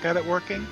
got it working.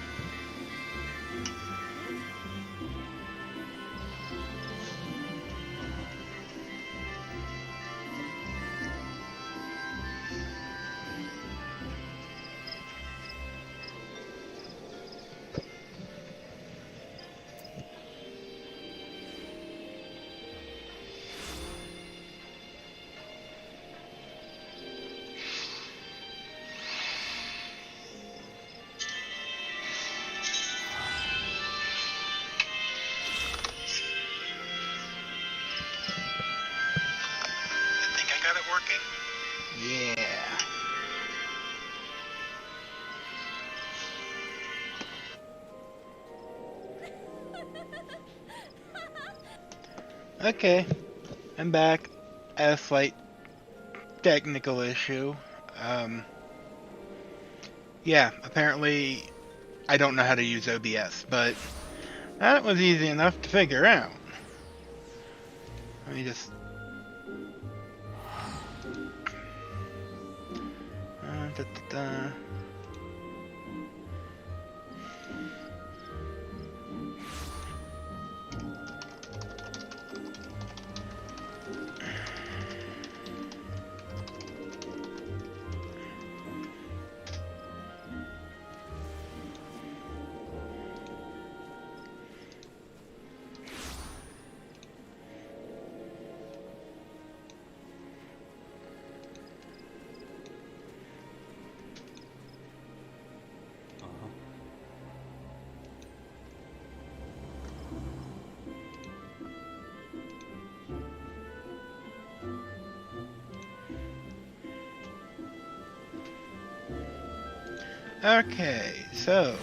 Got it working? Yeah. Okay, I'm back. I had a slight technical issue. Yeah, apparently I don't know how to use OBS, but that was easy enough to figure out. Let me just... da, da, da. Okay, so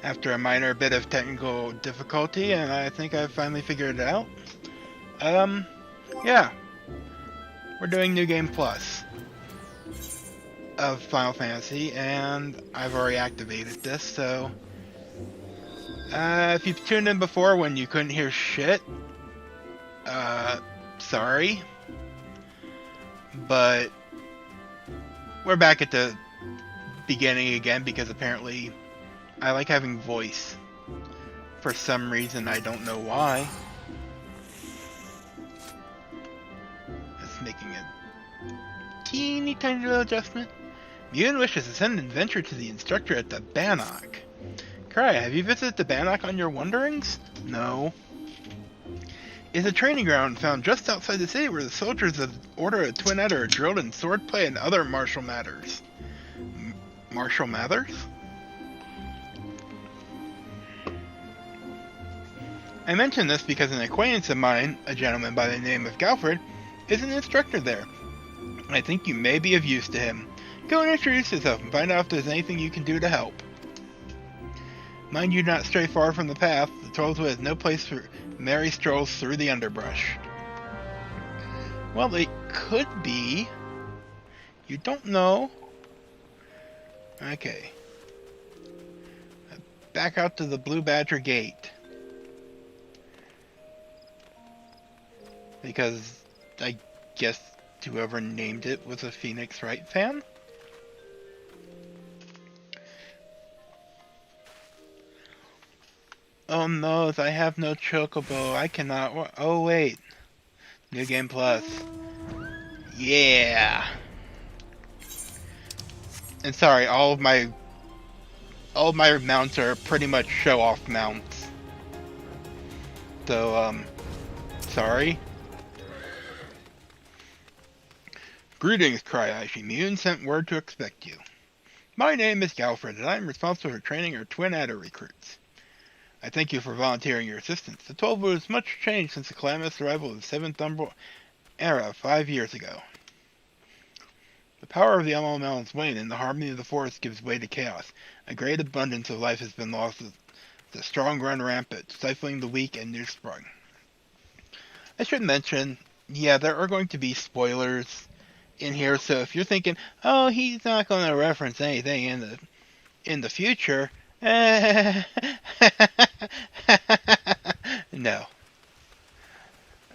after a minor bit of technical difficulty, and I think I've finally figured it out. Yeah, we're doing New Game Plus of Final Fantasy, and I've already activated this, so if you've tuned in before when you couldn't hear shit, sorry, but we're back at the beginning again because apparently I like having voice for some reason. I don't know why. It's making a teeny tiny little adjustment. Mune wishes to send an adventure to the instructor at the Bannock. Cry, have you visited the Bannock on your wanderings? No. It's a training ground found just outside the city where the soldiers of the Order of Twin Adder are drilled in swordplay and other martial matters. Martial matters? I mention this because an acquaintance of mine, a gentleman by the name of Galfred, is an instructor there. I think you may be of use to him. Go and introduce yourself and find out if there's anything you can do to help. Mind you not stray far from the path, the Trollswood has no place for merry strolls through the underbrush. Well, it could be. You don't know. Okay. Back out to the Blue Badger Gate. Because I guess whoever named it was a Phoenix Wright fan? Oh no, I have no chocobo. I cannot. Oh wait. New Game Plus. Yeah. And sorry, all of my mounts are pretty much show-off mounts. So, sorry. Greetings, Cryashi. Mune sent word to expect you. My name is Galfred, and I am responsible for training our Twin Adder recruits. I thank you for volunteering your assistance. The Trollswood has much changed since the calamitous arrival of the Seventh Umbral era 5 years ago. The power of the Emerald Mountains wane, and the harmony of the forest gives way to chaos. A great abundance of life has been lost as the strong run rampant, stifling the weak and new sprung. I should mention, yeah, there are going to be spoilers in here, so if you're thinking, oh, he's not going to reference anything in the future, no.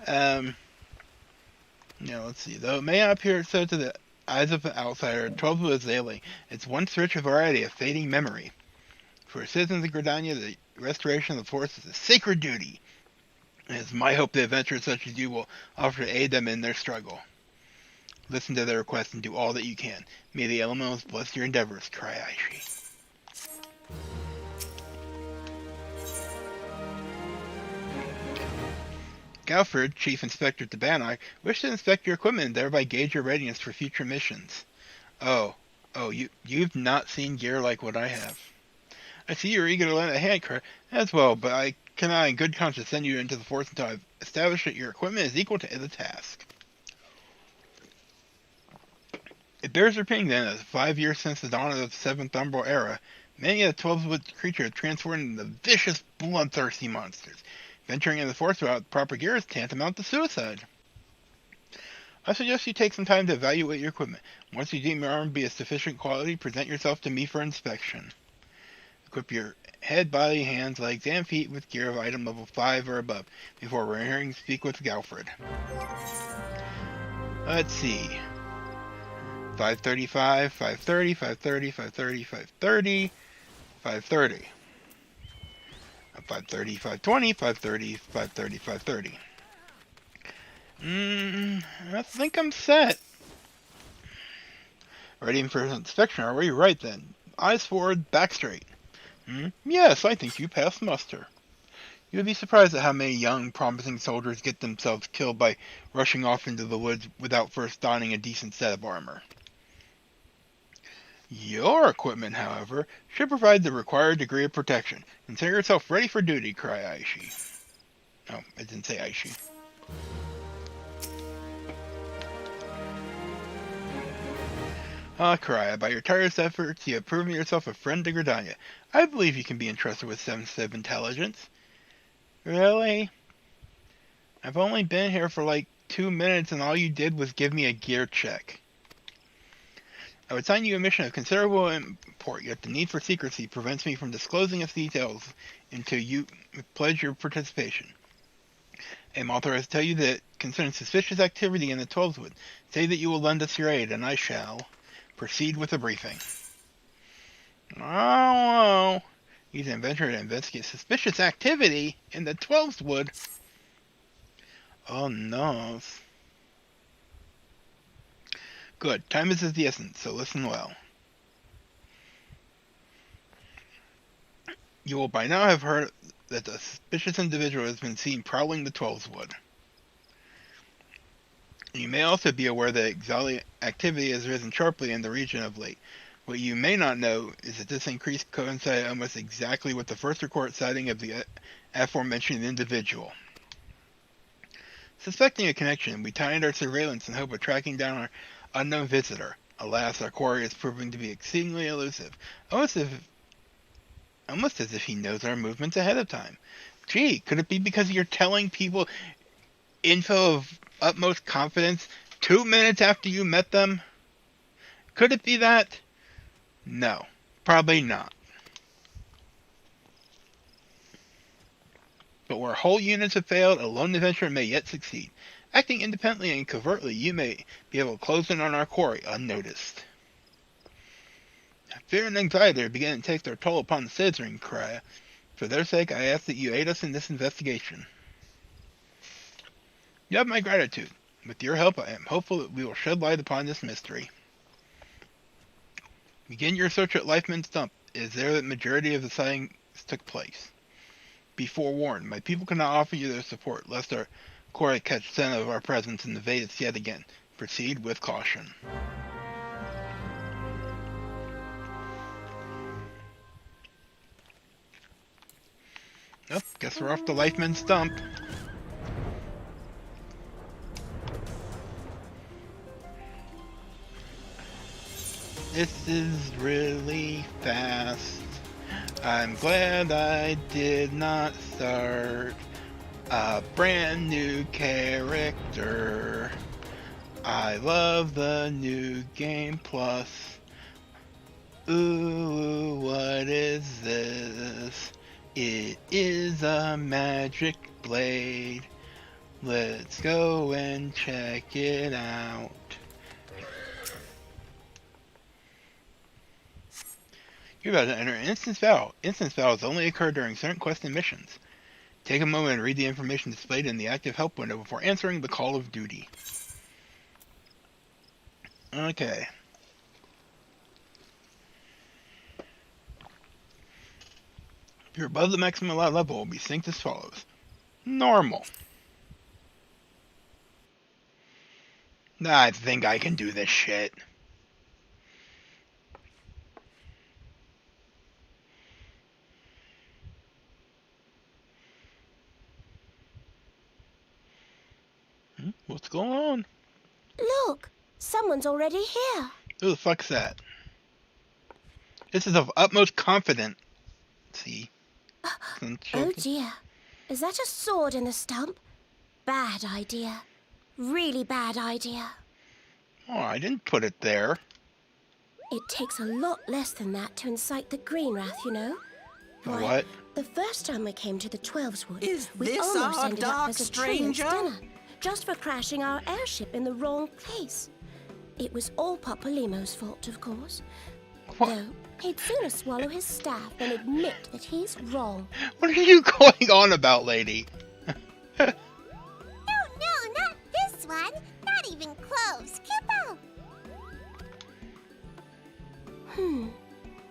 Now let's see. Though it may not appear so to the eyes of an outsider, 12 was ailing. Its once rich variety of fading memory. For citizens of Gridania, the restoration of the forest is a sacred duty. It is my hope that adventurers such as you will offer to aid them in their struggle. Listen to their requests and do all that you can. May the elementals bless your endeavors, cry Aishi. Galford, Chief Inspector Tabanok, wished to inspect your equipment and thereby gauge your readiness for future missions. You've not seen gear like what I have. I see you're eager to lend a hand, as well, but I cannot in good conscience send you into the force until I've established that your equipment is equal to the task. It bears repeating then that 5 years since the dawn of the 7th Umbral era, many of the 12-wood creatures have transformed into vicious, bloodthirsty monsters. Venturing in the forest without proper gear is tantamount to suicide. I suggest you take some time to evaluate your equipment. Once you deem your armor to be of sufficient quality, present yourself to me for inspection. Equip your head, body, hands, legs, and feet with gear of item level 5 or above before returning to speak with Galford. Let's see. 535, 530, 530, 530, 530, 530. 530, 520, 530, 530, 530. I think I'm set. Ready for inspection, are we? Right then. Eyes forward, back straight. Yes, I think you passed muster. You would be surprised at how many young, promising soldiers get themselves killed by rushing off into the woods without first donning a decent set of armor. Your equipment, however, should provide the required degree of protection. Consider yourself ready for duty, cry Aishi. Oh, I didn't say Aishi. Karaya, by your tireless efforts, you have proven yourself a friend to Gridania. I believe you can be entrusted with sensitive intelligence. Really? I've only been here for like 2 minutes and all you did was give me a gear check. I would assign you a mission of considerable import, yet the need for secrecy prevents me from disclosing its details until you pledge your participation. I am authorized to tell you that concerning suspicious activity in the 12th Wood, say that you will lend us your aid, and I shall proceed with the briefing. Oh, he's an adventurer to investigate suspicious activity in the 12th Wood. Oh no. Good. Time is of the essence, so listen well. You will by now have heard that a suspicious individual has been seen prowling the 12th Wood. You may also be aware that exotic activity has risen sharply in the region of late. What you may not know is that this increase coincided almost exactly with the first recorded sighting of the aforementioned individual. Suspecting a connection, we tightened our surveillance in hope of tracking down our unknown visitor. Alas, our quarry is proving to be exceedingly elusive, almost as if he knows our movements ahead of time. Gee, could it be because you're telling people info of utmost confidence 2 minutes after you met them? Could it be that? No, probably not. But where whole units have failed, a lone adventurer may yet succeed. Acting independently and covertly, you may be able to close in on our quarry unnoticed. Fear and anxiety are beginning to take their toll upon the citizenry, Karaya. For their sake, I ask that you aid us in this investigation. You have my gratitude. With your help, I am hopeful that we will shed light upon this mystery. Begin your search at Lifeman's Dump. It is there that the majority of the sightings took place. Be forewarned, my people cannot offer you their support, lest our quarry catch scent of our presence and invade us yet again. Proceed with caution. Oh, guess we're off to Lifeman's Dump. This is really fast. I'm glad I did not start a brand new character. I love the new game plus. Ooh, what is this? It is a magic blade. Let's go and check it out. You're about to enter an instance battle. Instance battles only occur during certain quests and missions. Take a moment and read the information displayed in the active help window before answering the call of duty. Okay. If you're above the maximum allowed level, it will be synced as follows. Normal. I think I can do this shit. What's going on? Look, someone's already here. Who the fuck's that? This is of utmost confidence. See? Oh dear. Is that a sword in the stump? Bad idea. Really bad idea. Oh, I didn't put it there. It takes a lot less than that to incite the green wrath, you know. Why, What? the first time we came to the Twelves Wood, Is we this almost our ended dark up as a stranger? dinner, just for crashing our airship in the wrong place. It was all Papolimo's fault, of course. What? Though, he'd sooner swallow his staff than admit that he's wrong. What are you going on about, lady? No, not this one. Not even close. Kupo!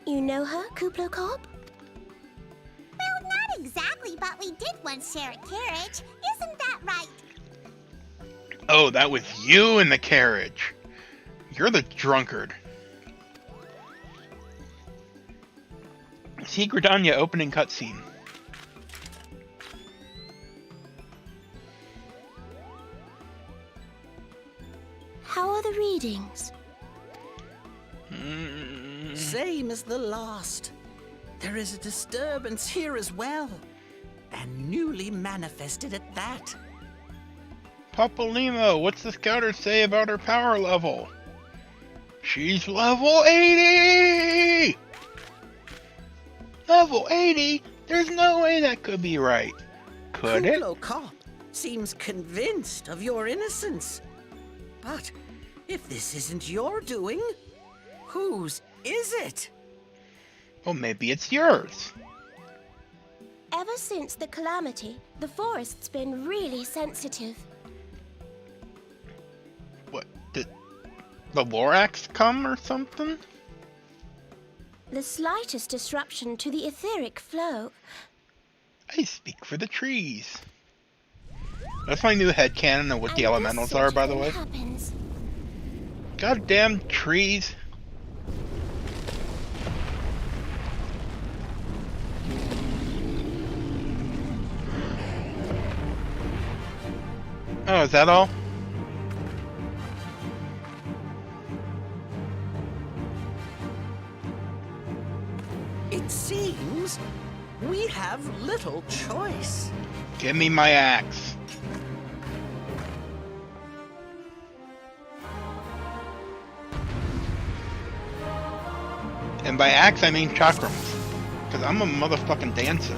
You know her, Kuplo Cop? Well, not exactly, but we did once share a carriage. Isn't that right? Oh, that was you in the carriage. You're the drunkard. See Gridania opening cutscene. How are the readings? Same as the last. There is a disturbance here as well. And newly manifested at that. Papolimo, what's the scouter say about her power level? She's level 80! Level 80? There's no way that could be right. Could it? Kuplo Cop seems convinced of your innocence. But if this isn't your doing, whose is it? Well, maybe it's yours. Ever since the calamity, the forest's been really sensitive. What, did the Lorax come or something? The slightest disruption to the etheric flow. I speak for the trees. That's my new headcanon of what the and elementals this sort are, of by the thing way. Happens. Goddamn trees. Oh, is that all? It seems we have little choice. Give me my axe. And by axe, I mean chakrams. Because I'm a motherfucking dancer.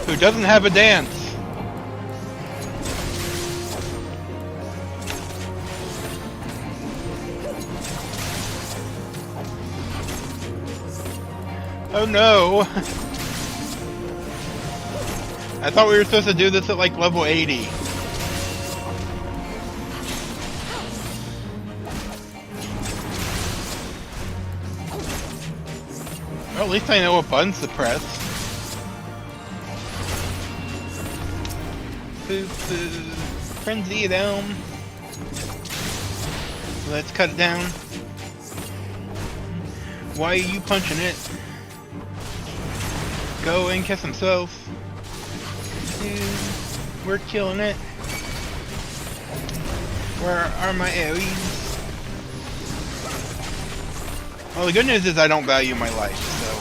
Who doesn't have a dance? Oh no! I thought we were supposed to do this at like level 80. Well, at least I know what buttons to press. Boop, boop. Frenzy it down. Let's cut it down. Why are you punching it? Go and kiss himself. Dude, we're killing it. Where are my AoEs? Well, the good news is I don't value my life, so...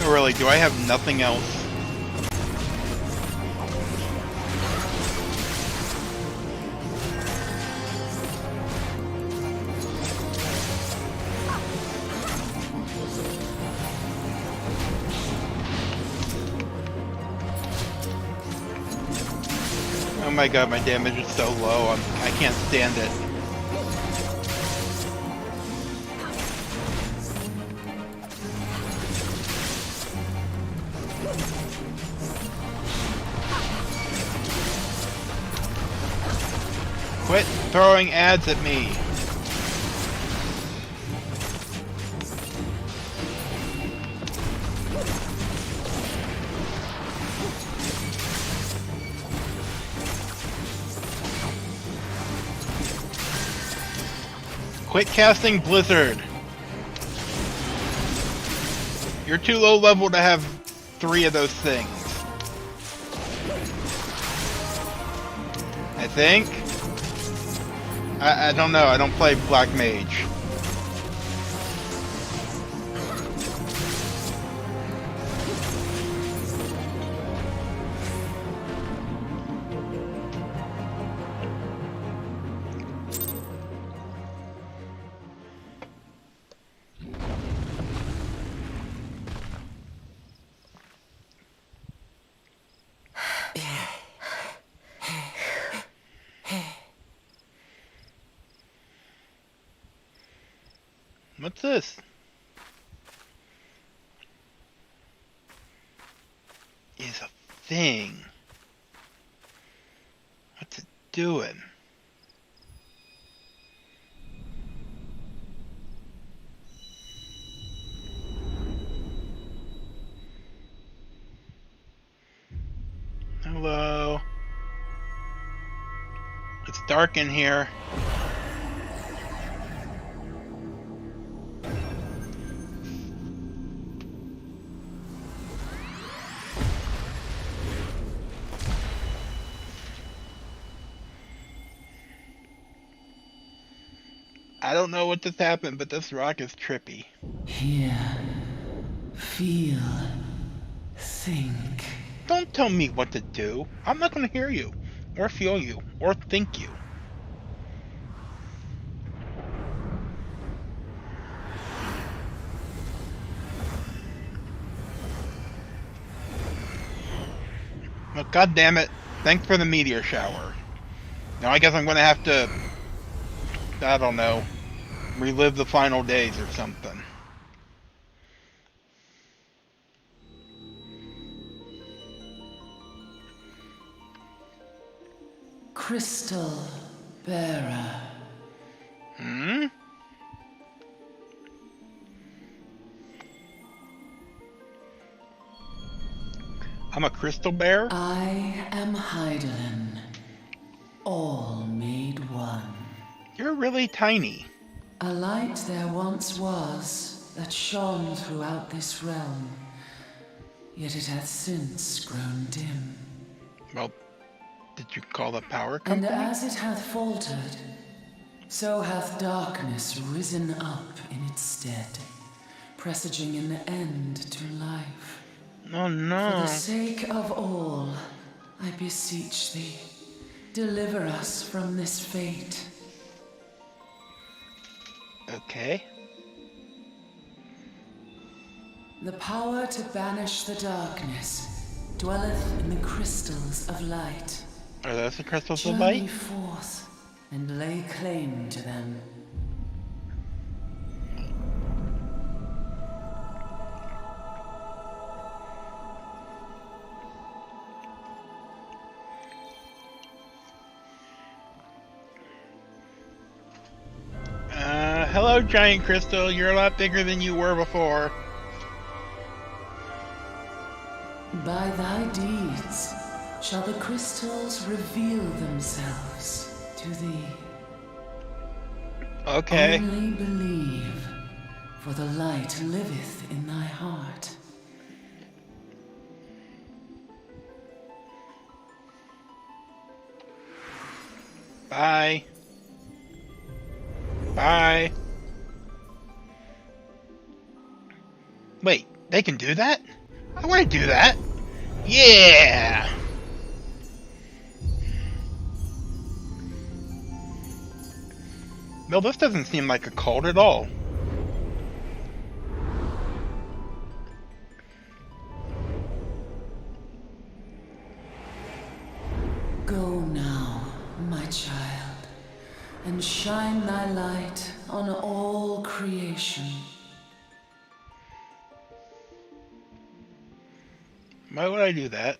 Oh, really, do I have nothing else? my god, my damage is so low. I can't stand it. Quit throwing ads at me. Quit casting Blizzard. You're too low level to have 3 of those things. I think. I don't know. I don't play Black Mage. What's this? Is a thing. What's it doing? Hello. It's dark in here. I don't know what just happened, but this rock is trippy. Hear, feel, think. Don't tell me what to do. I'm not going to hear you, or feel you, or think you. Well, God damn it. Thanks for the meteor shower. Now I guess I'm going to have to, I don't know, relive the final days or something. Crystal bearer. Hmm? I'm a crystal bear? I am Heidelin, all made one. You're really tiny. A light there once was that shone throughout this realm, yet it hath since grown dim. Well, did you call the power And company? as it hath faltered, so hath darkness risen up in its stead, presaging an end to life. Oh For no. the sake of all, I beseech thee, deliver us from this fate. Okay. The power to banish the darkness dwelleth in the crystals of light. Are those the crystals of Journey light? forth and lay claim to them. Hello, giant crystal. You're a lot bigger than you were before. By thy deeds shall the crystals reveal themselves to thee. Okay. Only believe, for the light liveth in thy heart. Bye. Bye. Wait, they can do that? I want to do that. Yeah! No, this doesn't seem like a cult at all. Go now. creation. Why would I do that?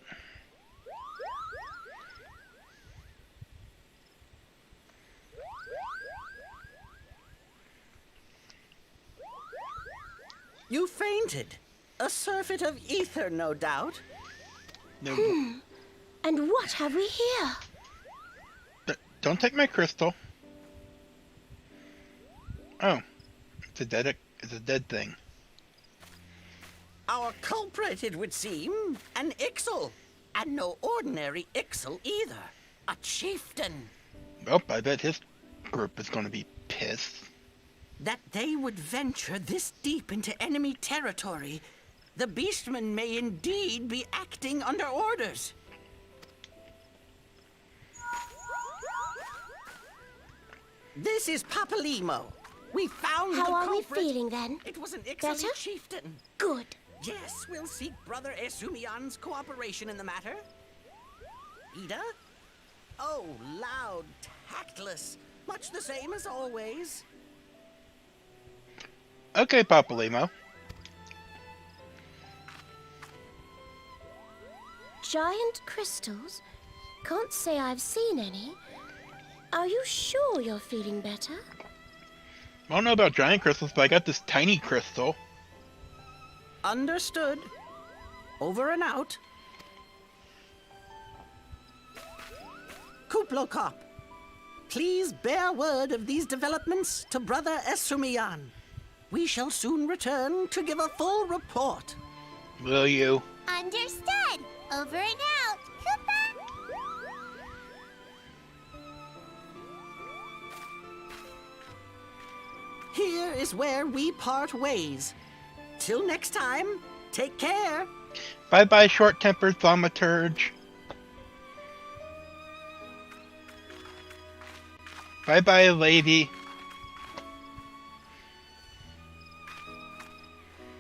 You fainted. A surfeit of ether, no doubt. No. And what have we here? Don't take my crystal. Oh, it's a dead thing. Our culprit, it would seem, an Ixal. And no ordinary Ixal either. A chieftain. Well, I bet his group is going to be pissed. That they would venture this deep into enemy territory, the beastmen may indeed be acting under orders. This is Papalimo. We found the How are we culprit. feeling then? It was an Ixaly Better? chieftain. Good. Yes, we'll seek Brother Esumian's cooperation in the matter. Ida? Oh, loud, tactless. Much the same as always. Okay, Papalimo. Giant crystals? Can't say I've seen any. Are you sure you're feeling better? I don't know about giant crystals, but I got this tiny crystal. Understood. Over and out. Kuplokop, please bear word of these developments to Brother Esumian. We shall soon return to give a full report. Will you? Understood. Over and out. Koopa. Here is where we part ways. Till next time, take care. Bye-bye, short-tempered thaumaturge. Bye-bye, lady.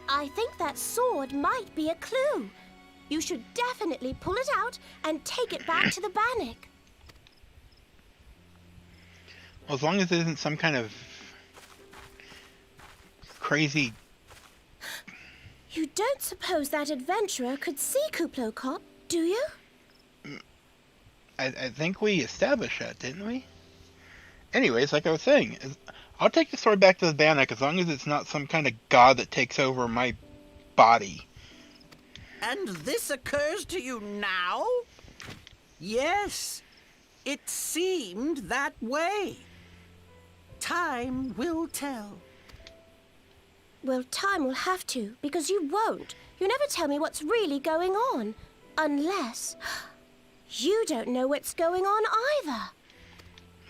I think that sword might be a clue. You should definitely pull it out and take it back to the Bannock. Well, as long as it isn't some kind of crazy... You don't suppose that adventurer could see Kuplokop, do you? I think we established that, didn't we? Anyways, like I was saying, I'll take the sword back to the Bannock as long as it's not some kind of god that takes over my body. And this occurs to you now? Yes, it seemed that way. Time will tell. Well, time will have to, because you won't. You never tell me what's really going on. Unless... you don't know what's going on either.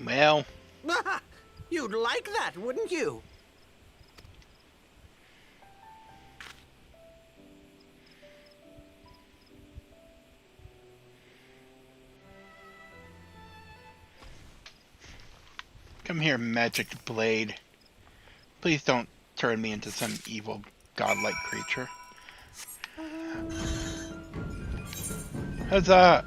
Well... You'd like that, wouldn't you? Come here, magic blade. Please don't turn me into some evil godlike creature. Huzzah!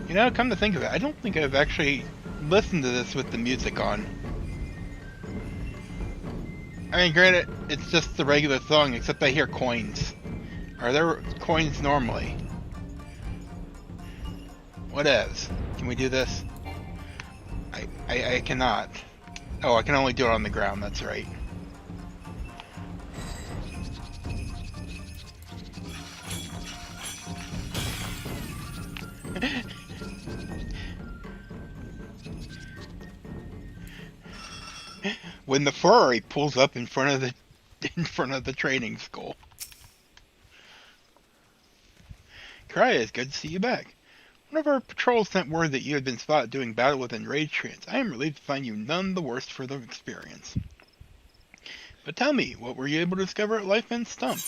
You know, come to think of it, I don't think I've actually listened to this with the music on. I mean, granted, it's just the regular song, except I hear coins. Are there coins normally? Whatevs. Can we do this? I cannot. Oh, I can only do it on the ground, that's right. When the Ferrari pulls up in front of the training school. Krya, it's good to see you back. One of our patrols sent word that you had been spotted doing battle with enraged treants. I am relieved to find you none the worse for the experience. But tell me, what were you able to discover at Lifeman's Stump?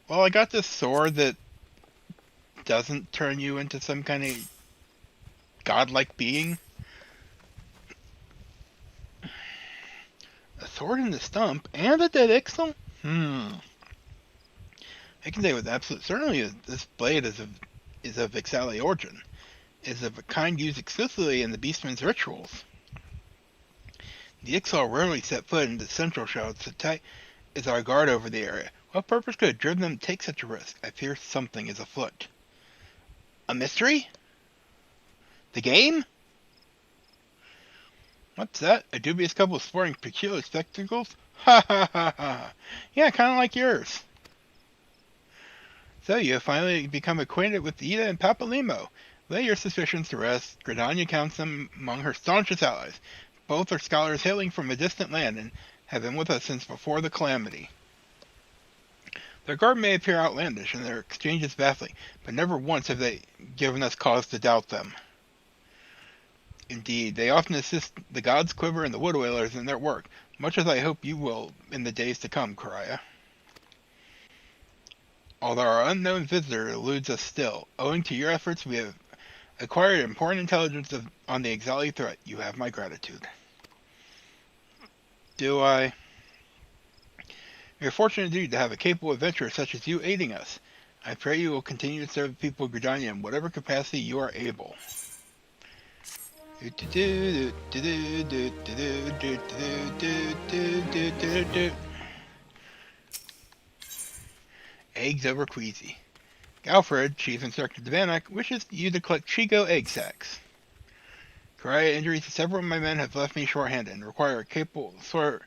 Well, I got this sword that doesn't turn you into some kind of godlike being. A sword in the stump and a dead Ixal? I can say with absolute certainty that this blade is of Ixali origin. It is of a kind used exclusively in the Beastman's rituals. The Ixal rarely set foot into Central Shell, so tight is our guard over the area. What purpose could have driven them to take such a risk? I fear something is afoot. A mystery? The game? What's that? A dubious couple sporting peculiar spectacles? Ha ha ha ha. Yeah, kind of like yours. So you have finally become acquainted with Ida and Papalimo. Lay your suspicions to rest. Gridania counts them among her staunchest allies. Both are scholars hailing from a distant land and have been with us since before the calamity. Their garb may appear outlandish and their exchanges baffling, but never once have they given us cause to doubt them. Indeed, they often assist the gods Quiver and the Wood Whalers in their work, much as I hope you will in the days to come, Karaya. Although our unknown visitor eludes us still, owing to your efforts we have acquired important intelligence on the Ixali threat. You have my gratitude. Do I? We are fortunate indeed to have a capable adventurer such as you aiding us. I pray you will continue to serve the people of Gridania in whatever capacity you are able. Eggs over Queasy. Galfred, Chief Instructor Devanak, wishes you to collect Chigo egg sacs. Karaya, injuries to several of my men have left me short-handed and require a capable sort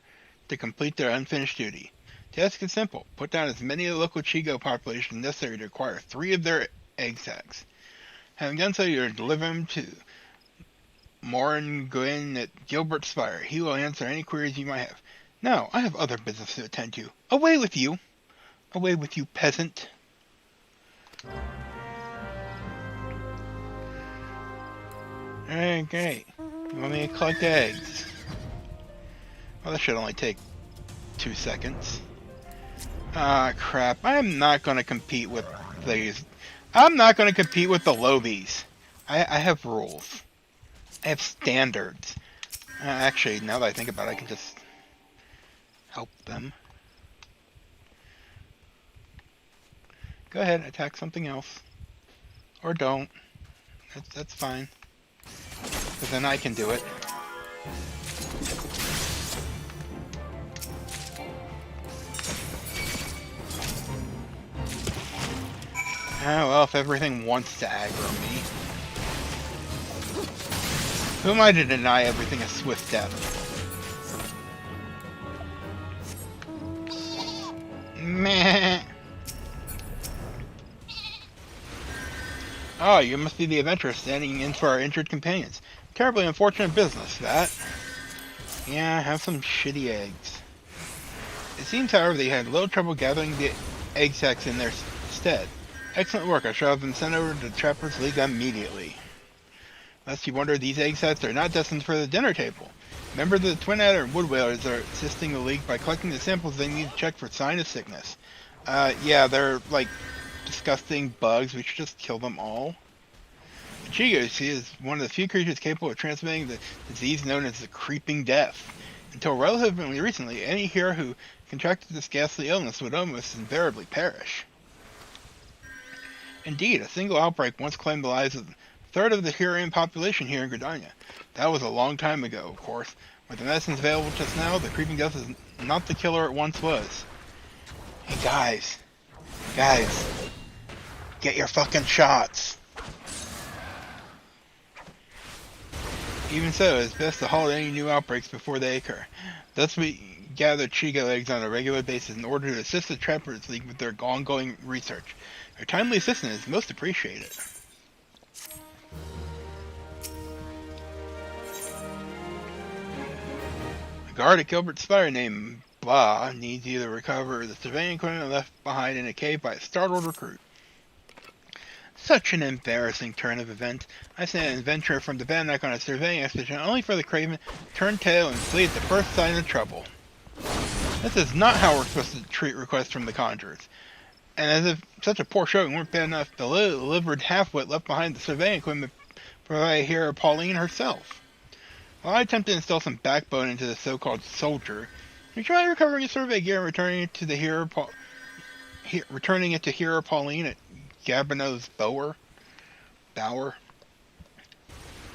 to complete their unfinished duty. Task is simple. Put down as many of the local Chigo population necessary to acquire 3 of their egg sacs. Having done so, you are to deliver them to Morin Gwyn at Gilbert Spire. He will answer any queries you might have. Now, I have other business to attend to. Away with you! Away with you, peasant! Alright, great. You want me to collect eggs? Well, that should only take 2 seconds. Ah, crap. I'm not going to compete with these. I'm not going to compete with the Lobies. I have rules. I have standards. Actually, now that I think about it, I can just help them. Go ahead, attack something else. Or don't. That's fine. Because then I can do it. Ah, well, if everything wants to aggro me. Who am I to deny everything a swift death? Meh. Oh, you must be the adventurer standing in for our injured companions. Terribly unfortunate business, that. Yeah, have some shitty eggs. It seems, however, they had little trouble gathering the egg sacs in their stead. Excellent work. I shall have them sent over to the Trappers League immediately. Lest you wonder, these egg sacs are not destined for the dinner table. Members of the Twin Adder and Wood Whalers are assisting the League by collecting the samples they need to check for sign of sickness. Yeah, they're like disgusting bugs. We should just kill them all. Chigo, you see, is one of the few creatures capable of transmitting the disease known as the Creeping Death. Until relatively recently, any hero who contracted this ghastly illness would almost invariably perish. Indeed, a single outbreak once claimed the lives of a third of the Hurian population here in Gridania. That was a long time ago, of course. With the medicines available just now, the Creeping Death is not the killer it once was. Hey guys, get your fucking shots. Even so, it's best to halt any new outbreaks before they occur. Thus we gather Chigo eggs on a regular basis in order to assist the Trappers League with their ongoing research. Their timely assistance is most appreciated. A guard at Gilbert Spire named Ba needs you to recover the surveying equipment left behind in a cave by a startled recruit. Such an embarrassing turn of events. I sent an adventurer from the Bannock on a surveying expedition only for the Craven to turn tail and flee at the first sign of trouble. This is not how we're supposed to treat requests from the Conjurers. And as if such a poor showing weren't bad enough, the delivered half-wit left behind the surveying equipment provided here Pauline herself. While I attempted to instill some backbone into the so-called soldier, we tried recovering his survey gear and returning it to the hero Pauline at Gabino's Bower.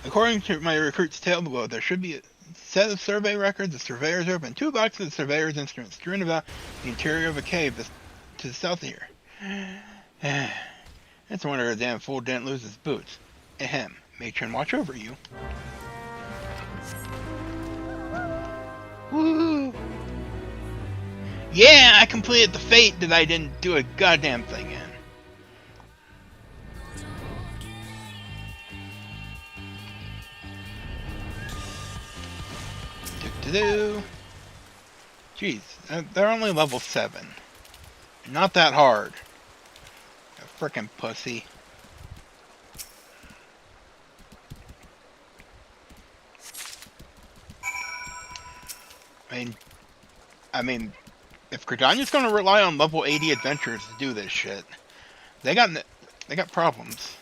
According to my recruit's tale below, there should be set of survey records, a surveyor's rope, and 2 boxes of surveyor's instruments strewn about the interior of a cave to the south of here. It's a wonder a damn fool didn't lose his boots. Ahem. Matron, watch over you. Woo! Yeah, I completed the fate that I didn't do a goddamn thing in. Jeez, they're only level 7. Not that hard. A frickin' pussy. I mean, if Credania's gonna rely on level 80 adventurers to do this shit, they got problems.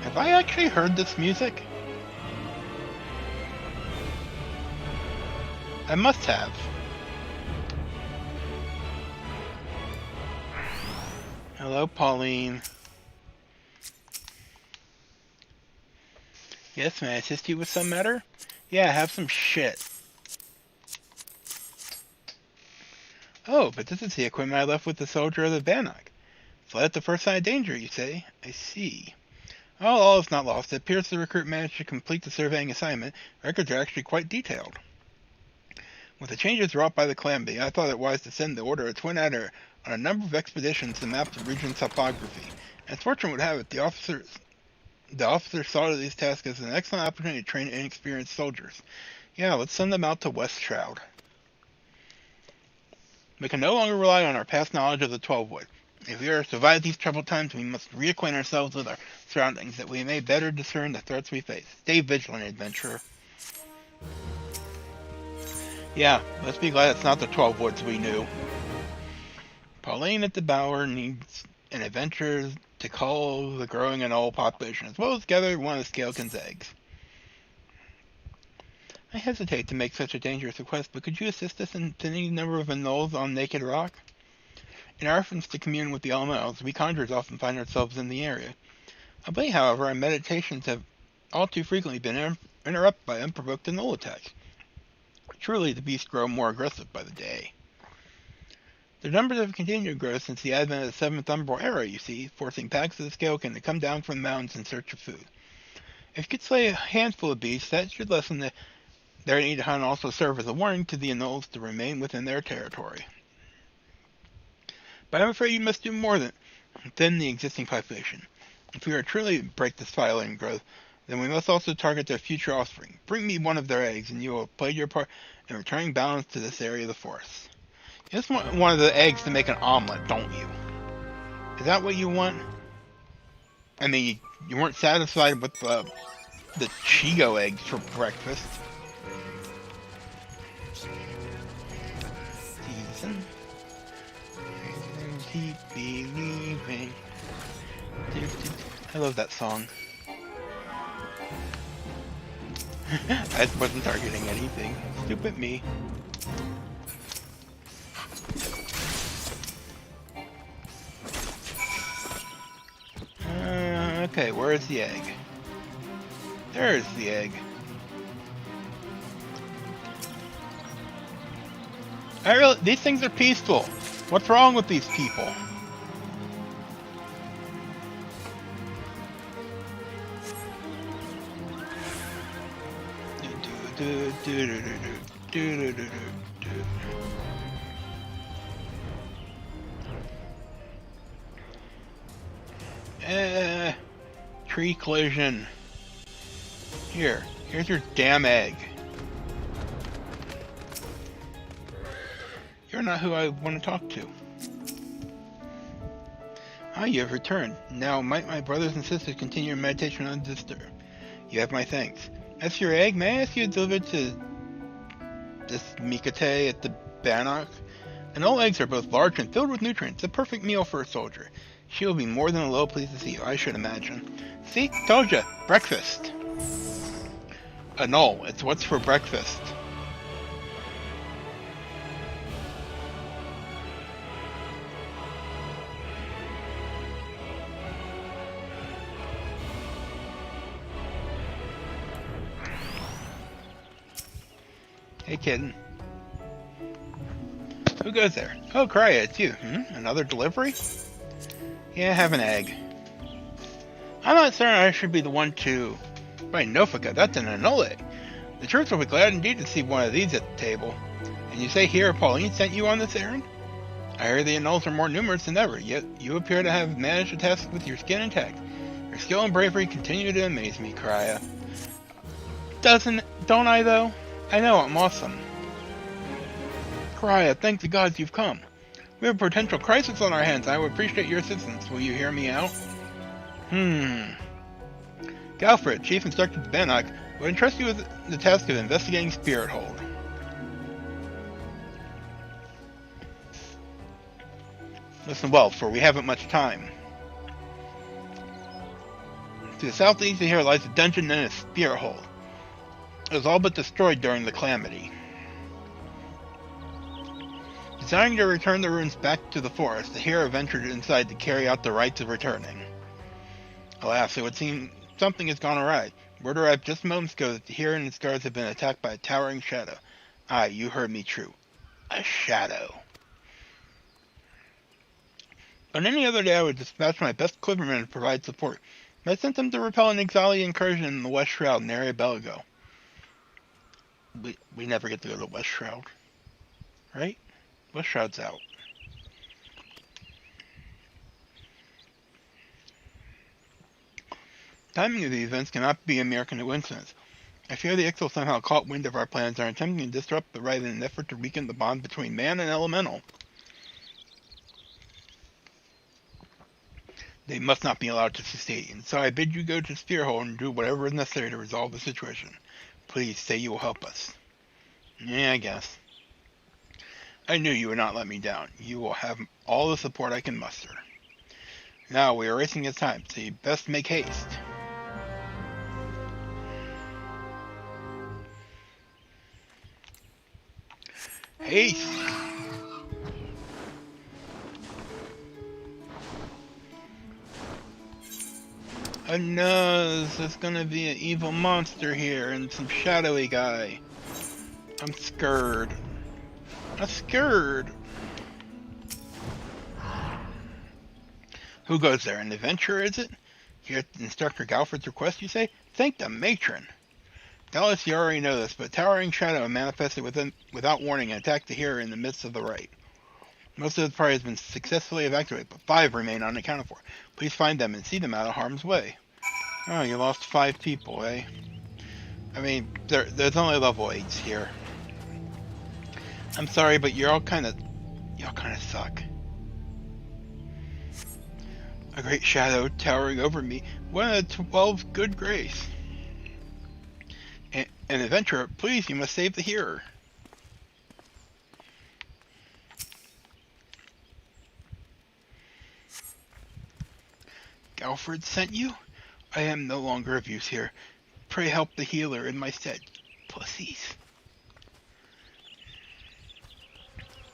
Have I actually heard this music? I must have. Hello, Pauline. Yes, may I assist you with some matter? Yeah, have some shit. Oh, but this is the equipment I left with the soldier of the Bannock. Fled at the first sign of danger, you say? I see. Oh, all is not lost. It appears the recruit managed to complete the surveying assignment. Records are actually quite detailed. With the changes wrought by the calamity, I thought it wise to send the Order of Twin Adder on a number of expeditions to map the region's topography. As fortune would have it, the officers saw these tasks as an excellent opportunity to train inexperienced soldiers. Yeah, let's send them out to West Shroud. We can no longer rely on our past knowledge of the 12 Wood. If we are to survive these troubled times, we must reacquaint ourselves with our surroundings, that we may better discern the threats we face. Stay vigilant, adventurer. Yeah, let's be glad it's not the 12 Woods we knew. Pauline at the Bower needs an adventurer to cull the growing and old population, as well as gather one of the Scalekin's eggs. I hesitate to make such a dangerous request, but could you assist us in thinning the number of anoles on Naked Rock? In our efforts to commune with the elementals, we conjurers often find ourselves in the area. Of late, however, our meditations have all too frequently been interrupted by unprovoked anole attacks. Truly, the beasts grow more aggressive by the day. Their numbers have continued to grow since the advent of the 7th Umbral Era, you see, forcing packs of the Scalekin to come down from the mountains in search of food. If you could slay a handful of beasts, that should lessen their need to hunt and also serve as a warning to the anoles to remain within their territory. But I'm afraid you must do more than thin the existing population. If we are truly to break this violent growth, then we must also target their future offspring. Bring me one of their eggs, and you will play your part in returning balance to this area of the forest. You just want one of the eggs to make an omelet, don't you? Is that what you want? I mean, you weren't satisfied with the Chigo eggs for breakfast. Season. Keep believing. I love that song. I wasn't targeting anything. Stupid me. Okay, where is the egg? There's the egg. These things are peaceful. What's wrong with these people? Tree collision. Here's your damn egg. You're not who I want to talk to. Ah, you have returned. Now might my brothers and sisters continue your meditation undisturbed. You have my thanks. As for your egg, may I ask you to deliver it to this Mikate at the Bannock? And all eggs are both large and filled with nutrients, a perfect meal for a soldier. She will be more than a little pleased to see you, I should imagine. See? Told ya! Breakfast! No, it's what's for breakfast. Hey, kitten. Who goes there? Oh, Krya, it's you. Another delivery? Yeah, have an egg. I'm not certain I should be the one to... By Nofika, that's an Anole. The troops will be glad indeed to see one of these at the table. And you say here Pauline sent you on this errand? I hear the Anoles are more numerous than ever, yet you appear to have managed the task with your skin intact. Your skill and bravery continue to amaze me, Krya. Don't I, though? I know, I'm awesome. Krya, thank the gods you've come. We have a potential crisis on our hands. I would appreciate your assistance. Will you hear me out? Galfred, Chief Instructor Bannock, would entrust you with the task of investigating Spirit Hold. Listen well, for we haven't much time. To the southeast of here lies a dungeon and a Spirit Hold. It was all but destroyed during the calamity. Desiring to return the ruins back to the forest, the hero ventured inside to carry out the rites of returning. Alas, it would seem something has gone awry. Word arrived just moments ago that the hero and his guards have been attacked by a towering shadow. Aye, you heard me true. A shadow. On any other day I would dispatch my best quivermen to provide support. I sent them to repel an Ixali incursion in the West Shroud in Area Belago. We never get to go to West Shroud. Right? West Shroud's out. Timing of the events cannot be a mere coincidence. I fear the Ixal somehow caught wind of our plans and are attempting to disrupt the rite in an effort to weaken the bond between man and elemental. They must not be allowed to succeed, and so I bid you go to Spearhole and do whatever is necessary to resolve the situation. Please say you will help us. Yeah, I guess. I knew you would not let me down. You will have all the support I can muster. Now we are racing against time, so you best make haste. Haste! Oh no, there's gonna be an evil monster here and some shadowy guy. I'm scared. I'm scared. Who goes there? An adventurer, is it? Here at Instructor Galfred's request, you say? Thank the matron. Doubtless you already know this, but a towering shadow manifested without warning and attacked the hero in the midst of the rite. Most of the party has been successfully evacuated, but 5 remain unaccounted for. Please find them and see them out of harm's way. Oh, you lost 5 people, eh? I mean, there's only level 8s here. I'm sorry, but y'all kinda suck. A great shadow towering over me. One of the 12 good grace. An adventurer, please, you must save the hero. Galfred sent you? I am no longer of use here. Pray help the healer in my stead. Pussies.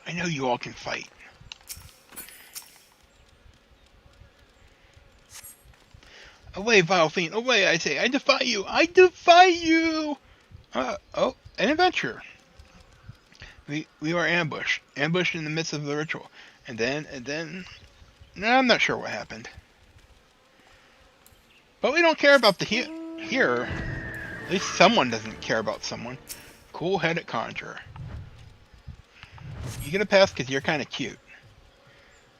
I know you all can fight. Away, vile fiend! Away, I say! I defy you! I defy you! Oh, an adventurer. We were ambushed. Ambushed in the midst of the ritual. And then... No, I'm not sure what happened. But we don't care about the hearer. At least someone doesn't care about someone. Cool-headed conjurer. You get a pass because you're kind of cute.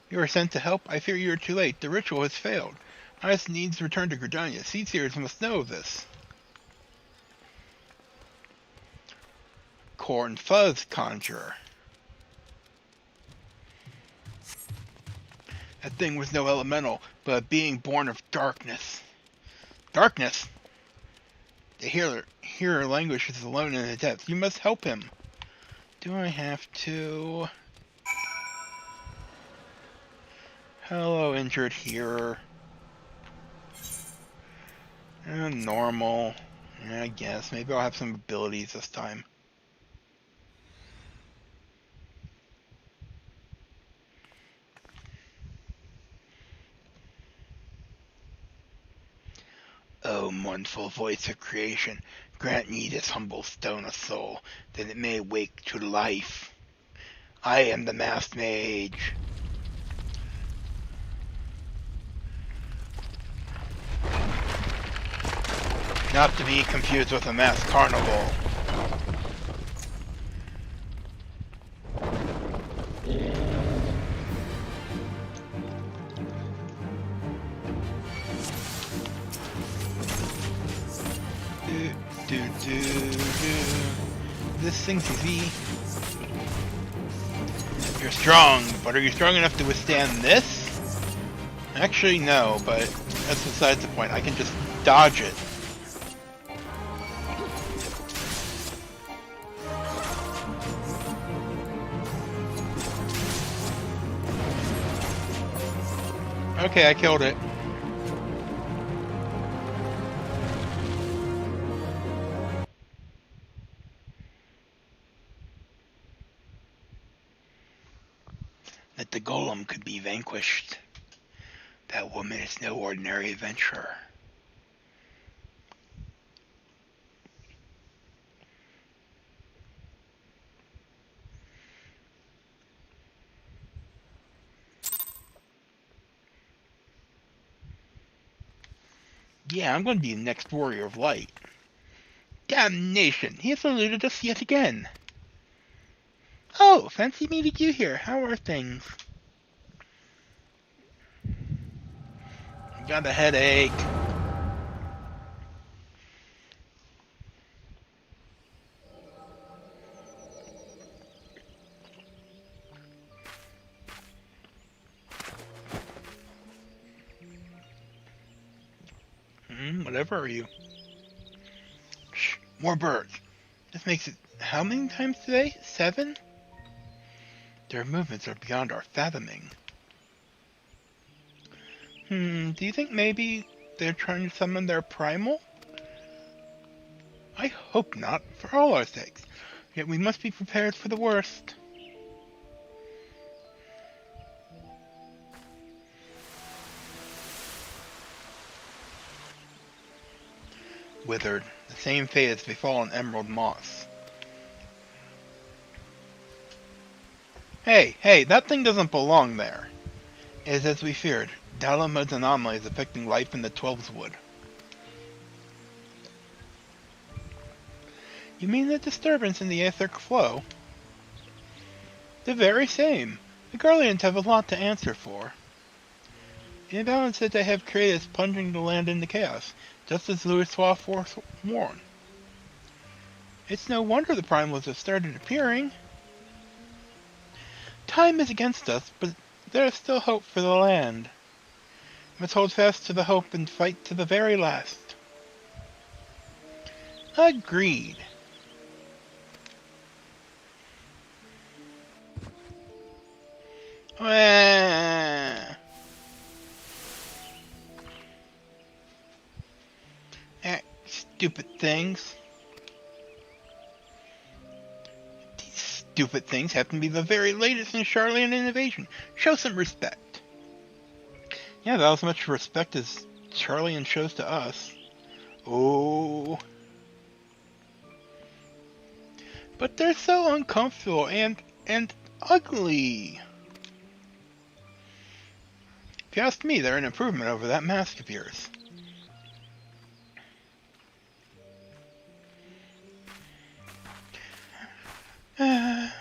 You were sent to help? I fear you are too late. The ritual has failed. I must needs return to Gridania. Seedseers must know of this. Corn Fuzz Conjurer. That thing was no elemental, but a being born of darkness. Darkness? The hearer languishes alone in the depths. You must help him. Do I have to... Hello, injured hearer. Normal. I guess. Maybe I'll have some abilities this time. O mournful voice of creation, grant me this humble stone of soul, that it may wake to life. I am the masked mage. Not to be confused with a masked carnival. This thing's easy. You're strong, but are you strong enough to withstand this? Actually, no, but that's besides the point. I can just dodge it. Okay, I killed it. That the golem could be vanquished. That woman is no ordinary adventurer. Yeah, I'm going to be the next warrior of light. Damnation! He has eluded us yet again. Oh, fancy meeting you here. How are things? Got a headache. Whatever are you? Shh, more birds. This makes it how many times today? 7? Their movements are beyond our fathoming. Do you think maybe they're trying to summon their primal? I hope not, for all our sakes. Yet we must be prepared for the worst. Withered, the same fate has befallen Emerald Moss. Hey, that thing doesn't belong there. It is as we feared. Dalamud's anomaly is affecting life in the Twelves Wood. You mean the disturbance in the etheric flow? The very same. The Guardians have a lot to answer for. The imbalance that they have created is plunging the land into chaos, just as Louis Swafford warned. It's no wonder the primals have started appearing. Time is against us, but there is still hope for the land. We must hold fast to the hope and fight to the very last. Agreed. Stupid things. These stupid things happen to be the very latest in Charlian innovation. Show some respect. Yeah, about as much respect as Charlian shows to us. Oh. But they're so uncomfortable and ugly. If you ask me, they're an improvement over that mask of yours.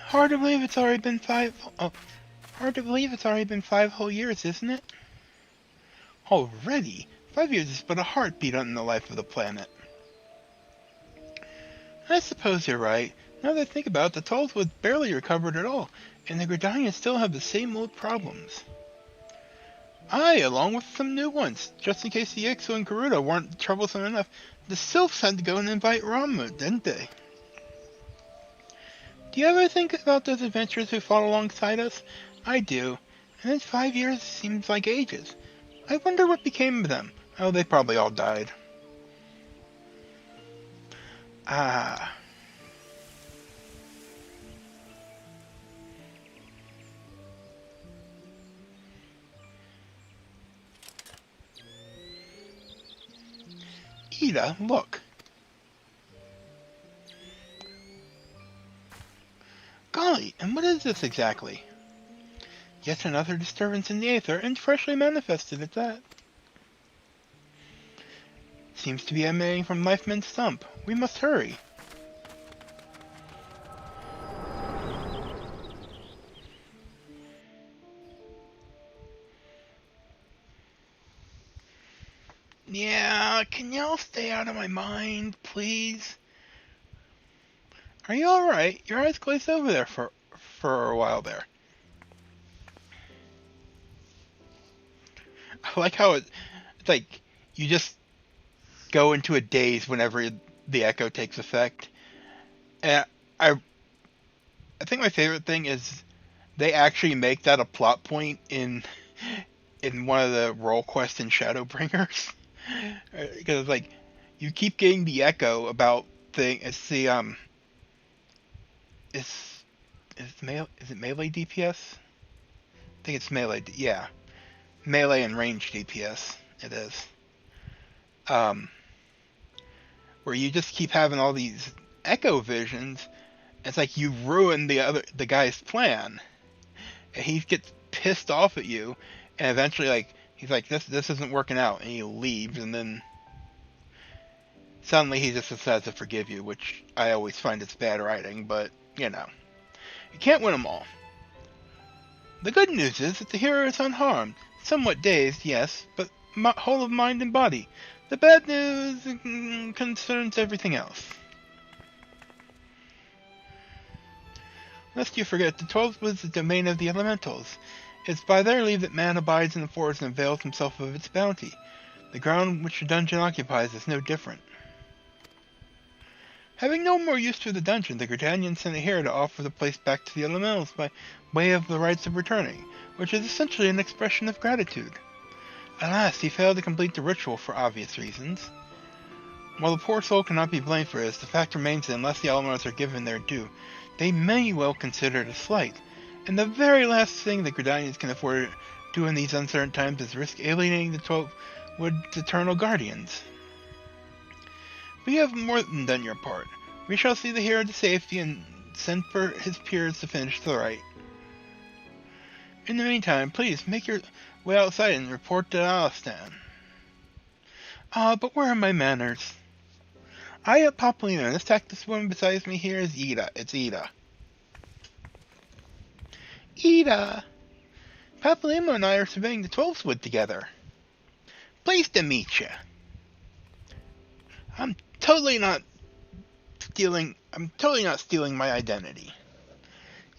Hard to believe it's already been 5 whole years, isn't it? Already? 5 years is but a heartbeat on the life of the planet. I suppose you're right. Now that I think about it, the Tulls was barely recovered at all, and the Gridanians still have the same old problems. Aye, along with some new ones. Just in case the Ixu and Garuda weren't troublesome enough, the Sylphs had to go and invite Ramu, didn't they? Do you ever think about those adventurers who fought alongside us? I do. And then 5 years seems like ages. I wonder what became of them. Oh, they probably all died. Ah. Ida, look. Golly, and what is this exactly? Yet another disturbance in the aether, and freshly manifested at that. Seems to be emanating from Lifeman's stump. We must hurry. Yeah, can y'all stay out of my mind, please? Are you alright? Your eyes glazed over there for a while there. I like how it's like you just go into a daze whenever the echo takes effect. And I think my favorite thing is they actually make that a plot point in one of the role quests in Shadowbringers. Because like you keep getting the echo about is it melee DPS? I think it's melee. Yeah, melee and range DPS. It is. Where you just keep having all these echo visions. It's like you ruin the guy's plan, and he gets pissed off at you, and eventually like he's like this isn't working out, and he leaves, and then suddenly he just decides to forgive you, which I always find it's bad writing, but you know, you can't win them all. The good news is that the hero is unharmed, somewhat dazed, yes, but whole of mind and body. The bad news concerns everything else. Lest you forget, the 12th was the domain of the elementals. It's by their leave that man abides in the forest and avails himself of its bounty. The ground which the dungeon occupies is no different. Having no more use for the dungeon, the Gridanians sent a hero to offer the place back to the elementals by way of the rites of returning, which is essentially an expression of gratitude. Alas, he failed to complete the ritual for obvious reasons. While the poor soul cannot be blamed for this, the fact remains that unless the elementals are given their due, they may well consider it a slight, and the very last thing the Gridanians can afford to do in these uncertain times is risk alienating the 12-wood's eternal guardians. But you have more than done your part. We shall see the hero to safety and send for his peers to finish the rite. In the meantime, please make your way outside and report to Alistan. But where are my manners? I am Papolino, and this tactless woman beside me here is Ida. It's Ida. Ida! Papolino and I are surveying the 12th wood together. Pleased to meet you. I'm totally not stealing my identity.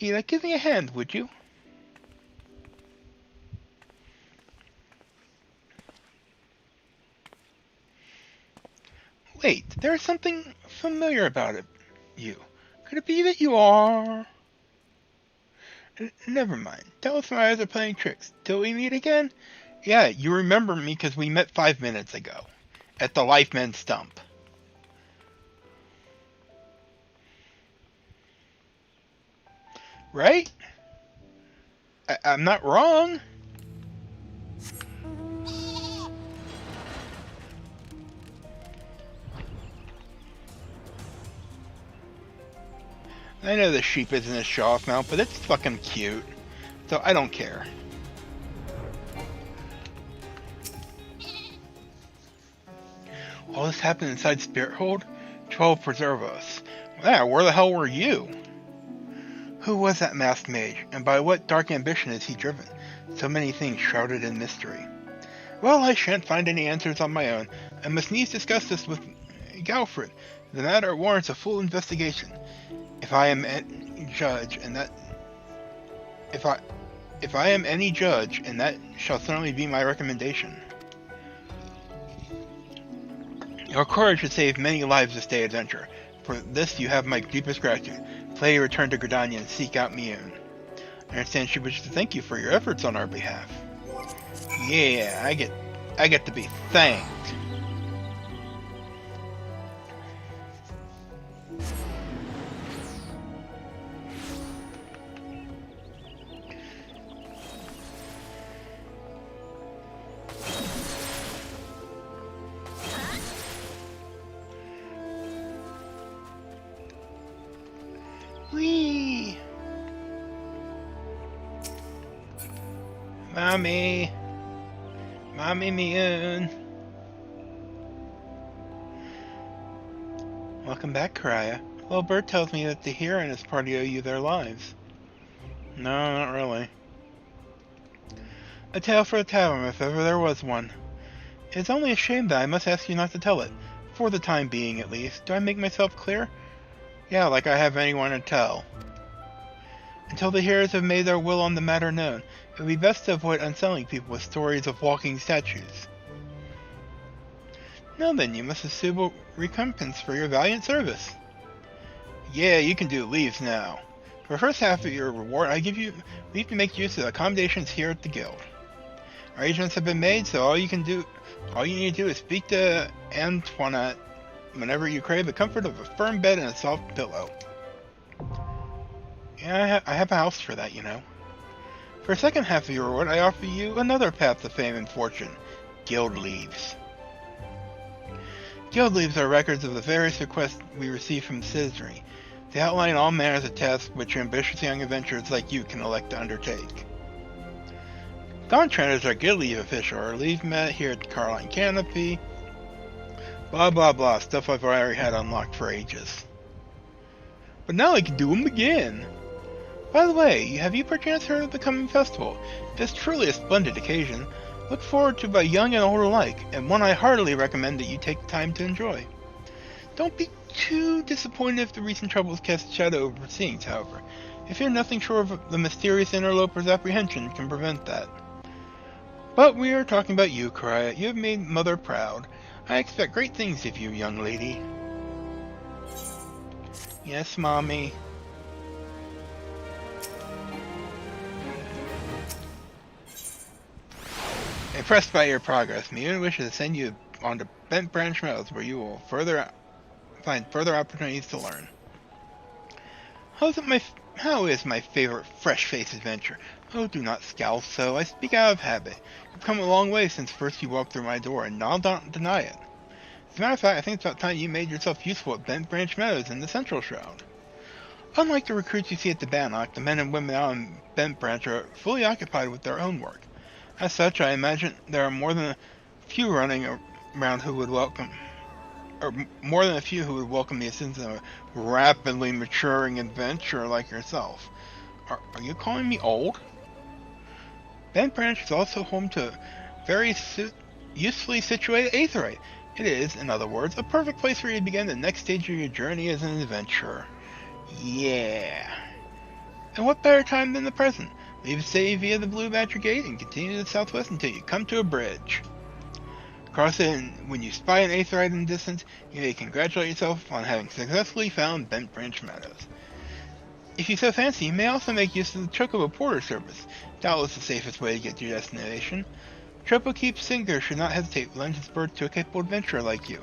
Ida, give me a hand, would you? Wait, there's something familiar about you. Could it be that you are... Never mind. Tell us my eyes are playing tricks. Till we meet again? Yeah, you remember me because we met 5 minutes ago. At the Lifeman's stump. Right? I'm not wrong. I know the sheep isn't a show-off mount, but it's fucking cute. So I don't care. All this happened inside Spirit Hold? 12 preserve us. Yeah, where the hell were you? Who was that masked mage, and by what dark ambition is he driven? So many things shrouded in mystery. Well, I shan't find any answers on my own. I must needs discuss this with Galfred. The matter warrants a full investigation. If I am any judge, and that shall certainly be my recommendation. Your courage has saved many lives this day adventure. For this you have my deepest gratitude. Play return to Gridania and seek out Mioun. I understand she wishes to thank you for your efforts on our behalf. Yeah, I get to be thanked. Whee! Mommy Miyun. Welcome back, Karaya. Little bird tells me that the hero and his party owe you their lives. No, not really. A tale for a tavern, if ever there was one. It's only a shame that I must ask you not to tell it. For the time being, at least. Do I make myself clear? Yeah, like I have anyone to tell. Until the heroes have made their will on the matter known, it would be best to avoid unsettling people with stories of walking statues. Now then, you must have suitable recompense for your valiant service. Yeah, you can do leaves now. For the first half of your reward, I give you leave to make use of the accommodations here at the guild. Arrangements have been made, so all you need to do is speak to Antoinette whenever you crave the comfort of a firm bed and a soft pillow. Yeah, I have a house for that, you know. For the second half of your reward, I offer you another path to fame and fortune. Guild leaves. Guild leaves are records of the various requests we receive from the citizenry. They outline all manners of tasks which ambitious young adventurers like you can elect to undertake. Dawn Treaders are guild leave official, or leave met here at the Carline Canopy. Blah blah blah, stuff I've already had unlocked for ages. But now I can do them again! By the way, have you perchance heard of the coming festival? It's truly a splendid occasion, looked forward to by young and old alike, and one I heartily recommend that you take the time to enjoy. Don't be too disappointed if the recent troubles cast a shadow over proceedings, however. I fear nothing short of the mysterious interloper's apprehension can prevent that. But we are talking about you, Karaya. You have made Mother proud. I expect great things of you, young lady. Yes, Mommy. Impressed by your progress, Miyun wishes to send you on to Bent Branch Meadows, where you will find further opportunities to learn. How is my favorite fresh-faced adventure? Oh, do not scowl so. I speak out of habit. You've come a long way since first you walked through my door, and I'll not deny it. As a matter of fact, I think it's about time you made yourself useful at Bent Branch Meadows in the Central Shroud. Unlike the recruits you see at the Bannock, the men and women out on Bent Branch are fully occupied with their own work. As such, I imagine there are more than a few running around who would welcome the assistance of a rapidly maturing adventurer like yourself. Are you calling me old? Bent Branch is also home to a very usefully situated aetheryte. It is, in other words, a perfect place for you to begin the next stage of your journey as an adventurer. Yeah. And what better time than the present? Leave the city via the Blue Badger Gate and continue to the southwest until you come to a bridge. Cross it, and when you spy an aetheryte in the distance, you may congratulate yourself on having successfully found Bent Branch Meadows. If you so fancy, you may also make use of the Chocobo Porter service, doubtless the safest way to get to your destination. Chocobo Keep Singer should not hesitate to lend his bird to a capable adventurer like you.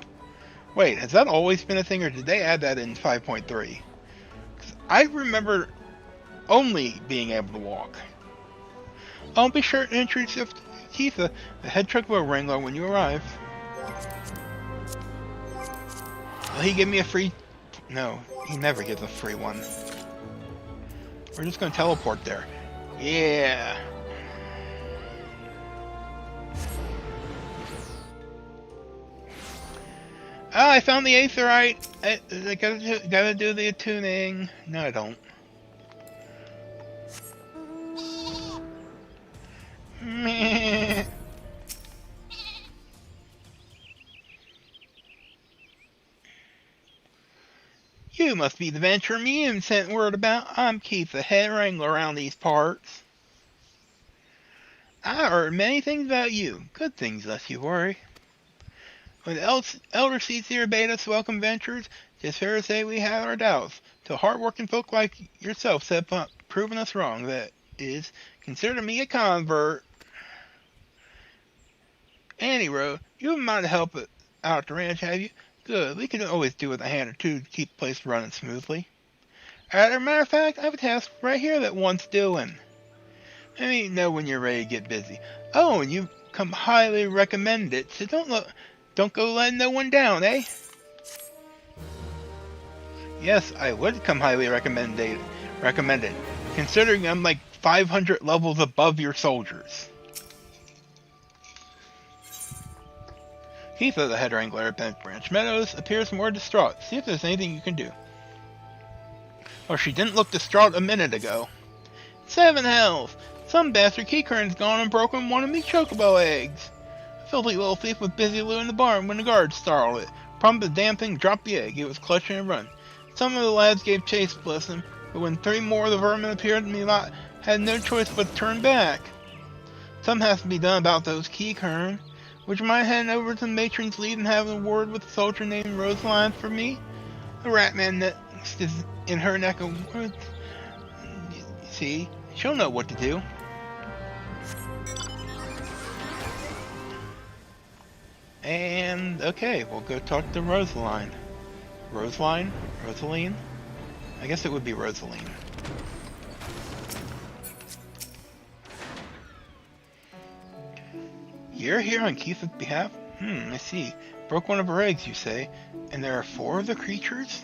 Wait, has that always been a thing, or did they add that in 5.3? 'Cause I remember only being able to walk. I'll be sure to introduce you to Keitha, the head Chocobo Wrangler, when you arrive. Will he give me a free... No, he never gives a free one. We're just going to teleport there. Yeah. Ah, I found the aetheryte. I gotta do the attuning. No, I don't. Meh. You must be the adventurer Miyun sent word about. I'm Keith, the head wrangler around these parts. I heard many things about you. Good things, lest you worry. When the elder seats here bade us welcome adventurers, it's fair to say we had our doubts, till hard-working folk like yourself set upon proving us wrong, that is consider me a convert. Annie Rowe, you haven't mind to help out at the ranch, have you? Good, we can always do with a hand or two to keep the place running smoothly. As a matter of fact, I have a task right here that wants doing. Let me know when you're ready to get busy. Oh, and you come highly recommended, so don't go letting no one down, eh? Yes, I would come highly recommended, considering I'm like 500 levels above your soldiers. Keith, the head wrangler at Bent Branch Meadows, appears more distraught. See if there's anything you can do. Well, she didn't look distraught a minute ago. 7 hells! Some bastard Keycurn's gone and broken one of me chocobo eggs. A filthy little thief was busy looting the barn when the guards startled it. Problem the damn thing dropped the egg. It was clutching and run. Some of the lads gave chase, bless them, but when 3 more of the vermin appeared, me lot had no choice but to turn back. Something has to be done about those Keycurn. Would you mind heading over to the matron's lead and having a word with a soldier named Rosaline for me? The rat man next is in her neck of woods. See, she'll know what to do. And, okay, we'll go talk to Rosaline. Rosaline? Rosaline? I guess it would be Rosaline. You're here on Keith's behalf? I see. Broke one of her eggs, you say? And there are 4 of the creatures?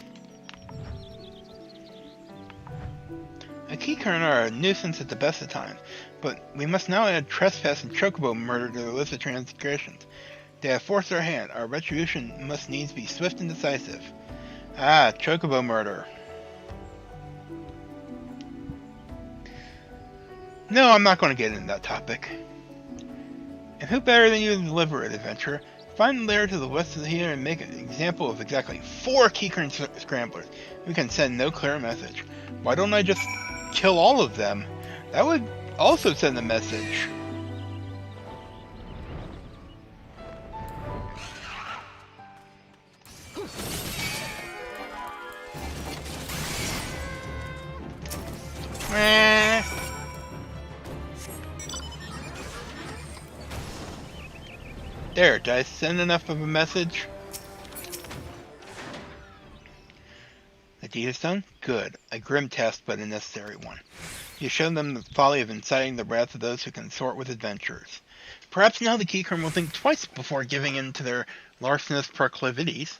A Keycurn are a nuisance at the best of times, but we must now add trespass and chocobo murder to the list of transgressions. They have forced our hand. Our retribution must needs be swift and decisive. Ah, chocobo murder. No, I'm not going to get into that topic. And who better than you to deliver it, adventurer? Find the lair to the west of here and make an example of exactly 4 Keycurn scramblers. We can send no clear message. Why don't I just kill all of them? That would also send a message. There, did I send enough of a message? The deed is done? Good. A grim task, but a necessary one. You show them the folly of inciting the wrath of those who consort with adventurers. Perhaps now the Keycurn will think twice before giving in to their larcenous proclivities.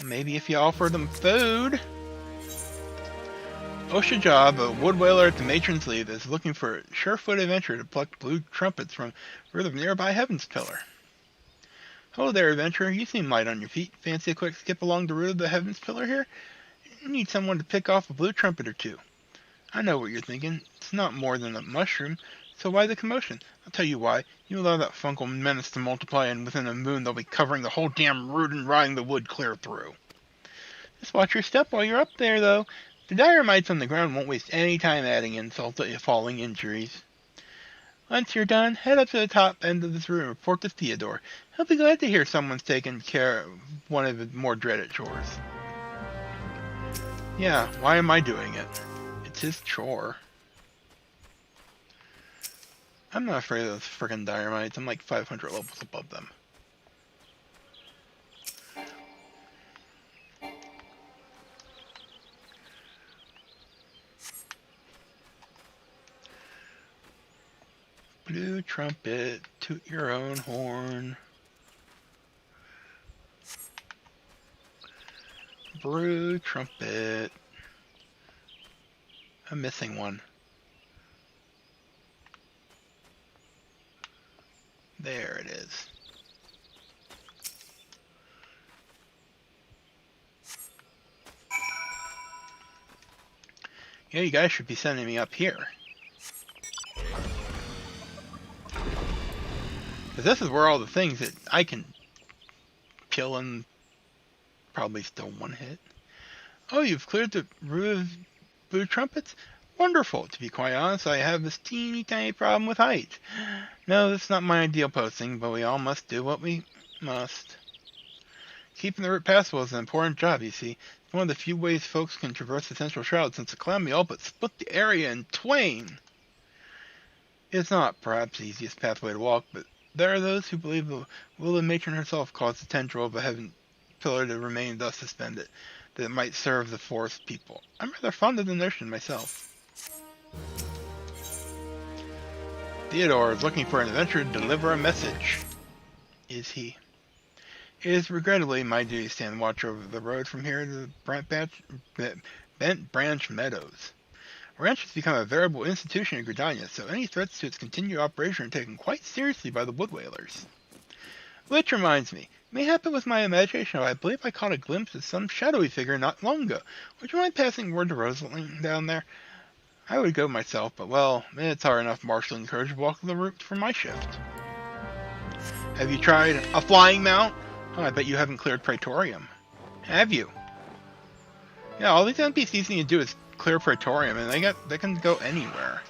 Or maybe if you offer them food. Oshajab, a wood whaler at the matron's lead, is looking for a sure-footed adventurer to pluck blue trumpets from the nearby Heaven's Pillar. Hello there, adventurer. You seem light on your feet. Fancy a quick skip along the route of the Heaven's Pillar here? You need someone to pick off a blue trumpet or 2. I know what you're thinking. It's not more than a mushroom, so why the commotion? I'll tell you why. You allow that fungal menace to multiply, and within a moon they'll be covering the whole damn route and rotting the wood clear through. Just watch your step while you're up there, though. The dynamites on the ground won't waste any time adding insult to falling injuries. Once you're done, head up to the top end of this room and report to Theodore. He'll be glad to hear someone's taken care of one of his more dreaded chores. Yeah, why am I doing it? It's his chore. I'm not afraid of those frickin' dynamites. I'm like 500 levels above them. Blue trumpet, toot your own horn. Blue trumpet. I'm missing one. There it is. Yeah, you guys should be sending me up here. Because this is where all the things that I can kill and probably still one hit. Oh, you've cleared the route of blue trumpets? Wonderful. To be quite honest, I have this teeny tiny problem with height. No, that's not my ideal posting, but we all must do what we must. Keeping the route passable is an important job, you see. It's one of the few ways folks can traverse the central shroud, since the calamity all but split the area in twain. It's not, perhaps, the easiest pathway to walk, but there are those who believe the will of matron herself caused the tendril of a heaven pillar to remain thus suspended, that it might serve the forest people. I'm rather fond of the notion myself. Theodore is looking for an adventurer to deliver a message. Is he? It is regrettably my duty to stand watch over the road from here to the Bent Branch Meadows. A ranch has become a veritable institution in Gridania, so any threats to its continued operation are taken quite seriously by the wood whalers. Which reminds me, mayhap it was my imagination, I believe I caught a glimpse of some shadowy figure not long ago. Would you mind passing word to Rosalind down there? I would go myself, but well, it's hard enough marshalling courage to walk the route for my shift. Have you tried a flying mount? Oh, I bet you haven't cleared Praetorium. Have you? Yeah, all these NPCs need to do is clear Praetorium, and they can go anywhere.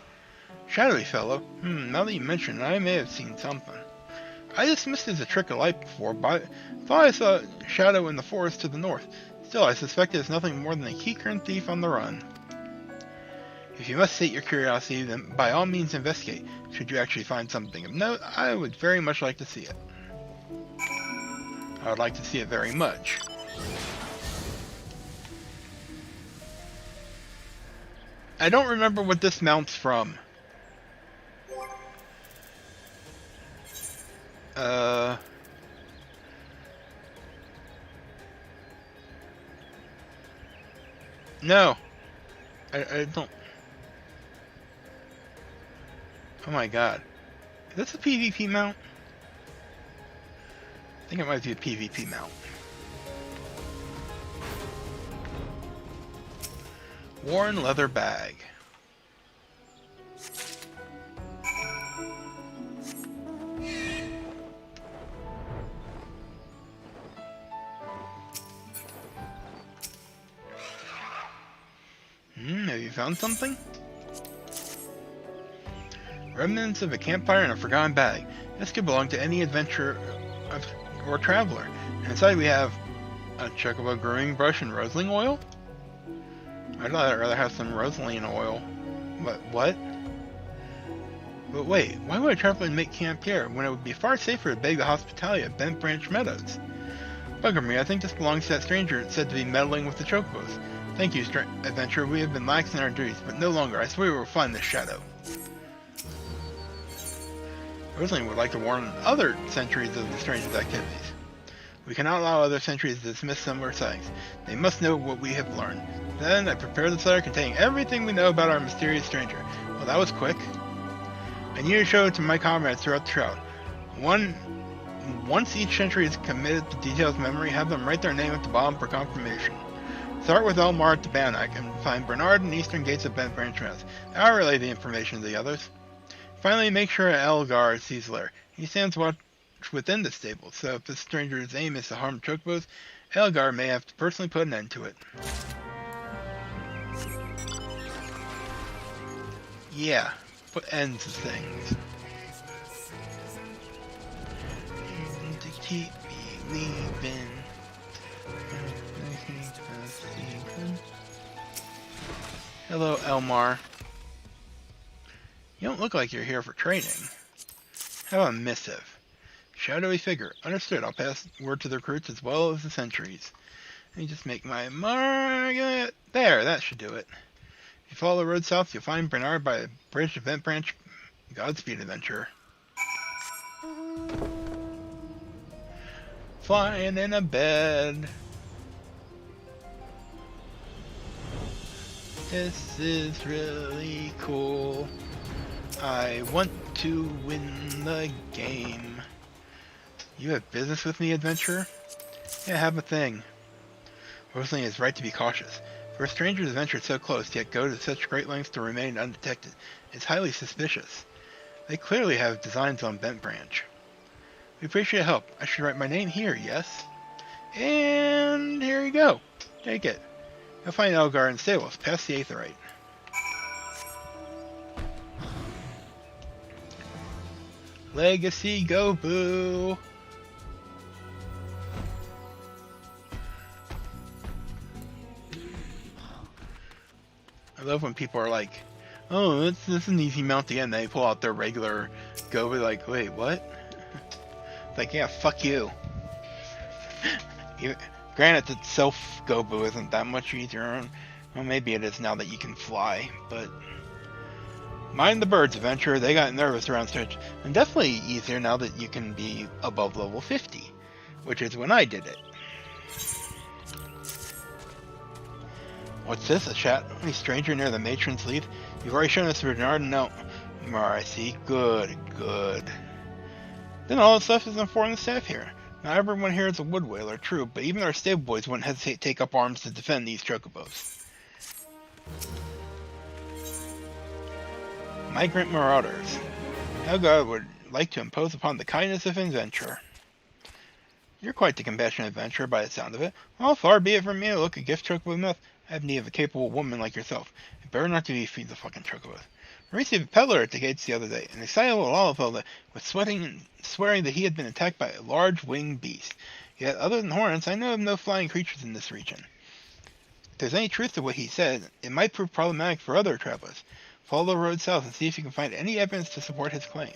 Shadowy fellow. Now that you mention it, I may have seen something. I dismissed it as a trick of light before, but thought I saw a shadow in the forest to the north. Still, I suspect it is nothing more than a keycurrent thief on the run. If you must sate your curiosity, then by all means investigate. Should you actually find something of note, I would very much like to see it. I would like to see it very much. I don't remember what this mount's from. No. I don't. Oh my god. Is this a PvP mount? I think it might be a PvP mount. Worn leather bag. Have you found something? Remnants of a campfire and a forgotten bag. This could belong to any adventurer or traveler. And inside we have a chocobo grooming brush and rosaline oil? I'd rather have some rosaline oil. But what? But wait, why would a traveler make camp here when it would be far safer to beg the hospitality of Bent Branch Meadows? Bugger me, I think this belongs to that stranger said to be meddling with the chocobos. Thank you, adventurer. We have been lax in our duties, but no longer. I swear we will find this shadow. Rosaline would like to warn other sentries of the stranger's activities. We cannot allow other sentries to dismiss similar sightings. They must know what we have learned. Then I prepared this letter containing everything we know about our mysterious stranger. Well, that was quick. I need to show it to my comrades throughout the shroud. Once each sentry is committed to detailed memory, have them write their name at the bottom for confirmation. Start with Elmar at the Bannock and find Bernard and eastern gates of Bent Branch Meadows. I'll relay the information to the others. Finally, make sure Elgar sees Lair. He stands watch within the stable, so if the stranger's aim is to harm chocobos, Elgar may have to personally put an end to it. Yeah, put ends to things. To keep believing. Hello, Elmar. You don't look like you're here for training. How about a missive? Shadowy figure. Understood. I'll pass word to the recruits as well as the sentries. Let me just make my mark. There, that should do it. If you follow the road south, you'll find Bernard by the bridge of Bent Branch. Godspeed, adventurer. Flying in a bed. This is really cool. I want to win the game. You have business with me, adventurer? Yeah, have a thing. Rosaline is right to be cautious. For a stranger to venture so close, yet go to such great lengths to remain undetected, is highly suspicious. They clearly have designs on Bent Branch. We appreciate help. I should write my name here, yes? And here you go. Take it. You'll find Elgar in stables, past the Aetheryte. Legacy, go boo! I love when people are like, oh, this is an easy mount again. They pull out their regular Gobu, like, wait, what? It's like, yeah, fuck you. Granted, that self Gobu isn't that much easier. Well, maybe it is now that you can fly, but mind the birds, adventurer. They got nervous around stretch, and definitely easier now that you can be above level 50, which is when I did it. What's this? A chat? Any stranger near the matron's lead? You've already shown us Bernard? No. I see. Good, good. Then all the stuff is informing the staff here. Not everyone here is a wood whaler, true, but even our stable boys wouldn't hesitate to take up arms to defend these chocobos. Migrant marauders. Helga would like to impose upon the kindness of an adventurer. You're quite the compassionate adventurer by the sound of it. Well, far be it from me to look a gift chocobo mouth. I have need of a capable woman like yourself. It better not to be feed the fucking chocobos. I received a peddler at the gates the other day, an excitable Lollipold was sweating and swearing that he had been attacked by a large winged beast. Yet, other than hornets, I know of no flying creatures in this region. If there's any truth to what he said, it might prove problematic for other travelers. Follow the road south and see if you can find any evidence to support his claim.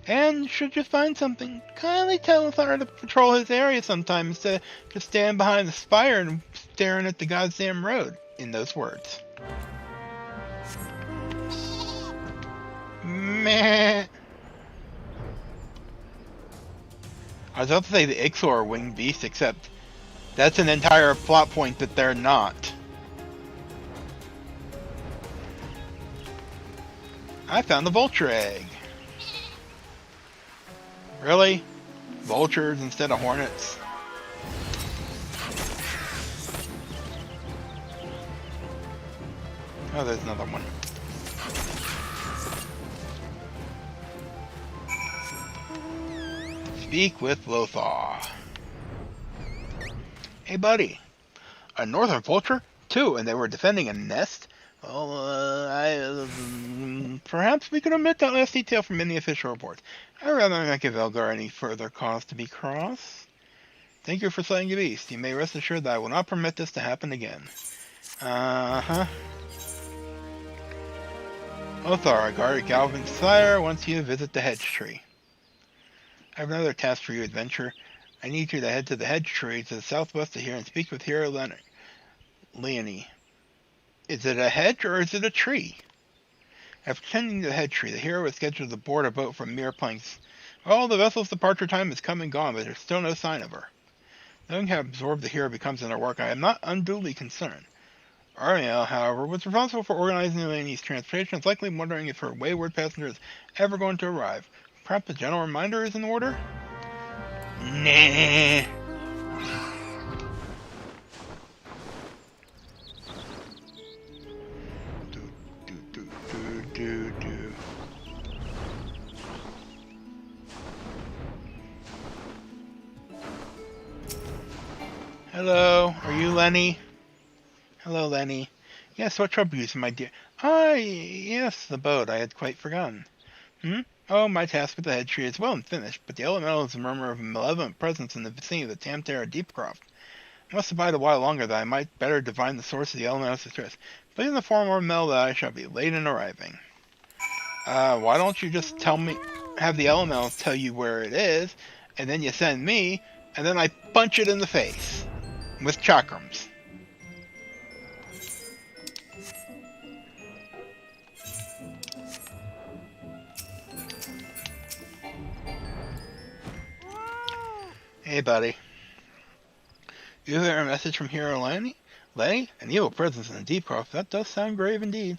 And should you find something, kindly tell Lothar to patrol his area sometime instead of just standing behind the spire and staring at the goddamn road, in those words. Meh. I was about to say the Ixor are winged beasts, except that's an entire plot point that they're not. I found the vulture egg. Really? Vultures instead of hornets? Oh, there's another one. Speak with Lothar. Hey, buddy. A northern vulture? Two, and they were defending a nest? Well, perhaps we could omit that last detail from any official reports. I'd rather not give Elgar any further cause to be cross. Thank you for slaying the beast. You may rest assured that I will not permit this to happen again. Uh-huh. Lothar, guard Galvin's sire wants you to visit the hedge tree. I have another task for you, adventurer. I need you to head to the hedge tree to the southwest of here and speak with hero Leonie. Is it a hedge or is it a tree? After tending to the hedge tree, the hero is scheduled to board a boat from Mere Planks. Well, the vessel's departure time has come and gone, but there's still no sign of her. Knowing how absorbed the hero becomes in her work, I am not unduly concerned. Ariel, however, was responsible for organizing Leonie's transportation and is likely wondering if her wayward passenger is ever going to arrive. Perhaps a gentle reminder is in order? Nah. Hello, are you Lenny? Hello, Lenny. Yes, what trouble you, my dear? Ah, yes, the boat. I had quite forgotten. Oh, my task with the head tree is well and finished, but the elemental is a murmur of a malevolent presence in the vicinity of the Tamtara Deepcroft. I must abide a while longer that I might better divine the source of the elemental's distress. Please inform Ormel that I shall be late in arriving. Why don't you just have the elemental tell you where it is, and then you send me, and then I punch it in the face with chakrams. Hey, buddy. You hear a message from Hero Lenny? Lenny? An evil presence in the Deepcroft. That does sound grave indeed.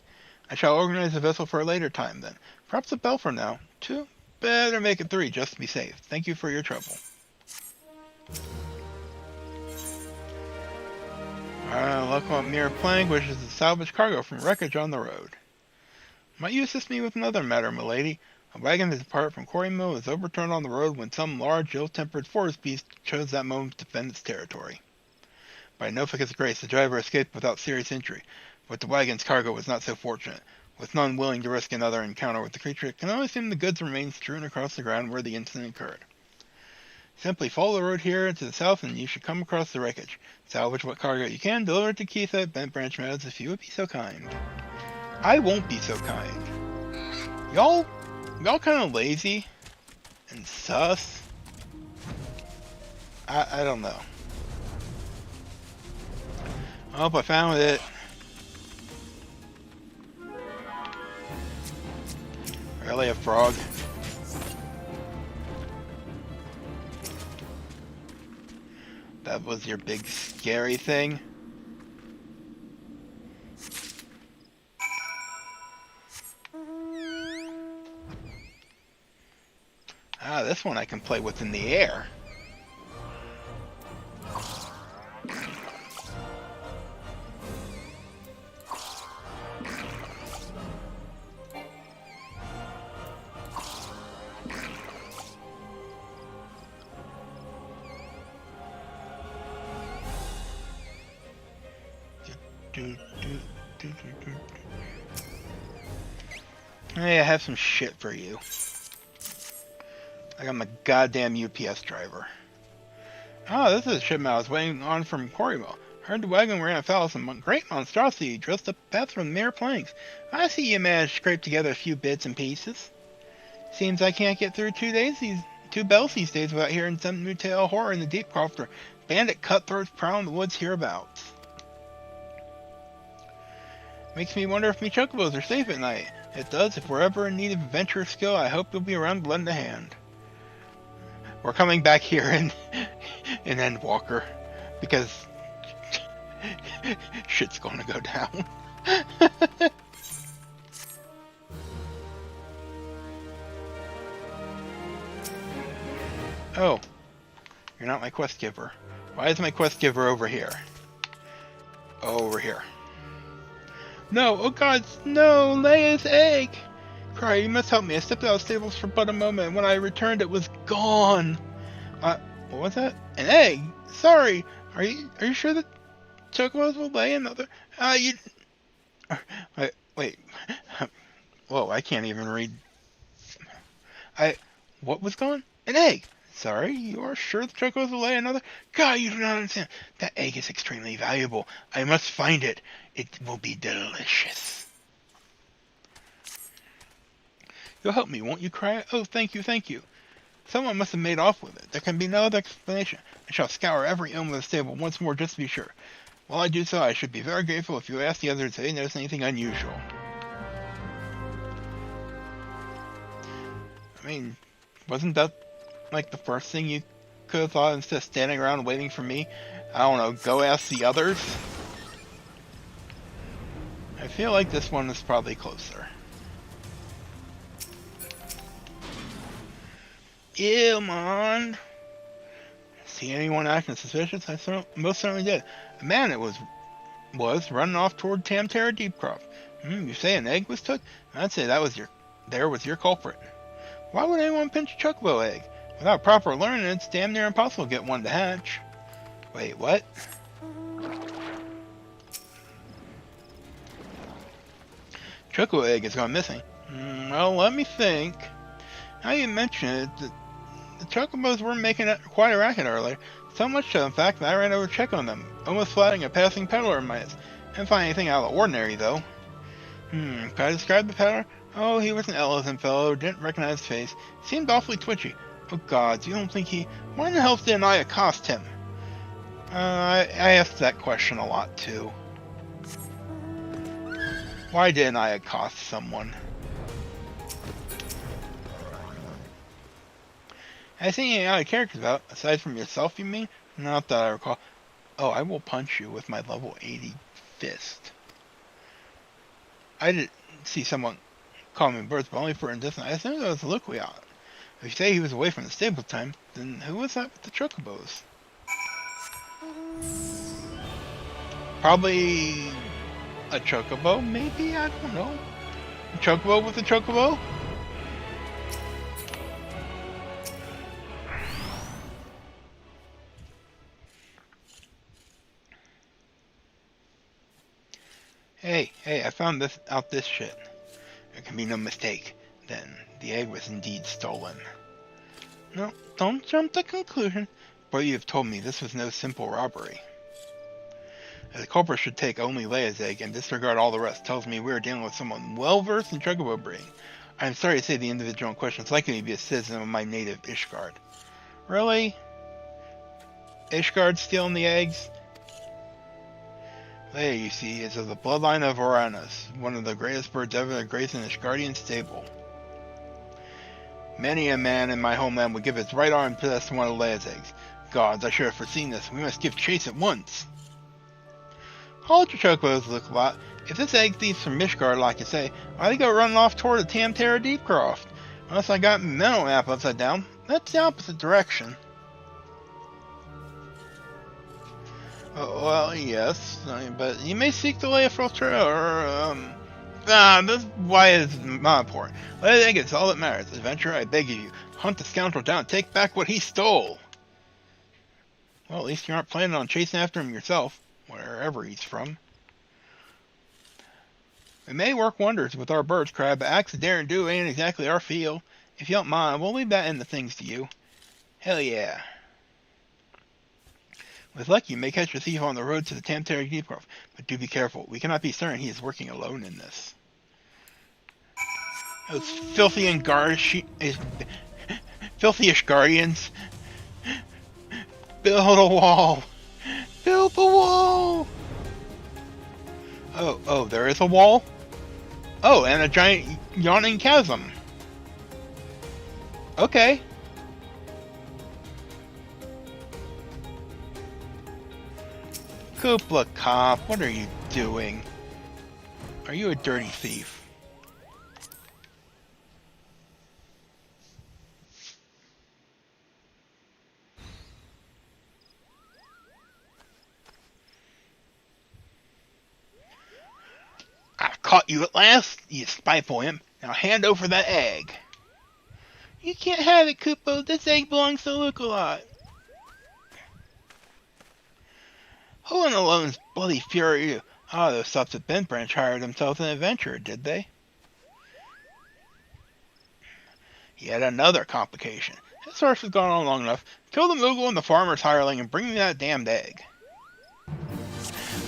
I shall organize a vessel for a later time, then. Perhaps a bell for now. 2? Better make it 3, just to be safe. Thank you for your trouble. Local Mere Plank wishes to salvage cargo from wreckage on the road. Might you assist me with another matter, milady? A wagon that departed from Quarry Mill was overturned on the road when some large, ill-tempered forest beast chose that moment to defend its territory. By Nofika's grace, the driver escaped without serious injury, but the wagon's cargo was not so fortunate. With none willing to risk another encounter with the creature, it can only assume the goods remained strewn across the ground where the incident occurred. Simply follow the road here to the south and you should come across the wreckage. Salvage what cargo you can, deliver it to Keith at Bent Branch Meadows if you would be so kind. I won't be so kind. Y'all kind of lazy and sus. I don't know. Oh, I found it. Really, a frog? That was your big scary thing? Ah, this one I can play with in the air. Hey, I have some shit for you. Like I'm a goddamn UPS driver. Oh, this is a shipment I was waiting on from Corrieville. Heard the wagon ran afoul of some great monstrosity dressed up past from mere planks. I see you managed to scrape together a few bits and pieces. Seems I can't get through 2 bells these days without hearing some new tale of horror in the deep croft or bandit cutthroats prowling the woods hereabouts. Makes me wonder if me chocobos are safe at night. It does. If we're ever in need of adventurous skill, I hope you'll be around to lend a hand. We're coming back here in Endwalker because shit's gonna go down. Oh, you're not my quest giver. Why is my quest giver over here? Oh, over here. No, oh god, no, Leia's egg! Cry, you must help me. I stepped out of the stables for but a moment, and when I returned it was gone. What was that? An egg? Sorry. Are you sure that chocobos will lay another? Wait. Whoa, I can't even read. What was gone? An egg! Sorry, you are sure the chocobos will lay another? God, you do not understand. That egg is extremely valuable. I must find it. It will be delicious. You'll help me, won't you, Cry? Oh, thank you. Someone must have made off with it. There can be no other explanation. I shall scour every room of the stable once more just to be sure. While I do so, I should be very grateful if you ask the others if they notice anything unusual. I mean, wasn't that like the first thing you could have thought instead of standing around waiting for me? I don't know, go ask the others? I feel like this one is probably closer. Ew, man. See anyone acting suspicious? I most certainly did. A man it was running off toward Tamtara Deepcroft. You say an egg was took? I'd say that was your culprit. Why would anyone pinch a chocobo egg? Without proper learning, it's damn near impossible to get one to hatch. Wait, what? Chocobo egg has gone missing. Well, let me think. Now you mention it, the chocobos were making quite a racket earlier. So much so, in fact, that I ran over to check on them, almost flatting a passing peddler in my eyes. Didn't find anything out of the ordinary, though. Could I describe the peddler? Oh, he was an elephant fellow, didn't recognize his face. Seemed awfully twitchy. Oh gods, you don't think he... Why in the hell didn't I accost him? I asked that question a lot, too. Why didn't I accost someone? Has anything out of character about, aside from yourself, you mean? Not that I recall. Oh, I will punch you with my level 80 fist. I didn't see someone call me birds, but only for an instant. I assumed that was Luquiat. If you say he was away from the stable time, then who was that with the chocobos? Probably a chocobo, maybe? I don't know. A chocobo with a chocobo? Hey, I found this shit. There can be no mistake. Then, the egg was indeed stolen. No, don't jump to conclusion. But you have told me this was no simple robbery. The culprit should take only Leia's egg and disregard all the rest. Tells me we are dealing with someone well-versed in chocobo breeding. I'm sorry to say the individual in question is likely to be a citizen of my native Ishgard. Really? Ishgard stealing the eggs? Leia, you see, is of the bloodline of Uranus, one of the greatest birds ever to grace an Ishgardian stable. Many a man in my homeland would give his right arm to possess one of Leia's eggs. Gods, I should have foreseen this. We must give chase at once. Hold your chocobos look a lot. If this egg thief's from Mishgard, like you say, why'd he go running off toward the Tamtara Deepcroft? Unless I got my mental map upside down. That's the opposite direction. Well, yes, but you may seek to lay a filter or, this why is not important. Leia's egg is all that matters. Adventurer, I beg of you, hunt the scoundrel down, take back what he stole. Well, at least you aren't planning on chasing after him yourself, wherever he's from. It may work wonders with our birds, Crab, but acts of dare and do ain't exactly our field. If you don't mind, we'll leave that end of things to you. Hell yeah. With luck, you may catch a thief on the road to the Tamtara Deepcroft, but do be careful. We cannot be certain he is working alone in this. Those filthy filthy-ish guardians. Build a wall. Build the wall. Oh, there is a wall? Oh, and a giant yawning chasm. Okay. Koopla Cop, what are you doing? Are you a dirty thief? I've caught you at last, you spiteful imp. Now hand over that egg. You can't have it, Koopo. This egg belongs to Luke-a-Lot. Who in Alone's bloody fury are you? Ah, those subs at Bent Branch hired themselves an adventurer, did they? Yet another complication. This search has gone on long enough. Kill the Moogle and the farmer's hireling and bring me that damned egg.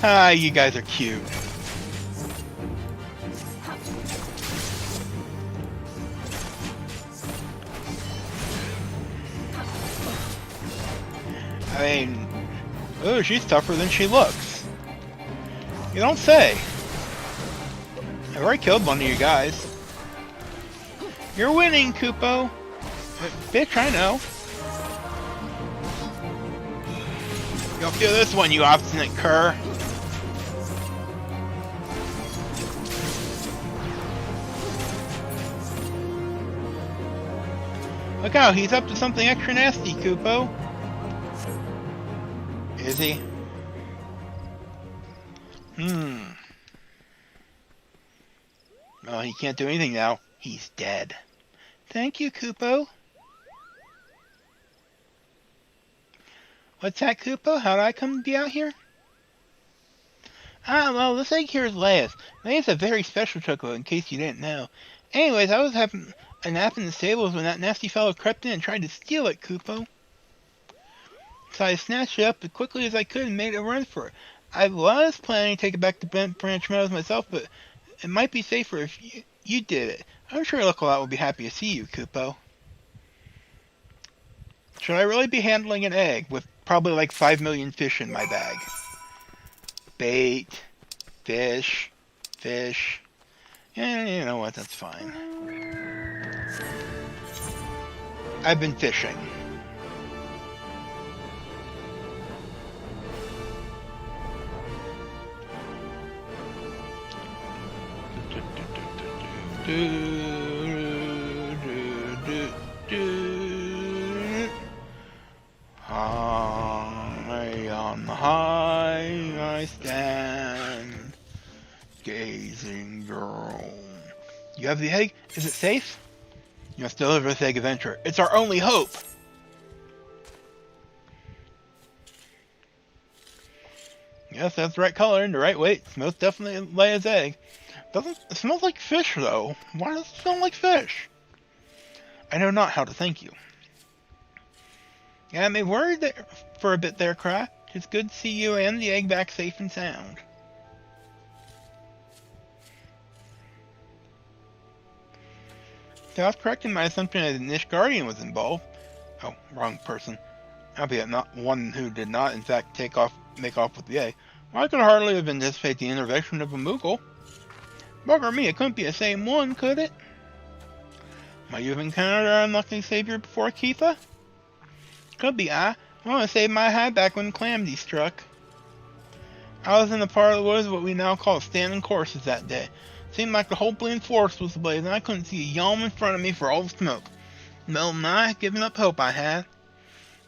Ah, you guys are cute. I mean, oh, she's tougher than she looks. You don't say. I've already killed one of you guys. You're winning, Koopo. Bitch, I know. You'll feel this one, you obstinate cur. Look out, he's up to something extra nasty, Koopo. Is he? Well, he can't do anything now. He's dead. Thank you, Koopo. What's that, Koopo? How'd I come to be out here? Ah, well, this egg here is Leia's. Leia's a very special chocobo, in case you didn't know. Anyways, I was having a nap in the stables when that nasty fellow crept in and tried to steal it, Koopo. So I snatched it up as quickly as I could and made a run for it. I was planning to take it back to Bent Branch Meadows myself, but it might be safer if you did it. I'm sure Luke-a-Lot will be happy to see you, Koopo. Should I really be handling an egg with probably like 5 million fish in my bag? Bait, fish. Yeah, you know what, that's fine. I've been fishing. High on the high I stand, gazing down. You have the egg? Is it safe? You must deliver this egg, adventurer. It's our only hope! Yes, that's the right color and the right weight. It's most definitely Leia's egg. It smells like fish, though. Why does it smell like fish? I know not how to thank you. Yeah, I may worried there for a bit there, Cry. It's good to see you and the egg back safe and sound. So I was correct in my assumption that the Nish Guardian was involved. Oh, wrong person. Albeit not one who did not, in fact, make off with the egg. Well, I could hardly have anticipated the intervention of a Moogle. Bugger me, it couldn't be the same one, could it? Might you have encountered our unlucky savior before, Keitha? Could be I want to save my hide back when Calamity struck. I was in the part of the woods what we now call standing courses that day. Seemed like the whole bleeding forest was ablaze, and I couldn't see a yalm in front of me for all the smoke. Well nigh giving up hope I had.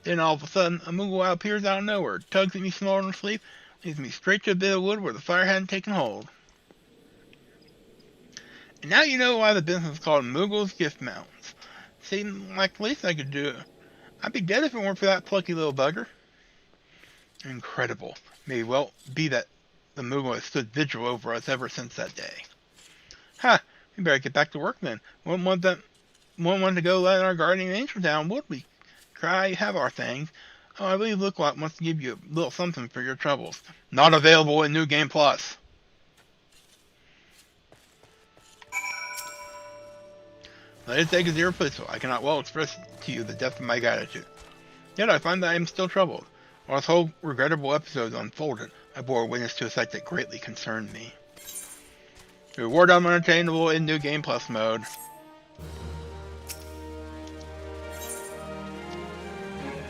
Then all of a sudden, a Moogle appears out of nowhere, tugs at me snorting her sleeve, leads me straight to a bit of wood where the fire hadn't taken hold. And now you know why the business is called Moogle's Gift Mounts. Seemed like the least I could do. I'd be dead if it weren't for that plucky little bugger. Incredible. May well be that the Moogle has stood vigil over us ever since that day. Ha! We better get back to work then. Wouldn't want to go let our guardian angel down, would we? Cry, you have our things. Oh, I believe Lookalot wants to give you a little something for your troubles. Not available in New Game Plus. Let it take as irreplaceable. I cannot well express to you the depth of my gratitude. Yet I find that I am still troubled. While this whole regrettable episode unfolded, I bore witness to a sight that greatly concerned me. The reward I'm unattainable in New Game Plus mode.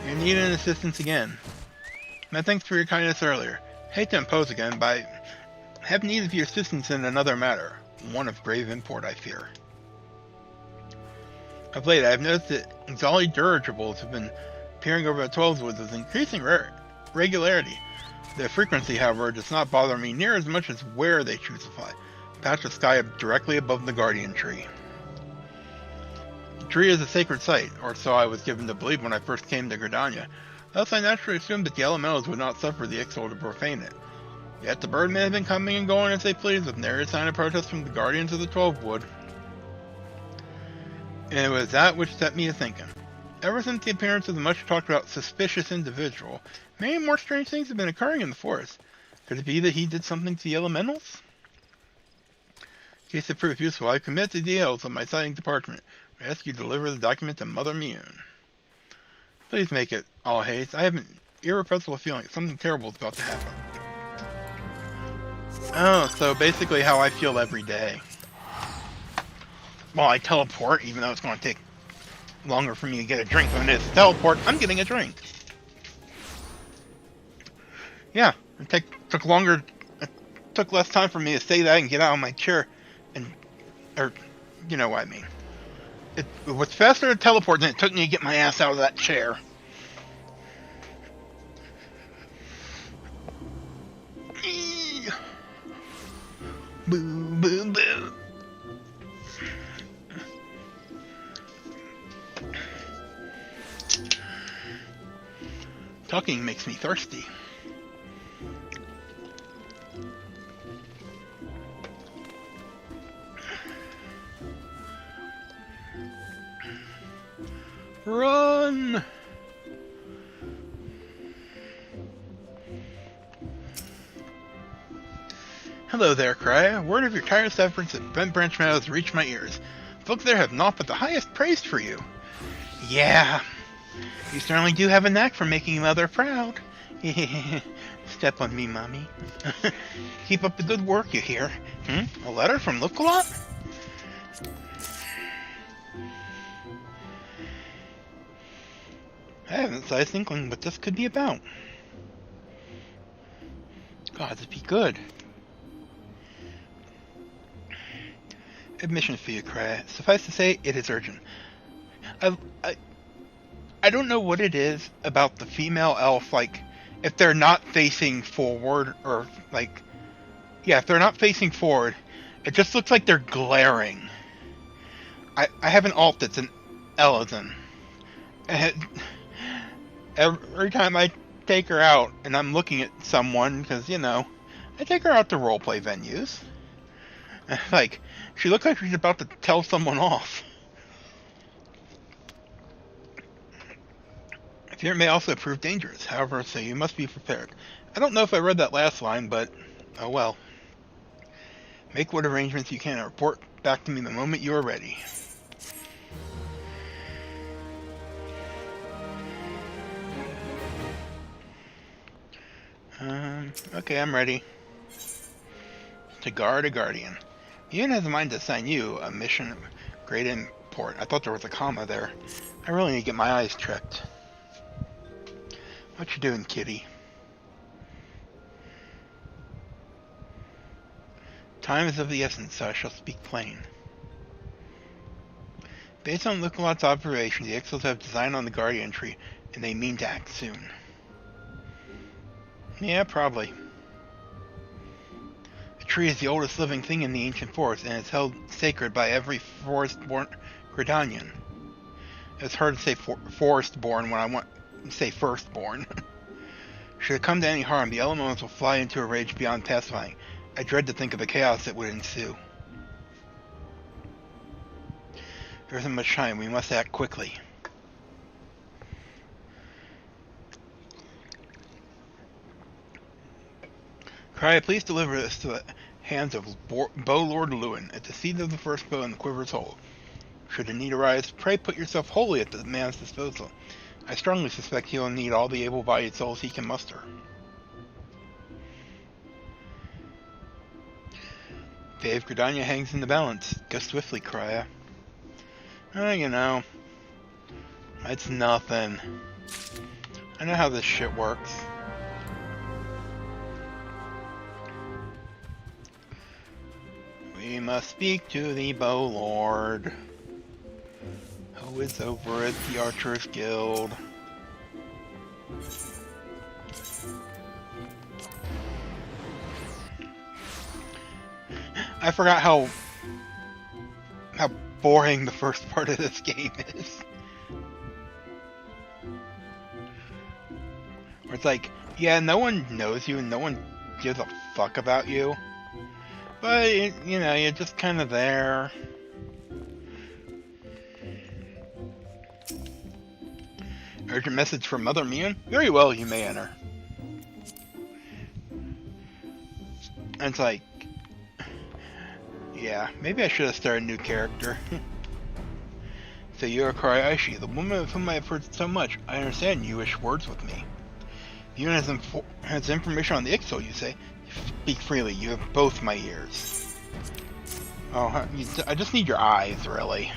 You need an assistance again. My thanks for your kindness earlier. Hate to impose again, but I have need of your assistance in another matter. One of grave import, I fear. Of late, I have noticed that Xali dirigibles have been appearing over the 12's woods with increasing regularity. Their frequency, however, does not bother me near as much as where they choose to fly. A patch of sky directly above the Guardian Tree. The tree is a sacred site, or so I was given to believe when I first came to Gridania. Thus I naturally assumed that the elementals would not suffer the Ixal to profane it. Yet the birdmen have been coming and going as they please, with nary a sign of protest from the Guardians of the 12 wood. And it was that which set me to thinking. Ever since the appearance of the much talked about suspicious individual, many more strange things have been occurring in the forest. Could it be that he did something to the elementals? In case it proved useful, I commit the details of my sighting department. I ask you to deliver the document to Mother Mune. Please make it all haste. I have an irrepressible feeling something terrible is about to happen. Oh, so basically how I feel every day. Well, I teleport, even though it's going to take longer for me to get a drink than it is to teleport. I'm getting a drink. Yeah, it took longer. It took less time for me to say that and get out of my chair, or you know what I mean. It was faster to teleport than it took me to get my ass out of that chair. Boo, boo, boo. Talking makes me thirsty. Run! Hello there, Crya. Word of your tireless efforts at Bent Branch Meadows reached my ears. Folks there have naught but the highest praise for you. Yeah. You certainly do have a knack for making Mother proud. Step on me, Mommy. Keep up the good work, you hear? A letter from Lookalot? I haven't the slightest inkling what this could be about. God, this be good. Admission for you, Cry. Suffice to say, it is urgent. I don't know what it is about the female elf, like, if they're not facing forward, or, like, yeah, if they're not facing forward, it just looks like they're glaring. I have an alt that's an Elizon. And every time I take her out, and I'm looking at someone, because, you know, I take her out to roleplay venues. Like, she looks like she's about to tell someone off. Fear may also prove dangerous, however, so you must be prepared. I don't know if I read that last line, but oh well. Make what arrangements you can and report back to me the moment you are ready. Okay, I'm ready. To guard a guardian. Ian has a mind to assign you a mission of great import. I thought there was a comma there. I really need to get my eyes checked. What you doing, kitty? Time is of the essence, so I shall speak plain. Based on Lookalot's observations, the Ixals have design on the Guardian Tree, and they mean to act soon. Yeah, probably. The tree is the oldest living thing in the ancient forest, and is held sacred by every forest-born Gridanian. It's hard to say forest-born when I want to say firstborn. Should it come to any harm, the elementals will fly into a rage beyond pacifying. I dread to think of the chaos that would ensue. There isn't much time. We must act quickly. Cry, please deliver this to the hands of Bow Lord Lewin, at the seat of the first bow in the quiver's hole. Should a need arise, pray put yourself wholly at the man's disposal. I strongly suspect he will need all the able-bodied souls he can muster. Fate of Gridania hangs in the balance. Go swiftly, Krya. You know, it's nothing. I know how this shit works. We must speak to the Bow Lord, who is over at the Archers Guild. I forgot how boring the first part of this game is. Where it's like, yeah, no one knows you and no one gives a fuck about you. But, you know, you're just kind of there. Urgent message from Mother Mian? Very well, you may enter. And it's like, yeah, maybe I should have started a new character. So you are Kariaishi, the woman of whom I have heard so much. I understand you wish words with me. You has information on the Ixal, you say? Speak freely, you have both my ears. Oh, I just need your eyes, really.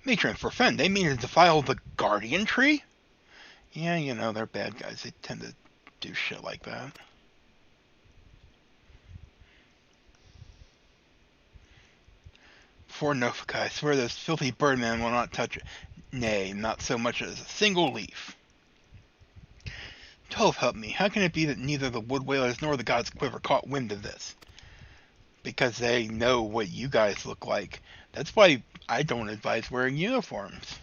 Matron, for Fen, they mean to defile the Guardian Tree? Yeah, you know, they're bad guys. They tend to do shit like that. Before Nofika, I swear those filthy birdmen will not touch it. Nay, not so much as a single leaf. 12, help me. How can it be that neither the Wood Whalers nor the God's Quiver caught wind of this? Because they know what you guys look like. That's why I don't advise wearing uniforms.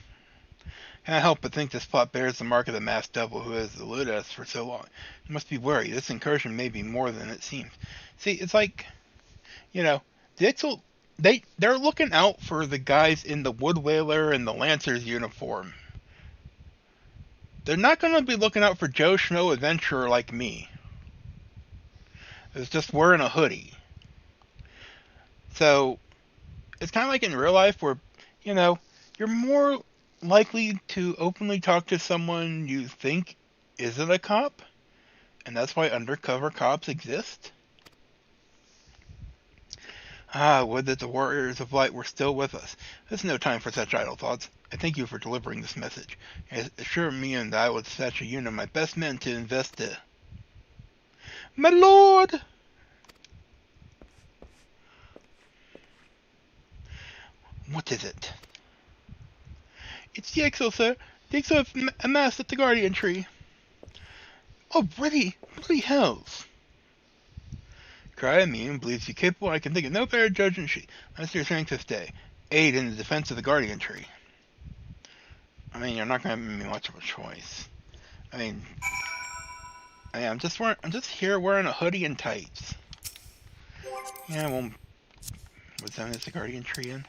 Can't help but think this plot bears the mark of the masked devil who has eluded us for so long. You must be wary. This incursion may be more than it seems. See, it's like, you know, the Ixal, they're looking out for the guys in the Wood Whaler and the Lancer's uniform. They're not going to be looking out for Joe Schmo adventurer like me. It's just wearing a hoodie. So, it's kind of like in real life where, you know, you're more likely to openly talk to someone you think isn't a cop. And that's why undercover cops exist. Ah, would that the warriors of light were still with us. There's no time for such idle thoughts. I thank you for delivering this message. Assure me and I will dispatch a unit of my best men to invest it. My lord! What is it? It's the Ixal, sir. The Ixal have amassed at the Guardian Tree. Already? Bloody hells. Cry me and believes you capable. I can think of no better judge than she. That's your strength this day. Aid in the defense of the Guardian Tree. I mean, you're not going to have me much of a choice. I mean, I'm just here wearing a hoodie and tights. Yeah, well, What zone is the guardian tree in?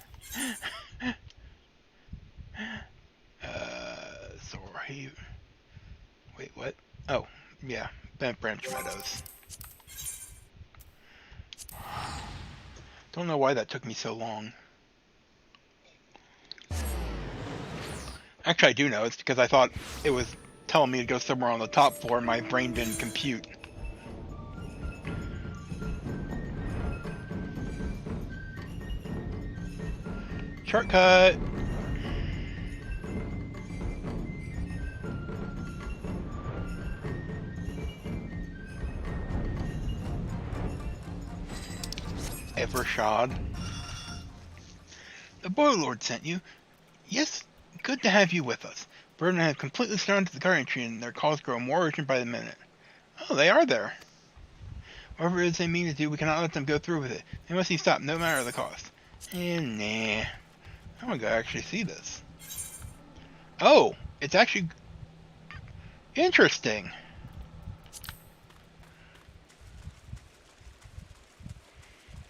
So right. Wait, what? Oh, yeah, Bent Branch Meadows. Don't know why that took me so long. Actually, I do know. It's because I thought it was telling me to go somewhere on the top floor and my brain didn't compute. Shortcut! Evershod. The Boy Lord sent you. Yes, good to have you with us. Bird and I have completely surrounded the guardian tree, and their calls grow more urgent by the minute. Oh, they are there. Whatever it is they mean to do, we cannot let them go through with it. They must be stopped, no matter the cost. Nah. I want to go actually see this. Oh, it's actually interesting.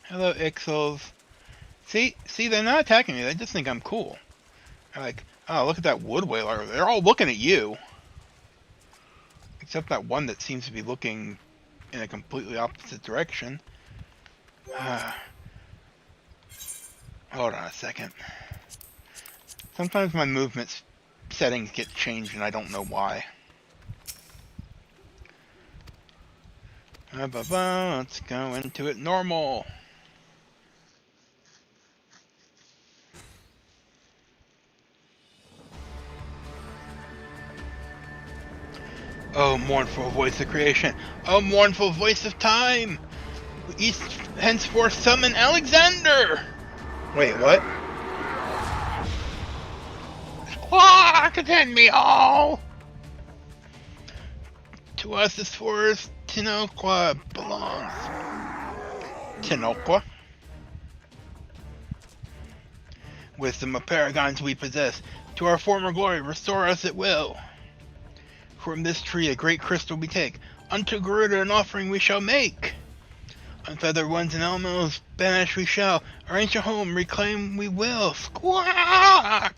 Hello, Ixels. See, they're not attacking me. They just think I'm cool. They're like, oh, look at that wood whaler. They're all looking at you. Except that one that seems to be looking in a completely opposite direction. Hold on a second. Sometimes my movement settings get changed and I don't know why. Let's go into it normal. Oh, mournful voice of creation. Oh, mournful voice of time. We henceforth summon Alexander. Wait, what? Squawk, attend me all. To us this forest Tinoqua belongs. Tinoqua? Wisdom of paragons we possess. To our former glory restore us at will. From this tree a great crystal we take. Unto Garuda an offering we shall make. Unfeathered ones and elementals banish we shall. Our ancient home reclaim we will. Squawk!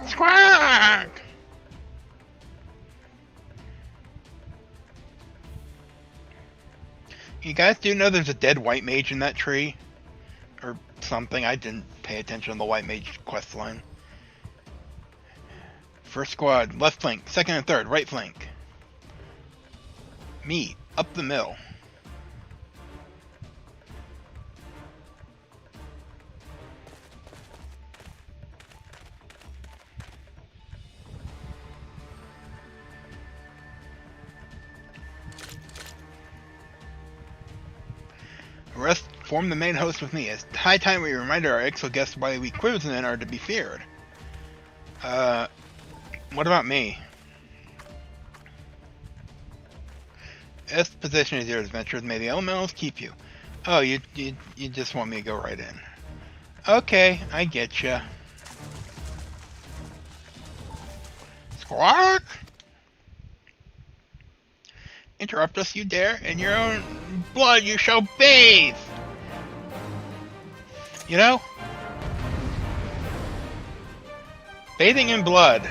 Squawk! You guys do know there's a dead white mage in that tree? Or something. I didn't pay attention to the white mage questline. First squad, left flank. Second and third, right flank. Me, up the middle. The rest form the main host with me. It's high time we reminded our Ixo guests why we Quivsmen are to be feared. What about me? This position is your adventures. May the elementals keep you. Oh, you just want me to go right in. Okay, I get ya. Squawk! Interrupt us, you dare. In your own blood you shall bathe! You know? Bathing in blood.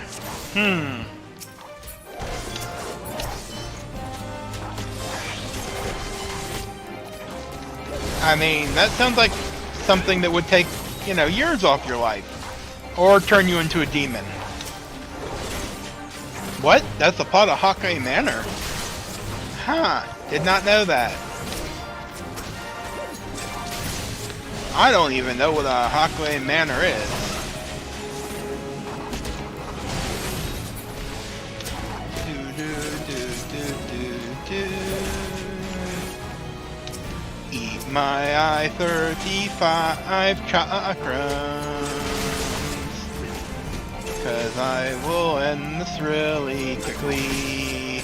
I mean, that sounds like something that would take, years off your life. Or turn you into a demon. What? That's a plot of Hawkeye Manor? Huh. Did not know that. I don't even know what a Hawkeye Manor is. Eat my I-35 chakras, 'cause I will end this really quickly,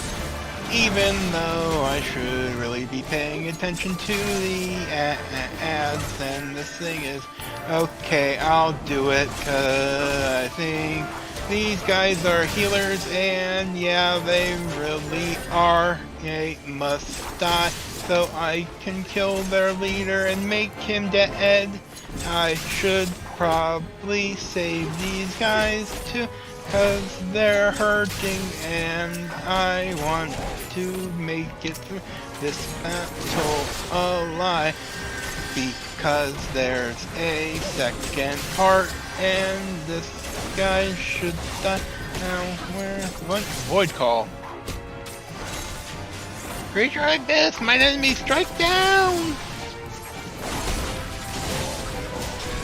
even though I should really be paying attention to the ads, and this thing is, okay, I'll do it, 'cause I think these guys are healers, and yeah, they really are. They must die. so I can kill their leader and make him dead. I should probably save these guys too, cause they're hurting and I want to make it through this battle alive. Because there's a second part and this guy should die now. Where? What? Void call. Creature like this, my enemy strike down!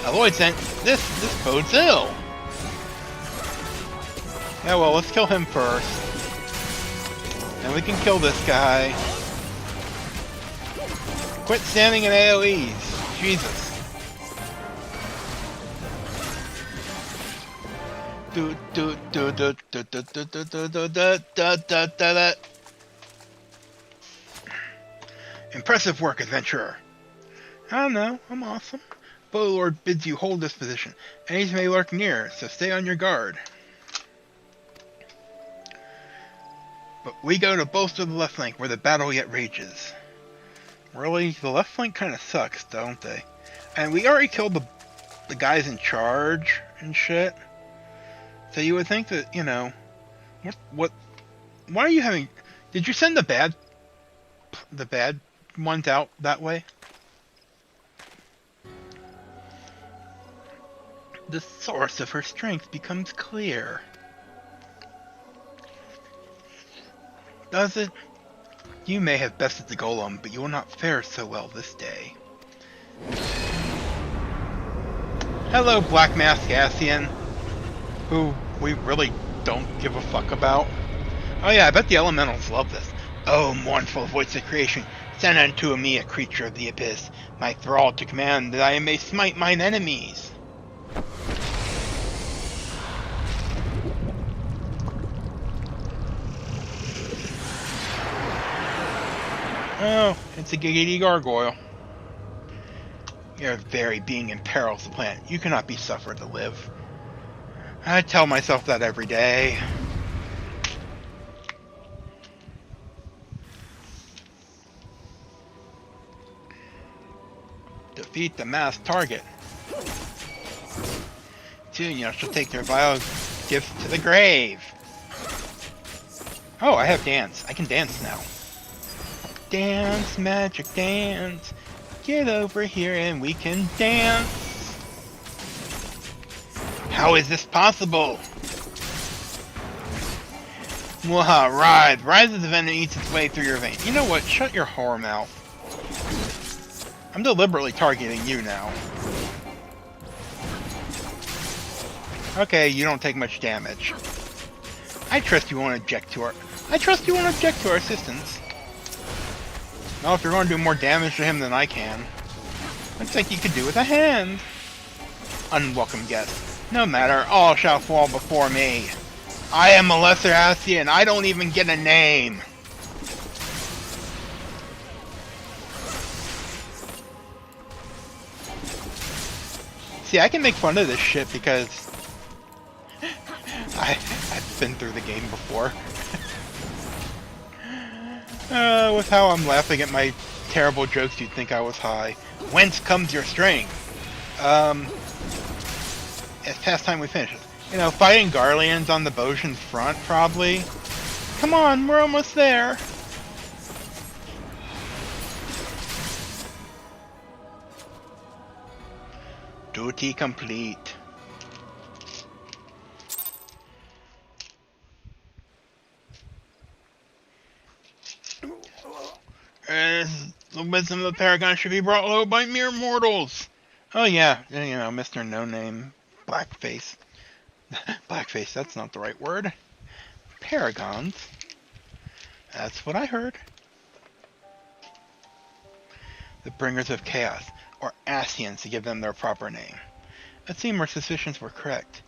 A void sent. This bodes ill. Yeah, well, let's kill him first. And we can kill this guy. Quit standing in AoEs. Jesus. Impressive work, adventurer. I don't know, I'm awesome. Lord bids you hold this position. Enemies may lurk near, so stay on your guard. But we go to bolster the left flank, where the battle yet rages. Really? The left flank kind of sucks, don't they? And we already killed the guys in charge and shit. So you would think that, you know... What... Why are you having... Did you send the bad ones out that way? The source of her strength becomes clear. Does it? You may have bested the golem, but you will not fare so well this day. Hello, Black Mask Ascian, who we really don't give a fuck about. Oh yeah, I bet the elementals love this. Oh, mournful voice of creation, send unto me a creature of the abyss, my thrall to command that I may smite mine enemies. Oh, it's a giggity gargoyle. Your very being imperils the planet. You cannot be suffered to live. I tell myself that every day. Defeat the masked target. Two shall take their vile gifts to the grave. Oh, I have dance. I can dance now. Dance, magic dance. Get over here and we can dance. How is this possible? Mwaha, writhe. Rise as the venom eats its way through your veins. You know what? Shut your whore mouth. I'm deliberately targeting you now. Okay, you don't take much damage. I trust you won't object to our assistance. Well, if you're going to do more damage to him than I can, looks like you could do with a hand. Unwelcome guest. No matter, all shall fall before me. I am a lesser Ascian, I don't even get a name. See, I can make fun of this shit because I've been through the game before. With how I'm laughing at my terrible jokes, you'd think I was high. Whence comes your strength? It's past time we finish it. You know, fighting Garleans on the Boshan's front, probably. Come on, we're almost there. Duty complete. The wisdom of the Paragon should be brought low by mere mortals. Oh yeah, you know, Mr. No Name, Blackface. Blackface, that's not the right word. Paragons. That's what I heard. The Bringers of Chaos, or Ascians to give them their proper name. It seemed our suspicions were correct.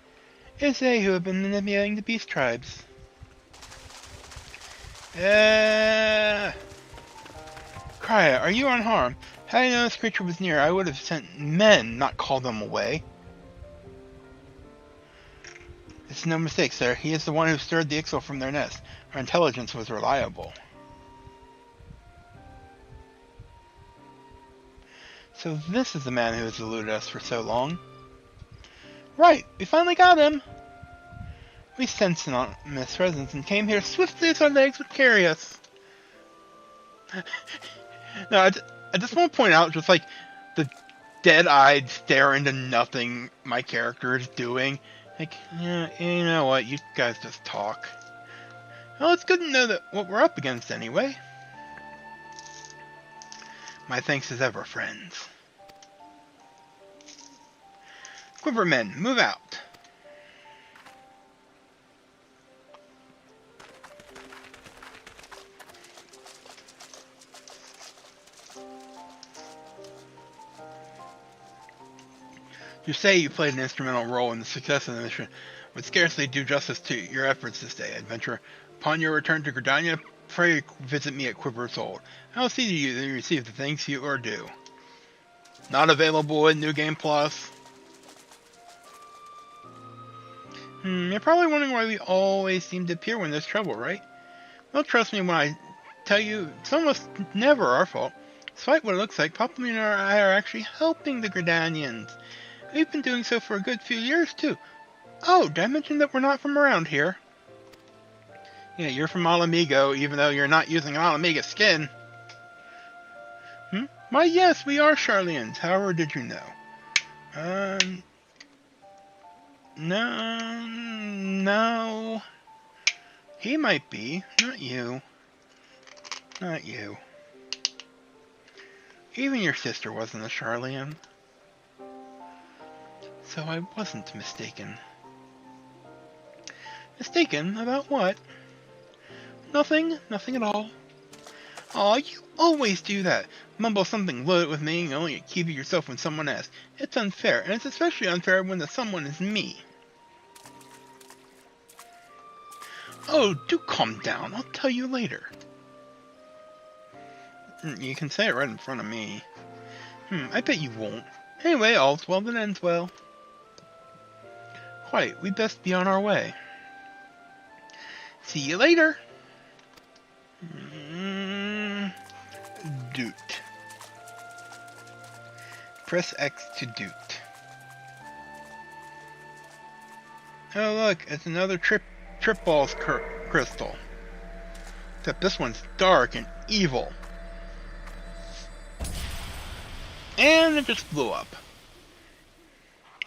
It is they who have been manipulating the beast tribes. Krya, are you unharmed? Had I known this creature was near, I would have sent men, not called them away. It's no mistake, sir. He is the one who stirred the Ixal from their nest. Our intelligence was reliable. So this is the man who has eluded us for so long. Right, we finally got him! We sensed an ominous presence and came here swiftly as our legs would carry us. Now, I just want to point out, just like, the dead-eyed stare into nothing my character is doing. Like, yeah, you know what, you guys just talk. Well, it's good to know that what we're up against anyway. My thanks as ever, friends. Quivermen, move out. You say you played an instrumental role in the success of the mission, would scarcely do justice to your efforts this day, adventurer. Upon your return to Gridania, pray visit me at Quiver's Hold. I will see to you that you receive the thanks you are due. Not available in New Game Plus. You're probably wondering why we always seem to appear when there's trouble, right? Well, trust me when I tell you, it's almost never our fault. Despite what it looks like, Papa and I are actually helping the Gridanians. We've been doing so for a good few years, too. Oh, did I mention that we're not from around here? Yeah, you're from Alamigo, even though you're not using an Alamiga skin. Why, yes, we are Charlians. However, did you know? No. He might be. Not you. Not you. Even your sister wasn't a Charlian. So I wasn't mistaken. Mistaken? About what? Nothing at all. Aw, you always do that. Mumble something loaded with me and only keep it yourself when someone asks. It's unfair, and it's especially unfair when the someone is me. Oh, do calm down. I'll tell you later. You can say it right in front of me. I bet you won't. Anyway, all's well that ends well. Quite, we best be on our way. See you later. Doot. Press X to doot. Oh look, it's another trip balls crystal. Except this one's dark and evil. And it just blew up.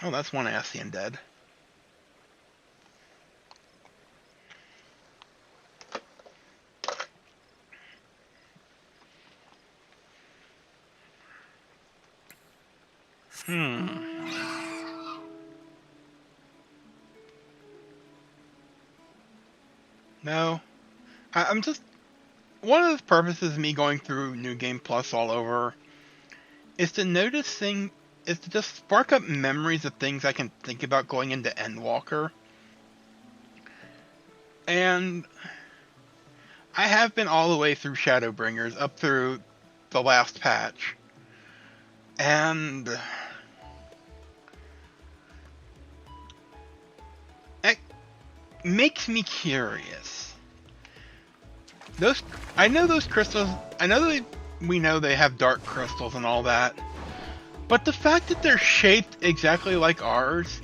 Oh, that's one Ascian dead. No. I'm just... One of the purposes of me going through New Game Plus all over is to is to just spark up memories of things I can think about going into Endwalker. And I have been all the way through Shadowbringers, up through the last patch. And it makes me curious. I know those crystals, we know they have dark crystals and all that, but the fact that they're shaped exactly like ours,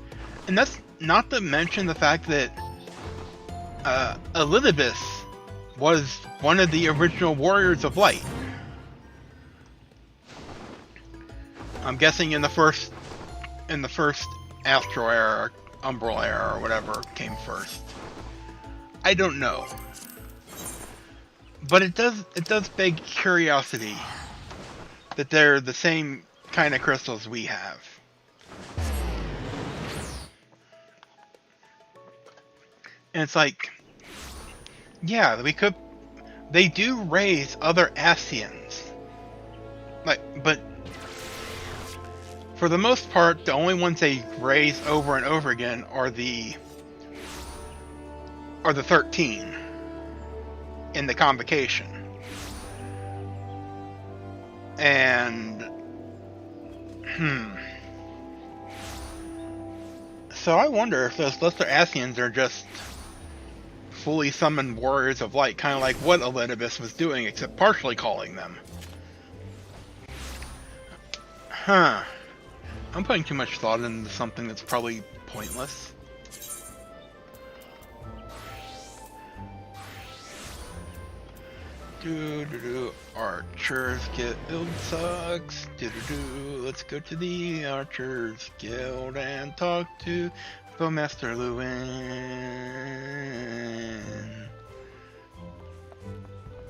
and that's not to mention the fact that Elizabeth was one of the original Warriors of Light. I'm guessing in the first Astral Era, or Umbral Era, or whatever came first. I don't know. But it does beg curiosity that they're the same kind of crystals we have. And it's like, yeah, they do raise other Ascians. But for the most part, the only ones they raise over and over again are the 13 in the Convocation. And so I wonder if those lesser Ascians are just fully summoned Warriors of Light, kind of like what Elidibus was doing, except partially calling them. Huh. I'm putting too much thought into something that's probably pointless. Archers Guild sucks. Let's go to the Archers Guild and talk to Bowmaster Lewin.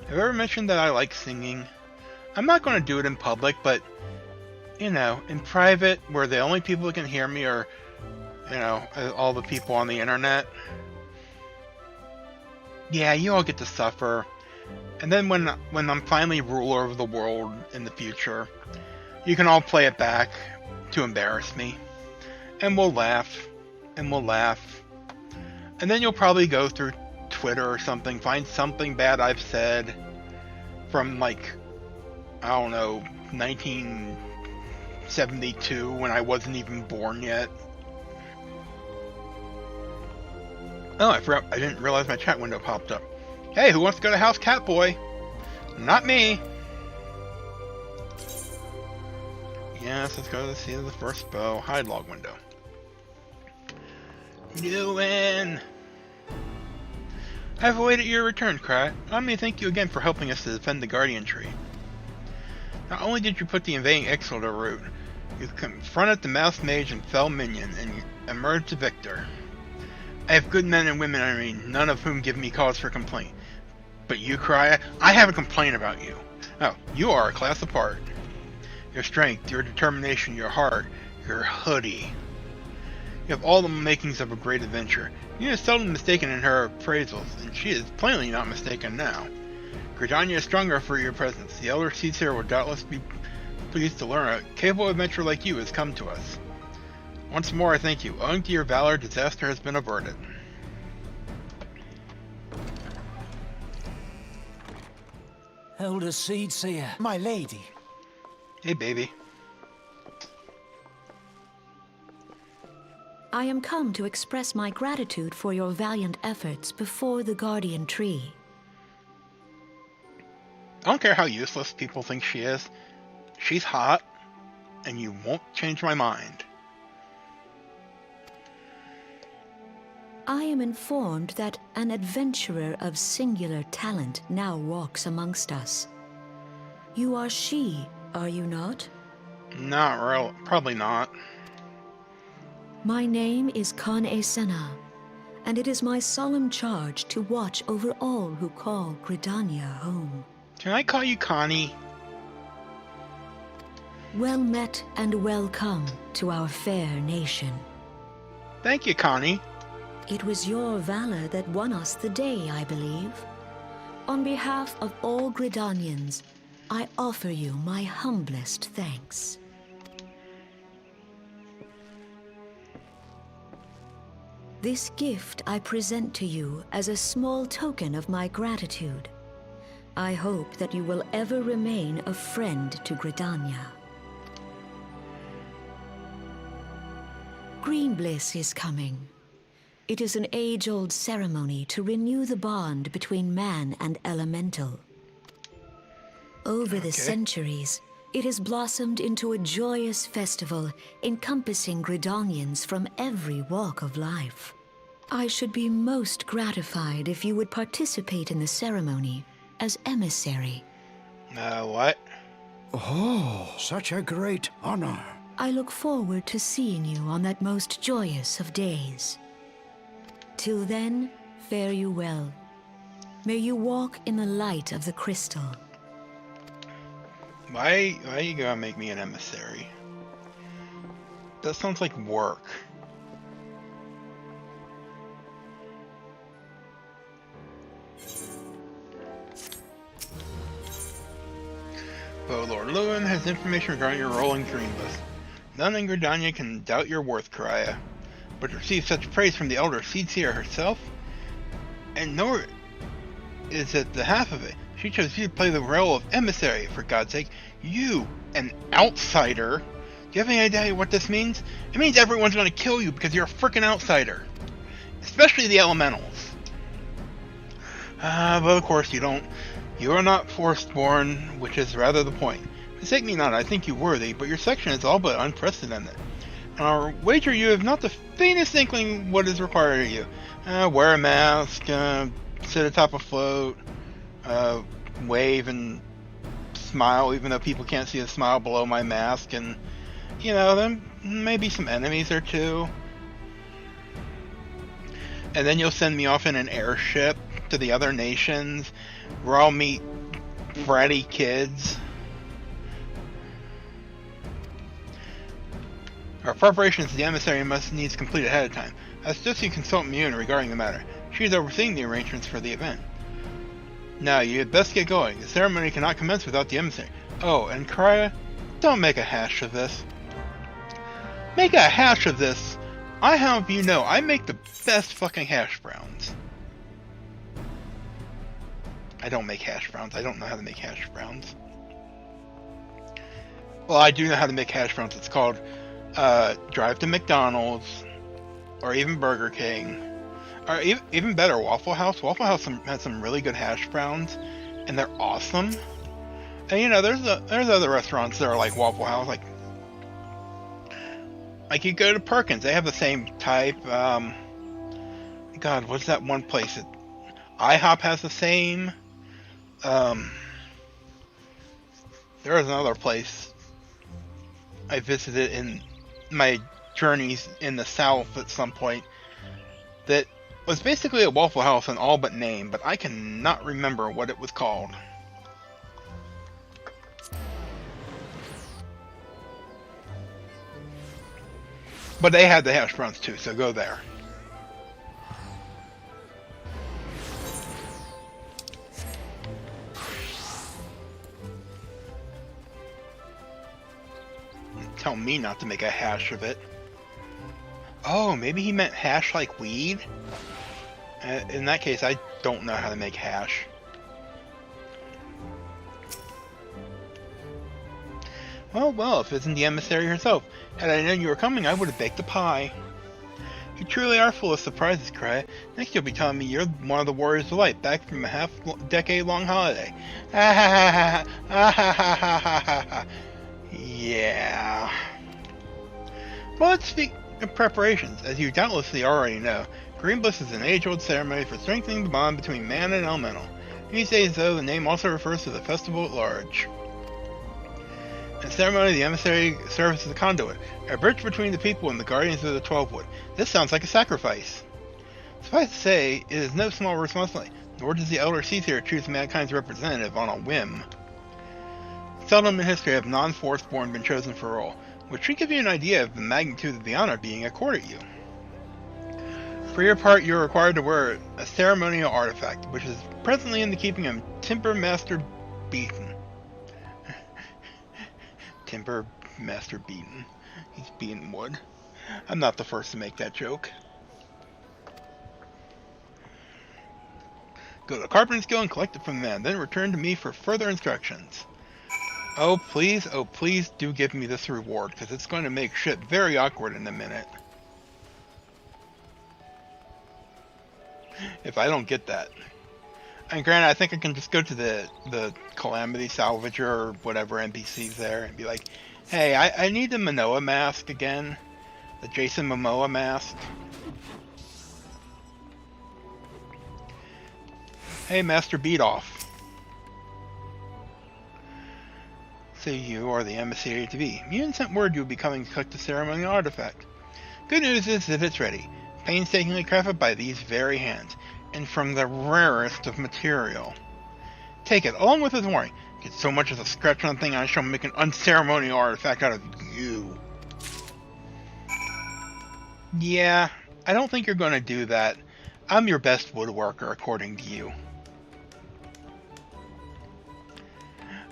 Have I ever mentioned that I like singing? I'm not going to do it in public, but, you know, in private, where the only people who can hear me are, you know, all the people on the internet. Yeah, you all get to suffer. And then when I'm finally ruler of the world in the future, you can all play it back to embarrass me. And we'll laugh. And we'll laugh. And then you'll probably go through Twitter or something, find something bad I've said from, like, I don't know, 1972, when I wasn't even born yet. Oh, I forgot. I didn't realize my chat window popped up. Hey, who wants to go to House Catboy? Not me. Yes, let's go to see the first bow. Hide log window. Lewin! I've awaited your return, Cry. Let me thank you again for helping us to defend the Guardian Tree. Not only did you put the invading Ixal to rout, you confronted the Mouse Mage and Fell Minion, and you emerged a victor. I have good men and women under me, none of whom give me cause for complaint. But you, Cry, I have a complaint about you. Oh, you are a class apart. Your strength, your determination, your heart, your hoodie. You have all the makings of a great adventurer. You are seldom mistaken in her appraisals, and she is plainly not mistaken now. Gridania is stronger for your presence. The Elder Seedseer will doubtless be pleased to learn a capable adventurer like you has come to us. Once more, I thank you. Owing to your valor, disaster has been averted. Elder Seedseer, my lady. Hey, baby. I am come to express my gratitude for your valiant efforts before the Guardian Tree. I don't care how useless people think she is. She's hot, and you won't change my mind. I am informed that an adventurer of singular talent now walks amongst us. You are she, are you not? Not real. Probably not. My name is Kan-e Senna, and it is my solemn charge to watch over all who call Gridania home. Can I call you Connie? Well met and welcome to our fair nation. Thank you, Connie. It was your valor that won us the day, I believe. On behalf of all Gridanians, I offer you my humblest thanks. This gift I present to you as a small token of my gratitude. I hope that you will ever remain a friend to Gridania. Green Bliss is coming. It is an age-old ceremony to renew the bond between man and elemental. Over the centuries, it has blossomed into a joyous festival encompassing Gridanians from every walk of life. I should be most gratified if you would participate in the ceremony as emissary. What? Oh, such a great honor. I look forward to seeing you on that most joyous of days. Till then, fare you well. May you walk in the light of the crystal. Why are you gonna make me an emissary? That sounds like work. But Lord Lewin has information regarding your role in Green Bliss. None in Gridania can doubt your worth, Karaya. But to receive such praise from the Elder Seedseer herself? And nor is it the half of it. She chose you to play the role of emissary, for God's sake. You, an outsider? Do you have any idea what this means? It means everyone's gonna kill you because you're a frickin' outsider. Especially the elementals. But of course you don't. You are not forced born, which is rather the point. Mistake me not, I think you worthy, but your section is all but unprecedented. And I'll wager you have not the faintest inkling what is required of you. Wear a mask, sit atop a float, wave and smile even though people can't see the smile below my mask, and, you know, then maybe some enemies or two. And then you'll send me off in an airship to the other nations, where I'll meet bratty kids. Our preparations to the emissary must needs complete ahead of time. I suggest you consult Mune regarding the matter. She is overseeing the arrangements for the event. Now, you had best get going. The ceremony cannot commence without the emissary. Oh, and Krya, don't make a hash of this. Make a hash of this? I have you know, I make the best fucking hash browns. I don't make hash browns. I don't know how to make hash browns. Well, I do know how to make hash browns. It's called drive to McDonald's, or even Burger King, or even better, Waffle House. Waffle House has some really good hash browns, and they're awesome. And you know, there's other restaurants that are like Waffle House, like you go to Perkins, they have the same type. God, what's that one place? IHOP has the same. There was another place I visited in my journeys in the South at some point that was basically a Waffle House in all but name, but I cannot remember what it was called. But they had the hash browns too, so go there. Tell me not to make a hash of it. Oh, maybe he meant hash like weed? In that case, I don't know how to make hash. Well, if it isn't the emissary herself. Had I known you were coming, I would have baked a pie. You truly are full of surprises, Krya. Next you'll be telling me you're one of the Warriors of Light, back from a half-decade-long holiday. Yeah. Well, let's speak of preparations. As you doubtlessly already know, Greenbliss is an age-old ceremony for strengthening the bond between man and elemental. These days, though, the name also refers to the festival at large. In the ceremony, the emissary serves as a conduit, a bridge between the people and the guardians of the 12 Wood. This sounds like a sacrifice. Suffice to say, it is no small responsibility, nor does the Elder Caesar choose mankind's representative on a whim. Seldom in history have non-Forceborn been chosen for a role, which should give you an idea of the magnitude of the honor being accorded you. For your part, you are required to wear a ceremonial artifact, which is presently in the keeping of Timber Master Beaton. Timber Master Beaton. He's beaten wood. I'm not the first to make that joke. Go to the Carpenter's Guild and collect it from the man, then return to me for further instructions. Oh please do give me this reward, because it's going to make shit very awkward in a minute. If I don't get that. And granted, I think I can just go to the Calamity Salvager or whatever NPCs there and be like, hey, I need the Momoa mask again. The Jason Momoa mask. Hey, Master Beatoff. So you are the emissary to be. Mune sent word you will be coming to collect the ceremonial artifact. Good news is that it's ready. Painstakingly crafted by these very hands, and from the rarest of material. Take it, along with his warning. Get so much as a scratch on the thing, I shall make an unceremonial artifact out of you. Yeah, I don't think you're going to do that. I'm your best woodworker, according to you.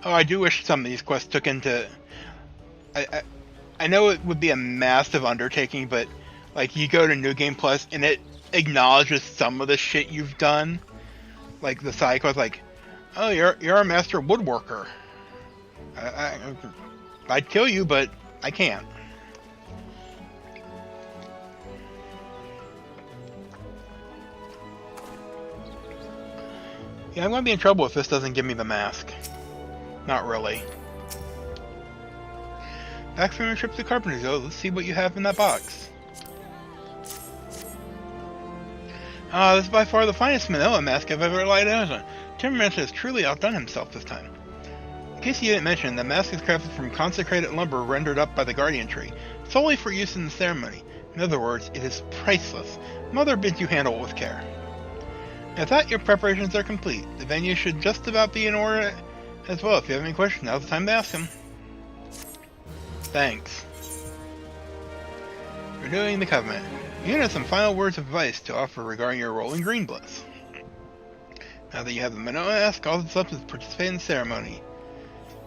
Oh, I do wish some of these quests took into... I know it would be a massive undertaking, but like you go to New Game Plus and it acknowledges some of the shit you've done. Like the side quest, like, oh, you're a master woodworker. I'd kill you, but I can't. Yeah, I'm gonna be in trouble if this doesn't give me the mask. Not really. Back from your trip to Carpentersville, let's see what you have in that box. Ah, this is by far the finest manila mask I've ever laid eyes on. Timmerman has truly outdone himself this time. In case you didn't mention, the mask is crafted from consecrated lumber rendered up by the Guardian Tree, solely for use in the ceremony. In other words, it is priceless. Mother bids you handle it with care. With that, your preparations are complete. The venue should just about be in order as well. If you have any questions, now's the time to ask them. Thanks. Renewing the Covenant. You have some final words of advice to offer regarding your role in Green Bliss. Now that you have the manila mask, all that's left is to participate in the ceremony.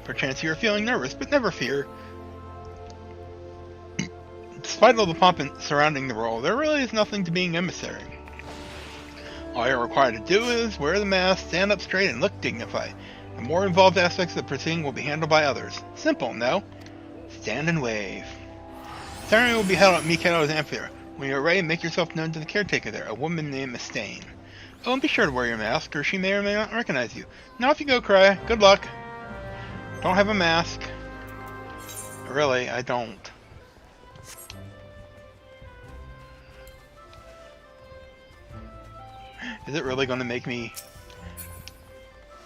Perchance you are feeling nervous, but never fear. Despite all the pomp surrounding the role, there really is nothing to being emissary. All you're required to do is wear the mask, stand up straight, and look dignified. The more involved aspects of the proceeding will be handled by others. Simple, no? Stand and wave. The ceremony will be held at Mikado's amphitheater. When you're ready, make yourself known to the caretaker there, a woman named Mustaine. Oh, and be sure to wear your mask, or she may or may not recognize you. Now off you go, Cry. Good luck. Don't have a mask. Really, I don't. Is it really going to make me...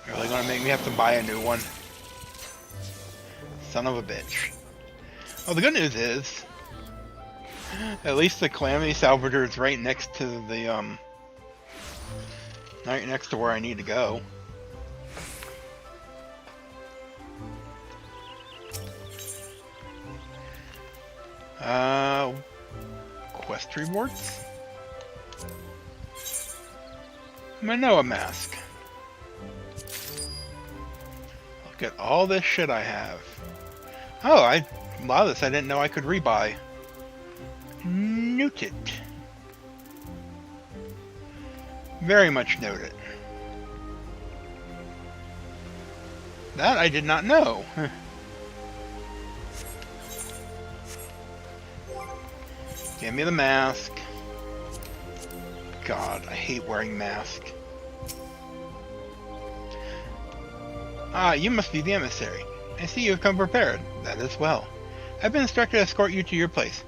have to buy a new one? Son of a bitch. Well, the good news is... at least the Calamity Salvager is right next to the, right next to where I need to go. Quest rewards? Manoa mask. Look at all this shit I have. Oh, a lot of this I didn't know I could rebuy. Noted. Very much noted. That I did not know. Give me the mask. God, I hate wearing masks. Ah, you must be the emissary. I see you have come prepared. That is well. I've been instructed to escort you to your place.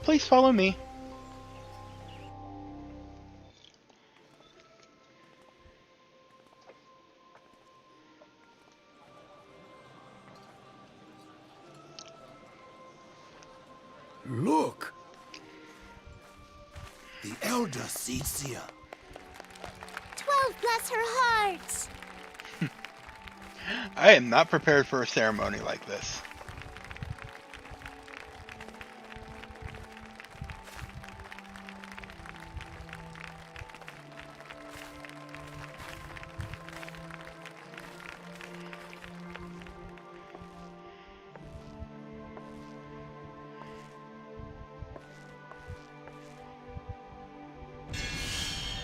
Please follow me. Look! The Elder Cecia. 12 bless her hearts. I am not prepared for a ceremony like this.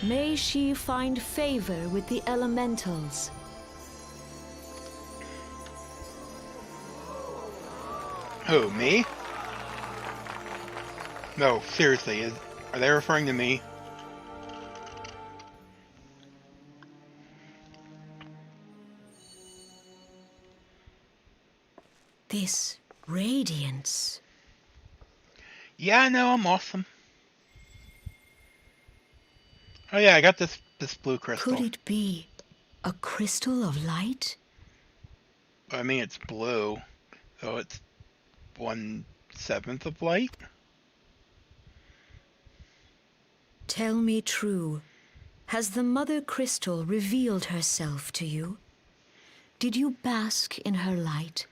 May she find favor with the elementals. Who, me? No, seriously, are they referring to me? This radiance. Yeah, I know, I'm awesome. Oh yeah, I got this blue crystal. Could it be a crystal of light? I mean, it's blue, so it's 1/7 of light. Tell me true. Has the Mother Crystal revealed herself to you? Did you bask in her light?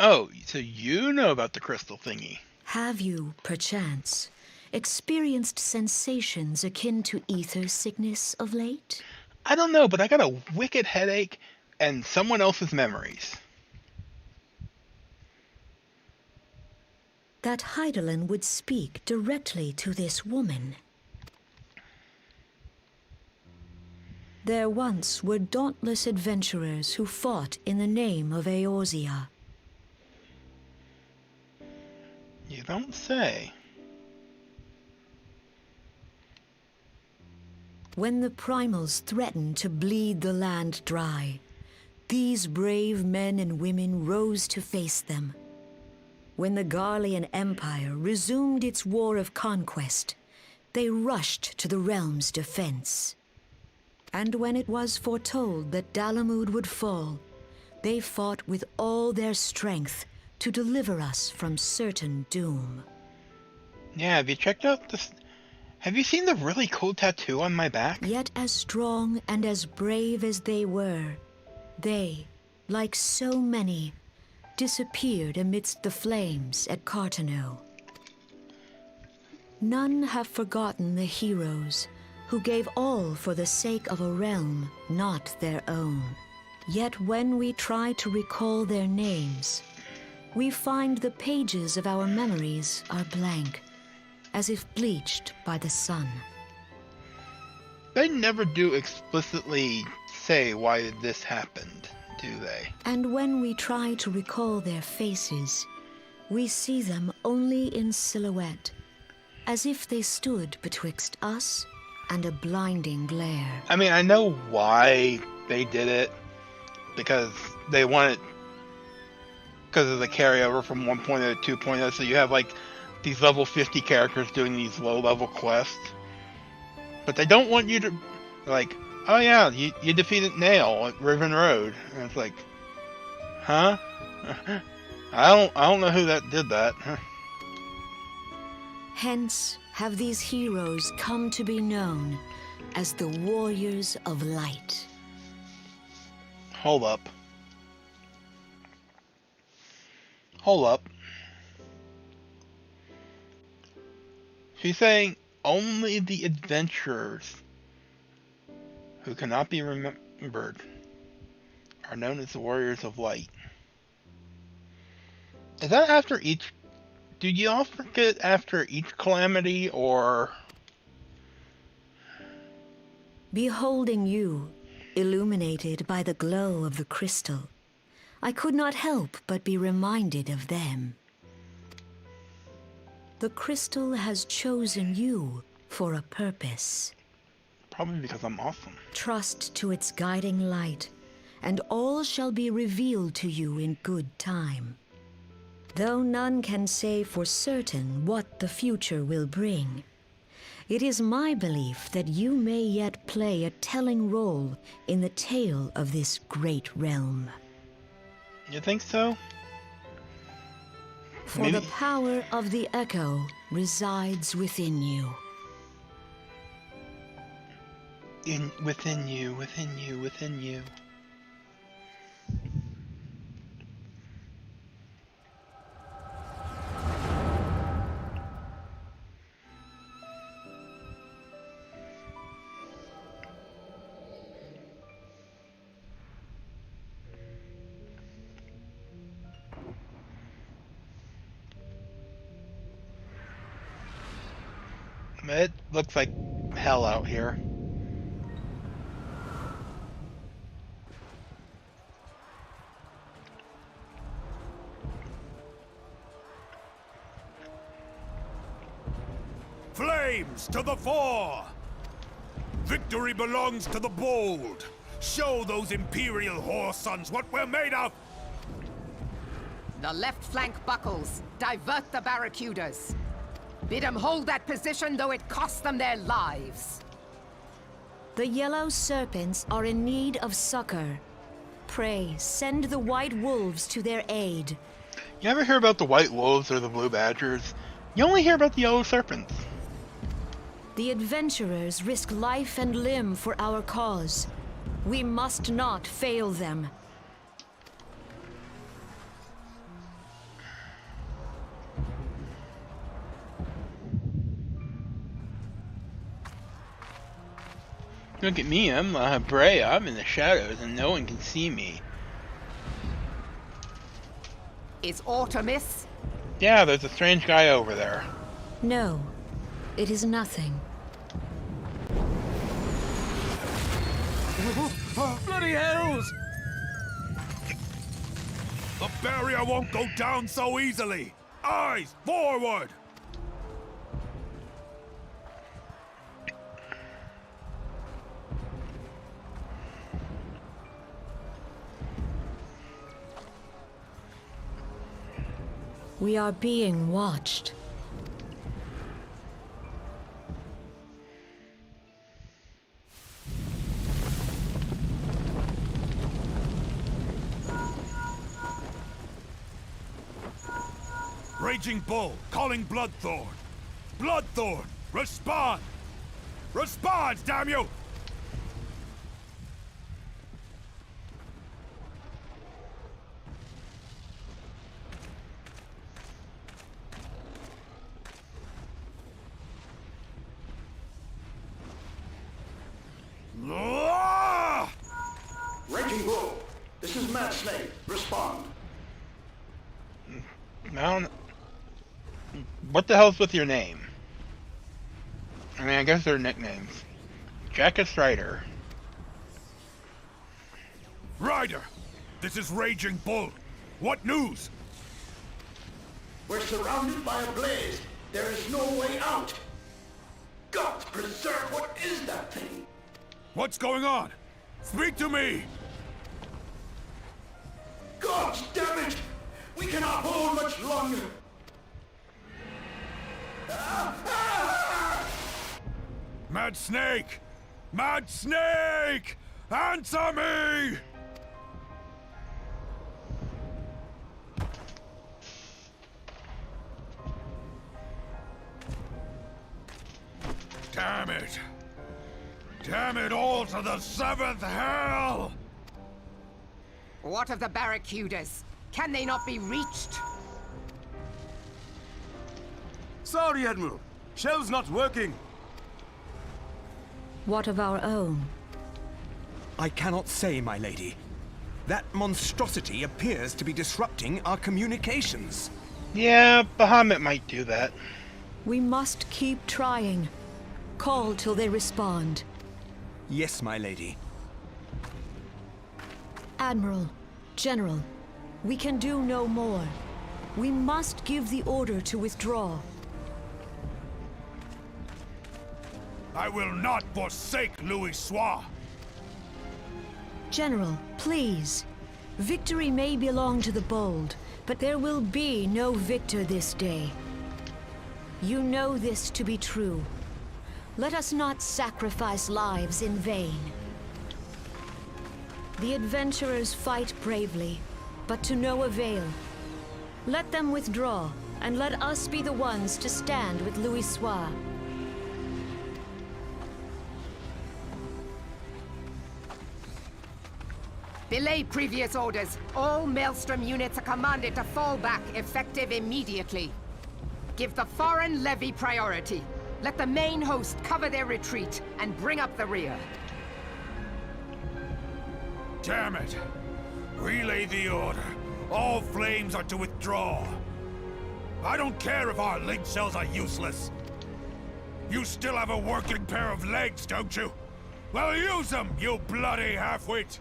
Oh, so you know about the crystal thingy. Have you, perchance, experienced sensations akin to ether sickness of late? I don't know, but I got a wicked headache and someone else's memories. That Heidelin would speak directly to this woman. There once were dauntless adventurers who fought in the name of Eorzea. You don't say. When the primals threatened to bleed the land dry, these brave men and women rose to face them. When the Garlean Empire resumed its war of conquest, they rushed to the realm's defense. And when it was foretold that Dalamud would fall, they fought with all their strength to deliver us from certain doom. Yeah, have you checked out this? Have you seen the really cool tattoo on my back? Yet as strong and as brave as they were, they, like so many, disappeared amidst the flames at Cartano. None have forgotten the heroes who gave all for the sake of a realm not their own. Yet when we try to recall their names, we find the pages of our memories are blank, as if bleached by the sun. They never do explicitly say why this happened, do they? And when we try to recall their faces, we see them only in silhouette, as if they stood betwixt us and a blinding glare. I mean, I know why they did it, because they wanted, because of the carryover from 1.0 to 2.0, so you have like these level 50 characters doing these low-level quests. But they don't want you to, like, oh yeah, you defeated Nail at Riven Road. And it's like, huh? I don't know who that did that. Hence have these heroes come to be known as the Warriors of Light. Hold up. Hold up. She's saying only the adventurers who cannot be remembered are known as the Warriors of Light. Is that after each... Do you all forget after each calamity, or... Beholding you, illuminated by the glow of the crystal, I could not help but be reminded of them. The crystal has chosen you for a purpose. Probably because I'm awesome. Trust to its guiding light, and all shall be revealed to you in good time. Though none can say for certain what the future will bring, it is my belief that you may yet play a telling role in the tale of this great realm. You think so? For the power of the echo resides within you. Within you, within you, within you. It looks like hell out here. Flames to the fore! Victory belongs to the bold. Show those Imperial whore sons what we're made of! The left flank buckles. Divert the barracudas. Bid them hold that position, though it costs them their lives. The yellow serpents are in need of succor. Pray, send the white wolves to their aid. You ever hear about the white wolves or the blue badgers? You only hear about the yellow serpents. The adventurers risk life and limb for our cause. We must not fail them. Look at me, I'm Brea. I'm in the shadows and no one can see me. Is Artemis? Yeah, there's a strange guy over there. No, it is nothing. Bloody hells! The barrier won't go down so easily! Eyes forward! We are being watched. Raging Bull, calling Bloodthorn. Bloodthorn, respond! Respond, damn you! Raging Bull, this is Mad Snake. Respond. What the hell's with your name? I mean, I guess they're nicknames. Jacket Strider. Ryder, this is Raging Bull. What news? We're surrounded by a blaze. There is no way out. God preserve, what is that thing? What's going on? Speak to me! God damn it! We cannot hold much longer. Mad Snake! Mad Snake! Answer me! Damn it! Damn it all to the seventh hell! What of the barracudas? Can they not be reached? Sorry, Admiral. Shell's not working. What of our own? I cannot say, my lady. That monstrosity appears to be disrupting our communications. Yeah, Bahamut might do that. We must keep trying. Call till they respond. Yes, my lady. Admiral, General, we can do no more. We must give the order to withdraw. I will not forsake Louis Soir. General, please. Victory may belong to the bold, but there will be no victor this day. You know this to be true. Let us not sacrifice lives in vain. The adventurers fight bravely, but to no avail. Let them withdraw, and let us be the ones to stand with Louis Soir. Belay previous orders. All Maelstrom units are commanded to fall back, effective immediately. Give the foreign levy priority. Let the main host cover their retreat and bring up the rear. Damn it! Relay the order. All flames are to withdraw. I don't care if our link cells are useless. You still have a working pair of legs, don't you? Well, use them, you bloody half-wit!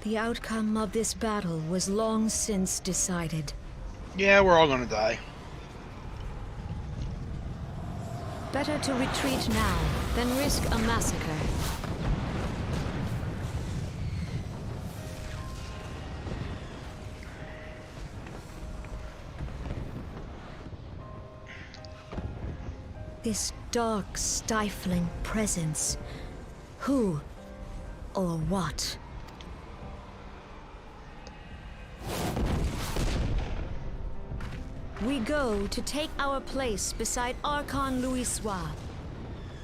The outcome of this battle was long since decided. Yeah, we're all gonna die. Better to retreat now than risk a massacre. This dark, stifling presence. Who or what? We go to take our place beside Archon Louis Soir.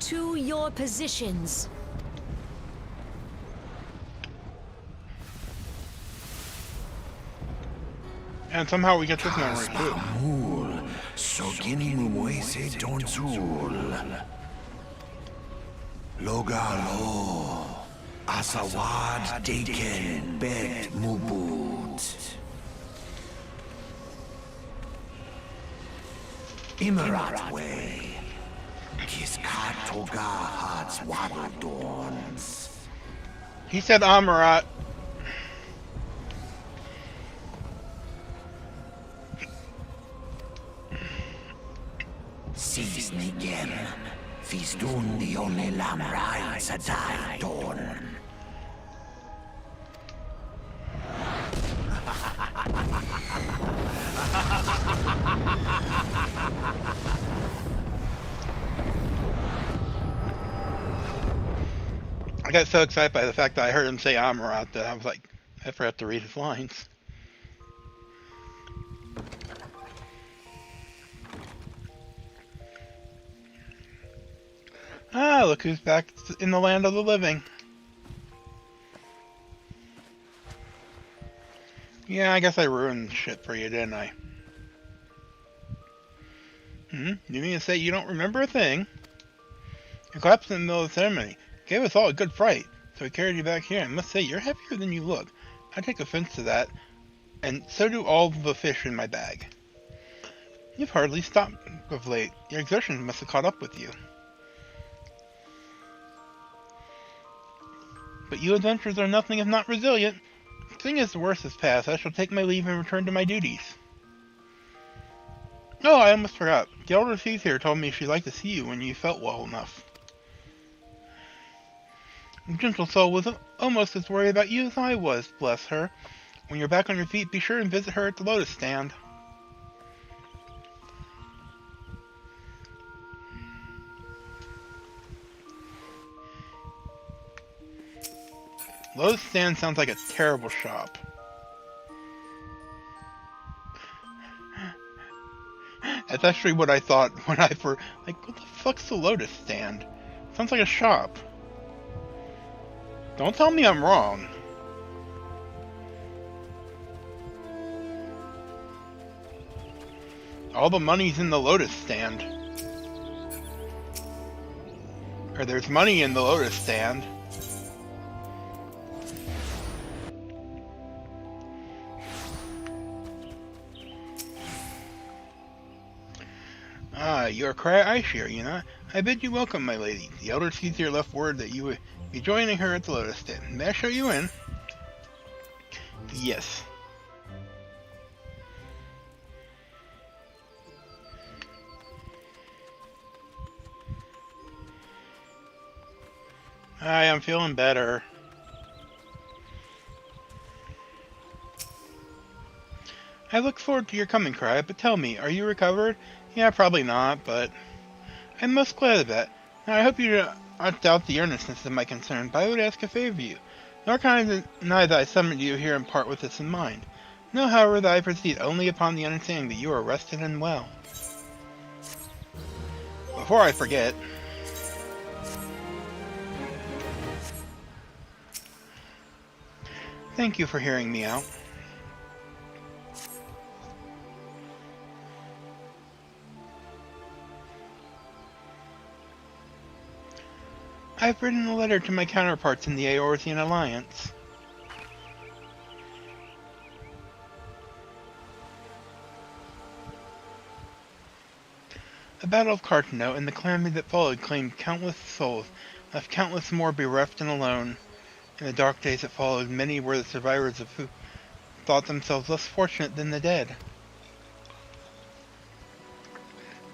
To your positions. And somehow we get this memory too. Mul, Sogini Mwese Donzul. Logalo, Asawad Deken Bet Mubut. Imarat Way, Kiskat Toga Hats Waddle Dorns. He said Amarat. Sees Nigem, Feastun the only lamb rides a die dawn. I got so excited by the fact that I heard him say Amarat that I was like, I forgot to read his lines. Ah, look who's back in the land of the living. Yeah, I guess I ruined shit for you, didn't I? You mean to say you don't remember a thing? You collapsed in the middle of the ceremony. Gave us all a good fright, so we carried you back here. I must say, you're heavier than you look. I take offense to that, and so do all the fish in my bag. You've hardly stopped of late. Your exertions must have caught up with you. But you adventurers are nothing if not resilient. Seeing as the worst is past, I shall take my leave and return to my duties. Oh, I almost forgot. The elder thief here told me she'd like to see you when you felt well enough. The gentle soul was almost as worried about you as I was, bless her. When you're back on your feet, be sure and visit her at the lotus stand. Lotus stand sounds like a terrible shop. That's actually what I thought when I first... Like, what the fuck's the lotus stand? Sounds like a shop. Don't tell me I'm wrong. All the money's in the lotus stand. Or there's money in the lotus stand. Ah, you're Cry Ice here, you know. I bid you welcome, my lady. The elder sees here left word that you would be joining her at the lotus stand. May I show you in? Yes. Hi, I'm feeling better. I look forward to your coming, Cry, but tell me, are you recovered? Yeah, probably not, but I'm most glad of that. Now, I hope you do not doubt the earnestness of my concern, but I would ask a favor of you. Nor can I deny that I summoned you here in part with this in mind. Know, however, that I proceed only upon the understanding that you are rested and well. Before I forget... Thank you for hearing me out. I've written a letter to my counterparts in the Eorzean Alliance. The Battle of Cartano and the calamity that followed claimed countless souls, left countless more bereft and alone. In the dark days that followed, many were the survivors of who thought themselves less fortunate than the dead.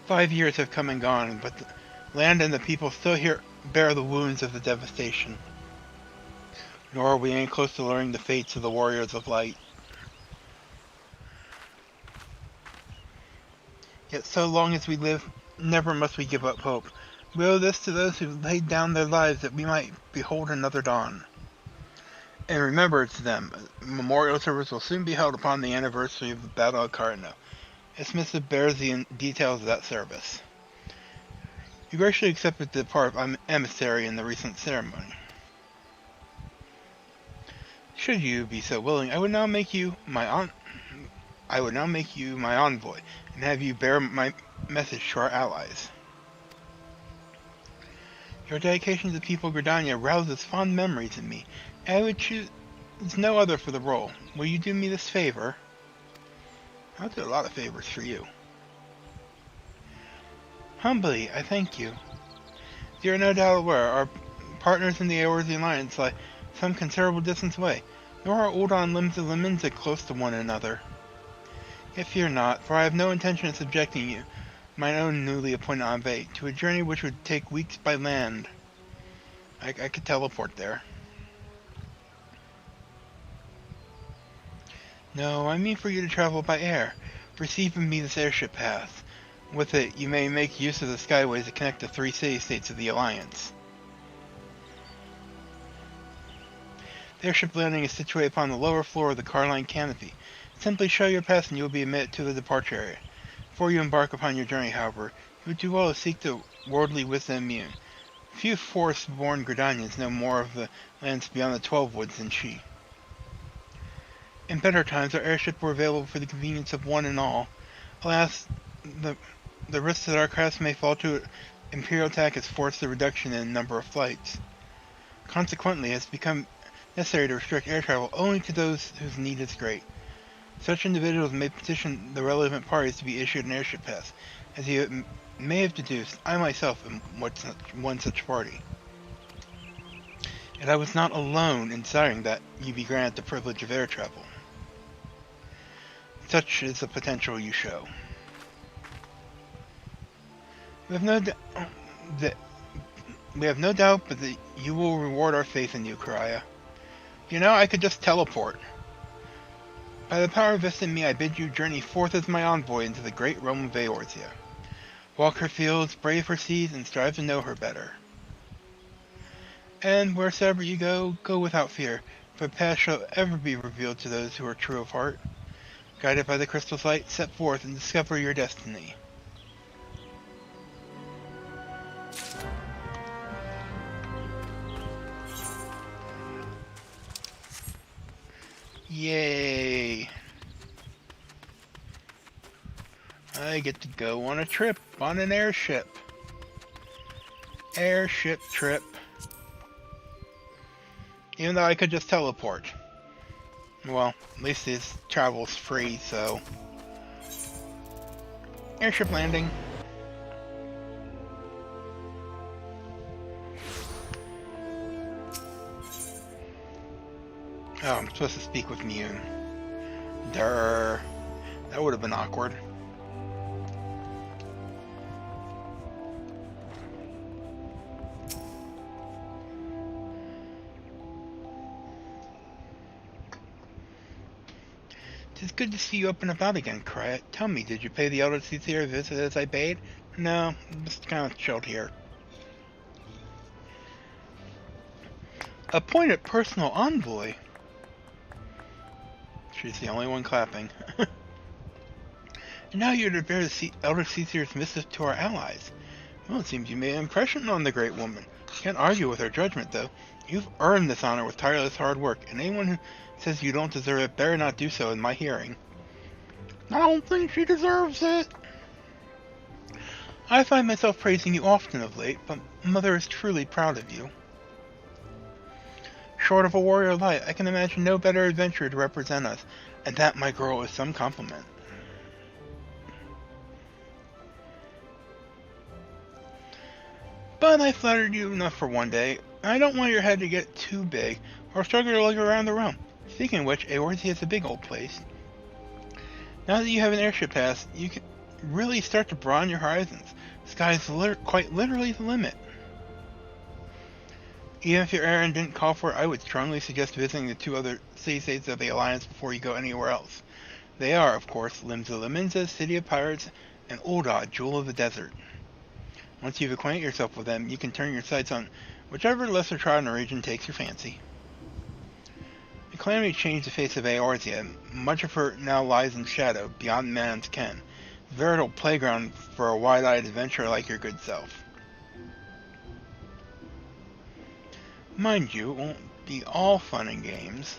5 years have come and gone, but the land and the people still here bear the wounds of the devastation. Nor are we any close to learning the fates of the warriors of light. Yet so long as we live, never must we give up hope. We owe this to those who laid down their lives that we might behold another dawn. And remember it to them, a memorial service will soon be held upon the anniversary of the Battle of Cartano. Its missive bears the details of that service. You graciously accepted the part of emissary in the recent ceremony. Should you be so willing, I would now make you my envoy, and have you bear my message to our allies. Your dedication to the people of Gridania rouses fond memories in me, and I would choose no other for the role. Will you do me this favor? I'll do a lot of favors for you. Humbly, I thank you. You are no doubt aware, our partners in the Eorzean Alliance lie some considerable distance away, nor are Uldan limbs of Liminza close to one another. Yet fear not, for I have no intention of subjecting you my own newly appointed envoy, to a journey which would take weeks by land. I could teleport there. No, I mean for you to travel by air. Receive from me this airship pass. With it, you may make use of the skyways to connect the 3 city-states of the Alliance. The Airship Landing is situated upon the lower floor of the car-line canopy. Simply show your pass and you will be admitted to the departure area. Before you embark upon your journey, however, you would do well to seek the worldly wisdom immune. Few forest-born Gridanians know more of the lands beyond the 12 Woods than she. In better times, our airships were available for the convenience of one and all. Alas, the risk that our crafts may fall to Imperial attack has forced a reduction in the number of flights. Consequently, it has become necessary to restrict air travel only to those whose need is great. Such individuals may petition the relevant parties to be issued an airship pass. As you may have deduced, I myself am one such party. And I was not alone in desiring that you be granted the privilege of air travel. Such is the potential you show. We have no doubt but that you will reward our faith in you, Karaya. You know, I could just teleport. By the power vested in me, I bid you journey forth as my envoy into the great realm of Eorzea. Walk her fields, brave her seas, and strive to know her better. And wheresoever you go, go without fear, for the path shall ever be revealed to those who are true of heart. Guided by the crystal's light, set forth and discover your destiny. Yay! I get to go on a trip on an airship. Airship trip. Even though I could just teleport. Well, at least this travel's free, so... Airship Landing. Oh, I'm supposed to speak with Mune. Durr. That would have been awkward. It's good to see you up and about again, Krya. Tell me, did you pay the Elder Seatheer a visit as I bade? No, I'm just kind of chilled here. Appointed personal envoy? She's the only one clapping. And now you're to bear the Elder Seatheer's missive to our allies. Well, it seems you made an impression on the great woman. Can't argue with her judgment, though. You've earned this honor with tireless hard work, and anyone who says you don't deserve it better not do so in my hearing. I don't think she deserves it. I find myself praising you often of late, but Mother is truly proud of you. Short of a warrior light, I can imagine no better adventurer to represent us, and that, my girl, is some compliment. But I flattered you enough for one day. I don't want your head to get too big, or struggle to look around the realm. Speaking of which, Eorzea is a big old place. Now that you have an airship pass, you can really start to broaden your horizons. The sky is quite literally the limit. Even if your errand didn't call for it, I would strongly suggest visiting the 2 other city-states of the Alliance before you go anywhere else. They are, of course, Limsa Liminza, City of Pirates, and Uldad, Jewel of the Desert. Once you've acquainted yourself with them, you can turn your sights on whichever lesser-trodden region takes your fancy. The calamity changed the face of Eorzea. Much of her now lies in shadow, beyond man's ken. A veritable playground for a wide-eyed adventurer like your good self. Mind you, it won't be all fun and games.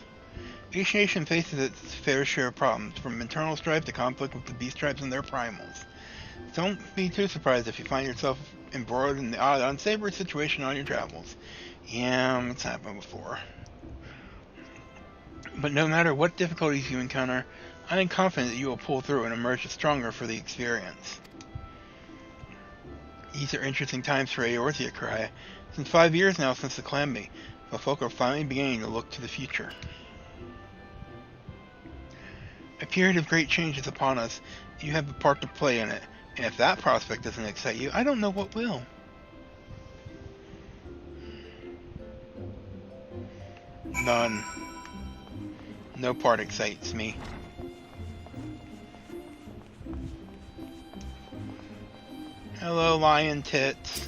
Each nation faces its fair share of problems, from internal strife to conflict with the beast tribes and their primals. Don't be too surprised if you find yourself embroiled in the odd, unsavory situation on your travels. Yeah, it's happened before. But no matter what difficulties you encounter, I am confident that you will pull through and emerge stronger for the experience. These are interesting times for Eorzea, Karaya. It's been 5 years now since the calamity, but folk are finally beginning to look to the future. A period of great change is upon us. You have a part to play in it. And if that prospect doesn't excite you, I don't know what will. None. No part excites me. Hello, lion tits.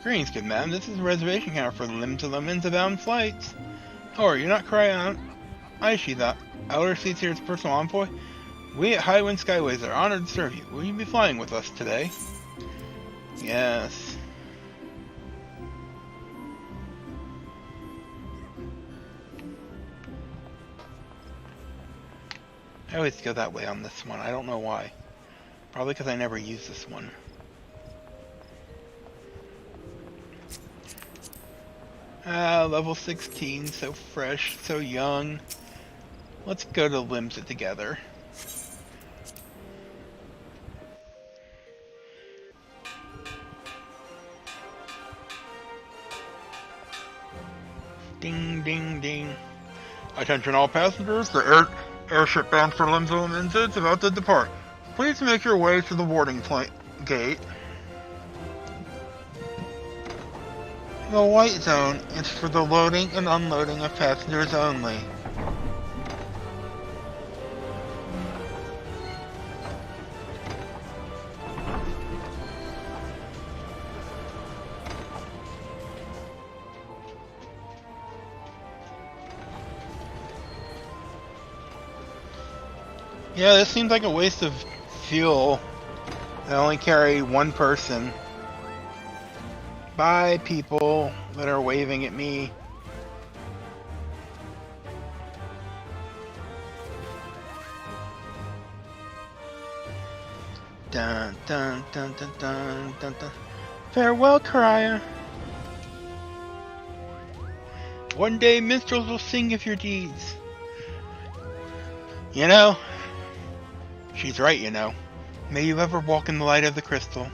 Greetings, good madam. This is the reservation counter for the Limsa bound flights. Oh, you're not crying. Aishi, the outer seats here is personal envoy. We at Highwind Skyways are honored to serve you. Will you be flying with us today? Yes. I always go that way on this one. I don't know why. Probably because I never use this one. Level 16, so fresh, so young. Let's go to Limsa together. Ding, ding, ding. Attention all passengers, the airship bound for Limsa is about to depart. Please make your way to the boarding gate. The white zone is for the loading and unloading of passengers only. Yeah, this seems like a waste of fuel. They only carry one person. Bye, people that are waving at me. Dun dun dun dun dun dun dun. Farewell, Karaya. One day minstrels will sing of your deeds. You know, she's right, you know. May you ever walk in the light of the crystal.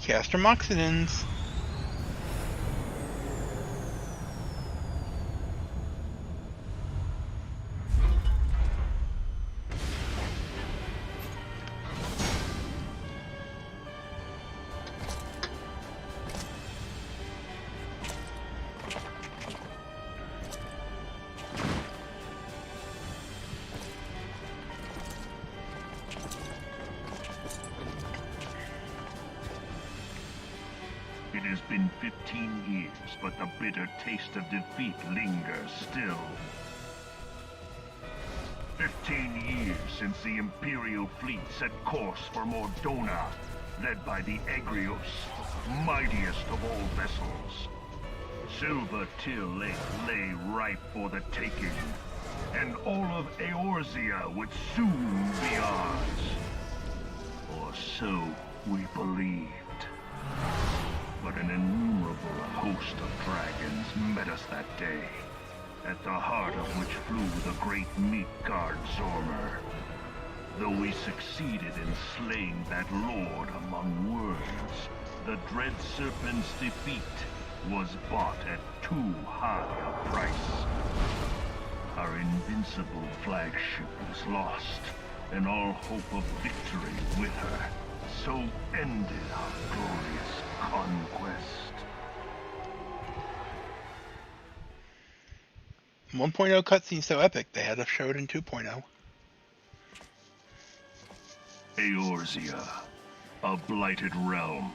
Castrum oxidants. It has been 15 years, but the bitter taste of defeat lingers still. 15 years since the Imperial fleet set course for Mordona, led by the Egrios, mightiest of all vessels. Silver Till Lake lay ripe for the taking, and all of Eorzea would soon be ours. Or so we believed. But an innumerable host of dragons met us that day, at the heart of which flew the great Midgard Zormer. Though we succeeded in slaying that lord among worlds, the dread serpent's defeat was bought at too high a price. Our invincible flagship was lost, and all hope of victory with her. So ended our glorious conquest. 1.0 cutscene so epic, they had to show it in 2.0. Eorzea, a blighted realm,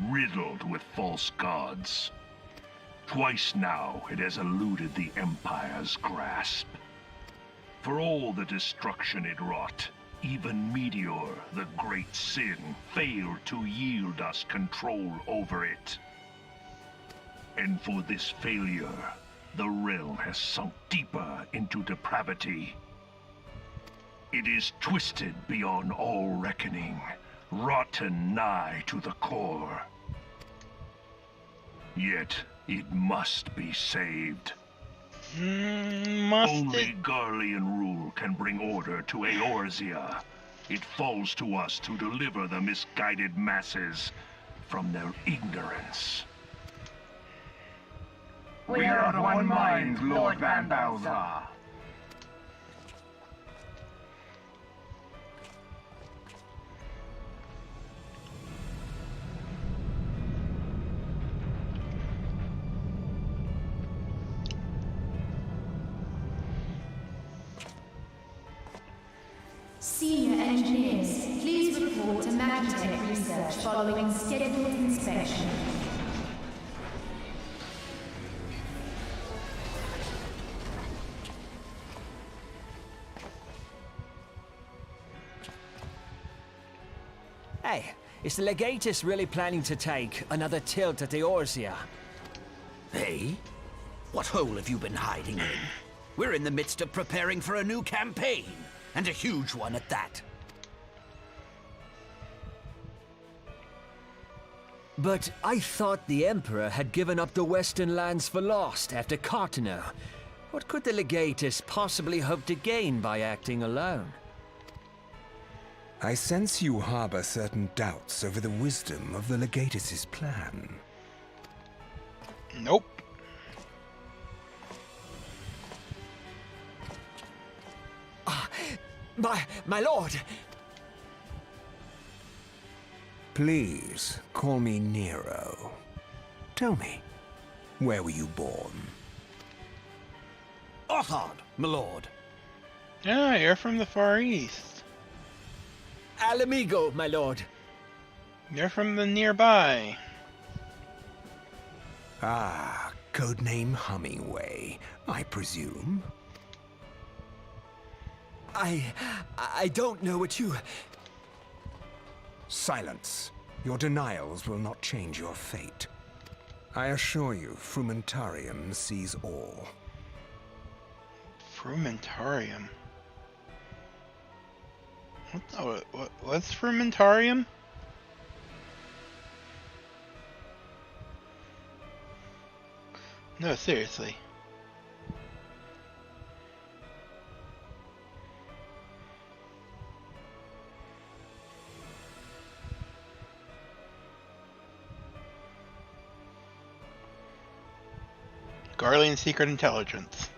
riddled with false gods. Twice now it has eluded the Empire's grasp. For all the destruction it wrought, even Meteor, the great sin, failed to yield us control over it. And for this failure, the realm has sunk deeper into depravity. It is twisted beyond all reckoning, rotten nigh to the core. Yet, it must be saved. Only Garlean rule can bring order to Eorzea. It falls to us to deliver the misguided masses from their ignorance. We are of one mind, Lord Van Balzar. Senior engineers, please report to Magitech research following scheduled inspection. Hey, is the Legatus really planning to take another tilt at Eorzea? Hey? What hole have you been hiding in? We're in the midst of preparing for a new campaign, and a huge one at that. But I thought the Emperor had given up the Western lands for lost after Cartano. What could the Legatus possibly hope to gain by acting alone? I sense you harbor certain doubts over the wisdom of the Legatus's plan. Nope. My lord! Please, call me Nero. Tell me, where were you born? Othard, my lord. Ah, you're from the Far East. Alamigo, my lord. You're from the nearby. Ah, codename Hummingway, I presume. I don't know what you... Silence. Your denials will not change your fate. I assure you, Frumentarium sees all. Frumentarium? What's Frumentarium? No, seriously. Garlean Secret Intelligence.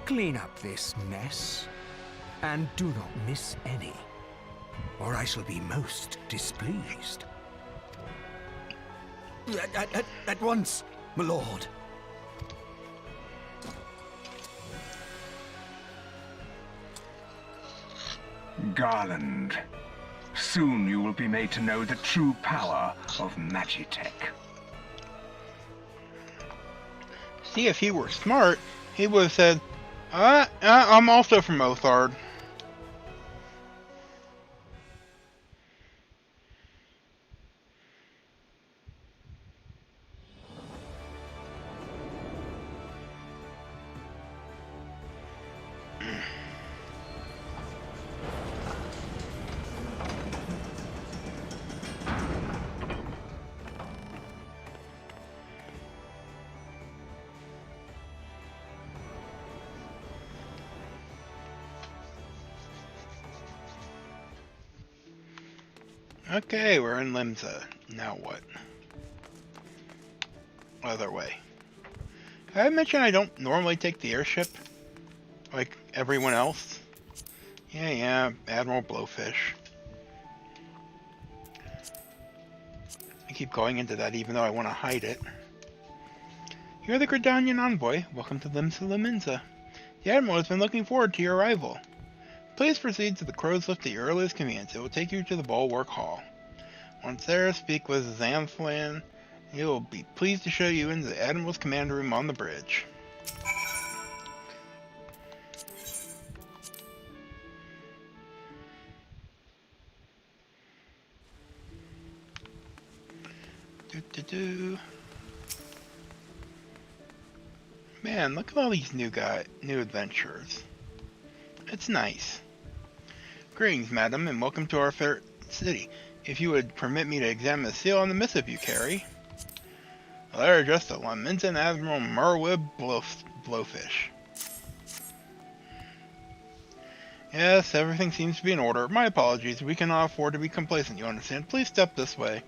Clean up this mess, and do not miss any, or I shall be most displeased. At once, my lord. Garland, soon you will be made to know the true power of Magitech. See, if he were smart, he would have said, I'm also from Othard. Okay, we're in Limsa. Now what? Other way. I mentioned I don't normally take the airship, like everyone else. Yeah, Admiral Blowfish. I keep going into that even though I want to hide it. You're the Gridanian envoy. Welcome to Limsa Liminza. The Admiral has been looking forward to your arrival. Please proceed to the crow's lift at your earliest convenience. It will take you to the Bulwark Hall. Once there, speak with Xanthlan. He will be pleased to show you into the Admiral's command room on the bridge. Man, look at all these new adventurers. It's nice. Greetings, madam, and welcome to our fair city. If you would permit me to examine the seal on the missive you carry. A letter addressed to Lamenton Admiral Merwib Blowfish. Yes, everything seems to be in order. My apologies, we cannot afford to be complacent, you understand? Please step this way.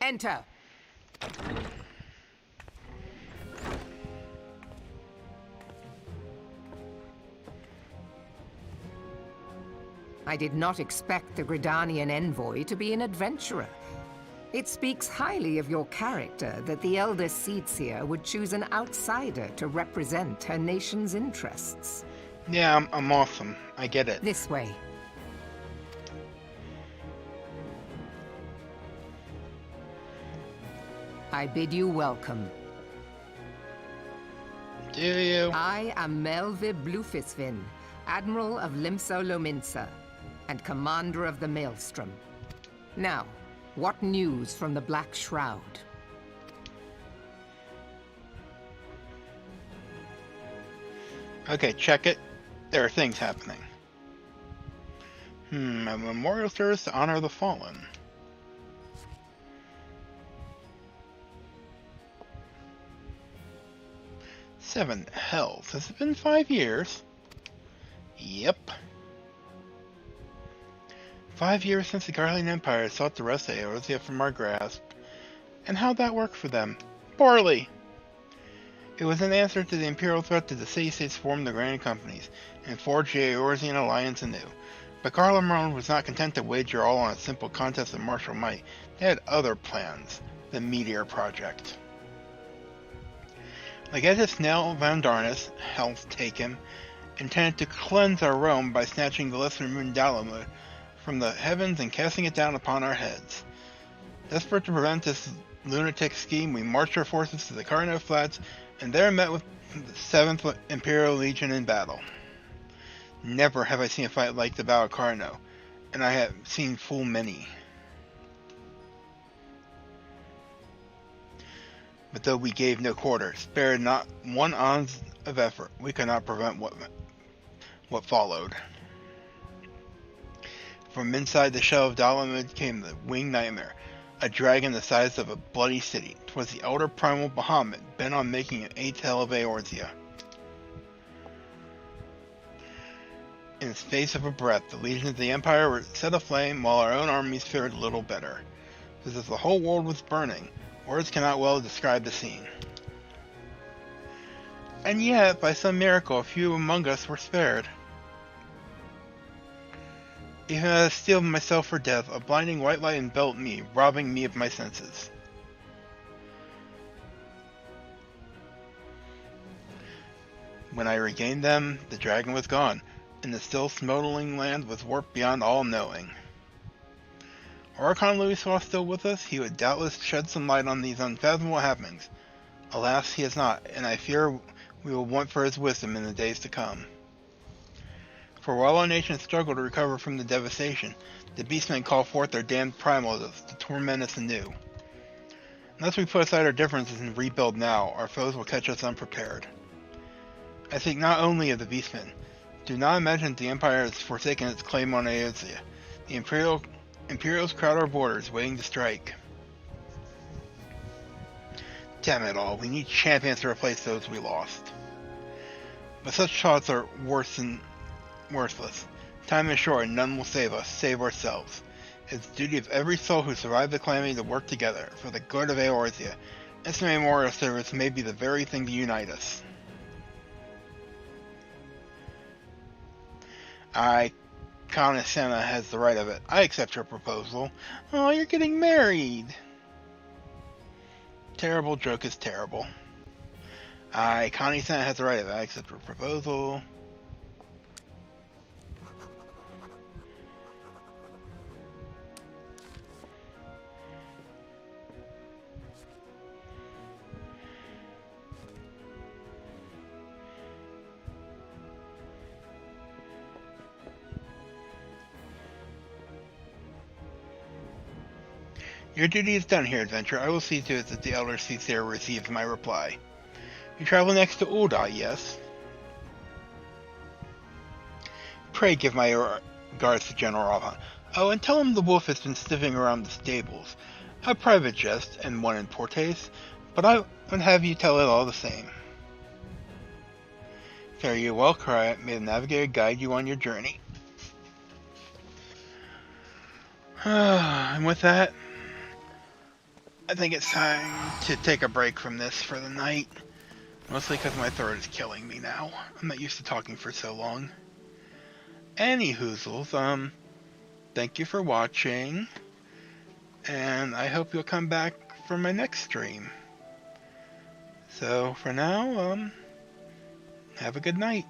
Enter. I did not expect the Gridanian envoy to be an adventurer. It speaks highly of your character that the Elder Seedseer would choose an outsider to represent her nation's interests. Yeah, I'm awesome. I get it. This way. I bid you welcome. Do you? I am Melvi Blufisvin, Admiral of Limso Lominsa, and Commander of the Maelstrom. Now, what news from the Black Shroud? Okay, check it. There are things happening. A memorial service to honor the fallen. Seven hells. Has it been 5 years? Yep. 5 years since the Garlean Empire sought to wrest Eorzea from our grasp. And how'd that work for them? Poorly! It was an answer to the Imperial threat that the city-states formed the Grand Companies and forged the Eorzean alliance anew. But Garlemald was not content to wager all on a simple contest of martial might. They had other plans. The Meteor Project. Legatus Nell Van Darnus, Health Taken, intended to cleanse our realm by snatching the lesser moon Dalamud from the heavens and casting it down upon our heads. Desperate to prevent this lunatic scheme, we marched our forces to the Carno Flats and there met with the 7th Imperial Legion in battle. Never have I seen a fight like the Battle of Carno, and I have seen full many. But though we gave no quarter, spared not one ounce of effort, we could not prevent what followed. From inside the shell of Dalamud came the winged nightmare, a dragon the size of a bloody city. 'Twas the elder primal Bahamut, bent on making an 8th hell of Eorzea. In the space of a breath, the legions of the Empire were set aflame, while our own armies fared little better. As if the whole world was burning. Words cannot well describe the scene. And yet, by some miracle, a few among us were spared. Even as I steeled myself for death, a blinding white light enveloped me, robbing me of my senses. When I regained them, the dragon was gone, and the still smoldering land was warped beyond all knowing. Archon Louis saw still with us, he would doubtless shed some light on these unfathomable happenings. Alas, he is not, and I fear we will want for his wisdom in the days to come. For while our nation struggled to recover from the devastation, the beastmen call forth their damned primals to torment us anew. Unless we put aside our differences and rebuild now, our foes will catch us unprepared. I think not only of the beastmen. Do not imagine that the Empire has forsaken its claim on Eorzea. The Imperials crowd our borders, waiting to strike. Damn it all, we need champions to replace those we lost. But such thoughts are worthless. Time is short and none will save us, save ourselves. It's the duty of every soul who survived the calamity to work together, for the good of Eorzea. This memorial service may be the very thing to unite us. Connie-sama has the right of it. I accept her proposal. Oh, you're getting married! Terrible joke is terrible. Connie-sama has the right of it. I accept her proposal. Your duty is done here, adventurer. I will see to it that the Elder Seafarer receives my reply. You travel next to Uldai, yes? Pray give my regards to General Ravan. Oh, and tell him the wolf has been sniffing around the stables. A private jest, and one in poor taste, but I would have you tell it all the same. Fare you well, Cry. May the navigator guide you on your journey. And with that, I think it's time to take a break from this for the night. Mostly because my throat is killing me now. I'm not used to talking for so long. Anyhoozles, thank you for watching. And I hope you'll come back for my next stream. So, for now, have a good night.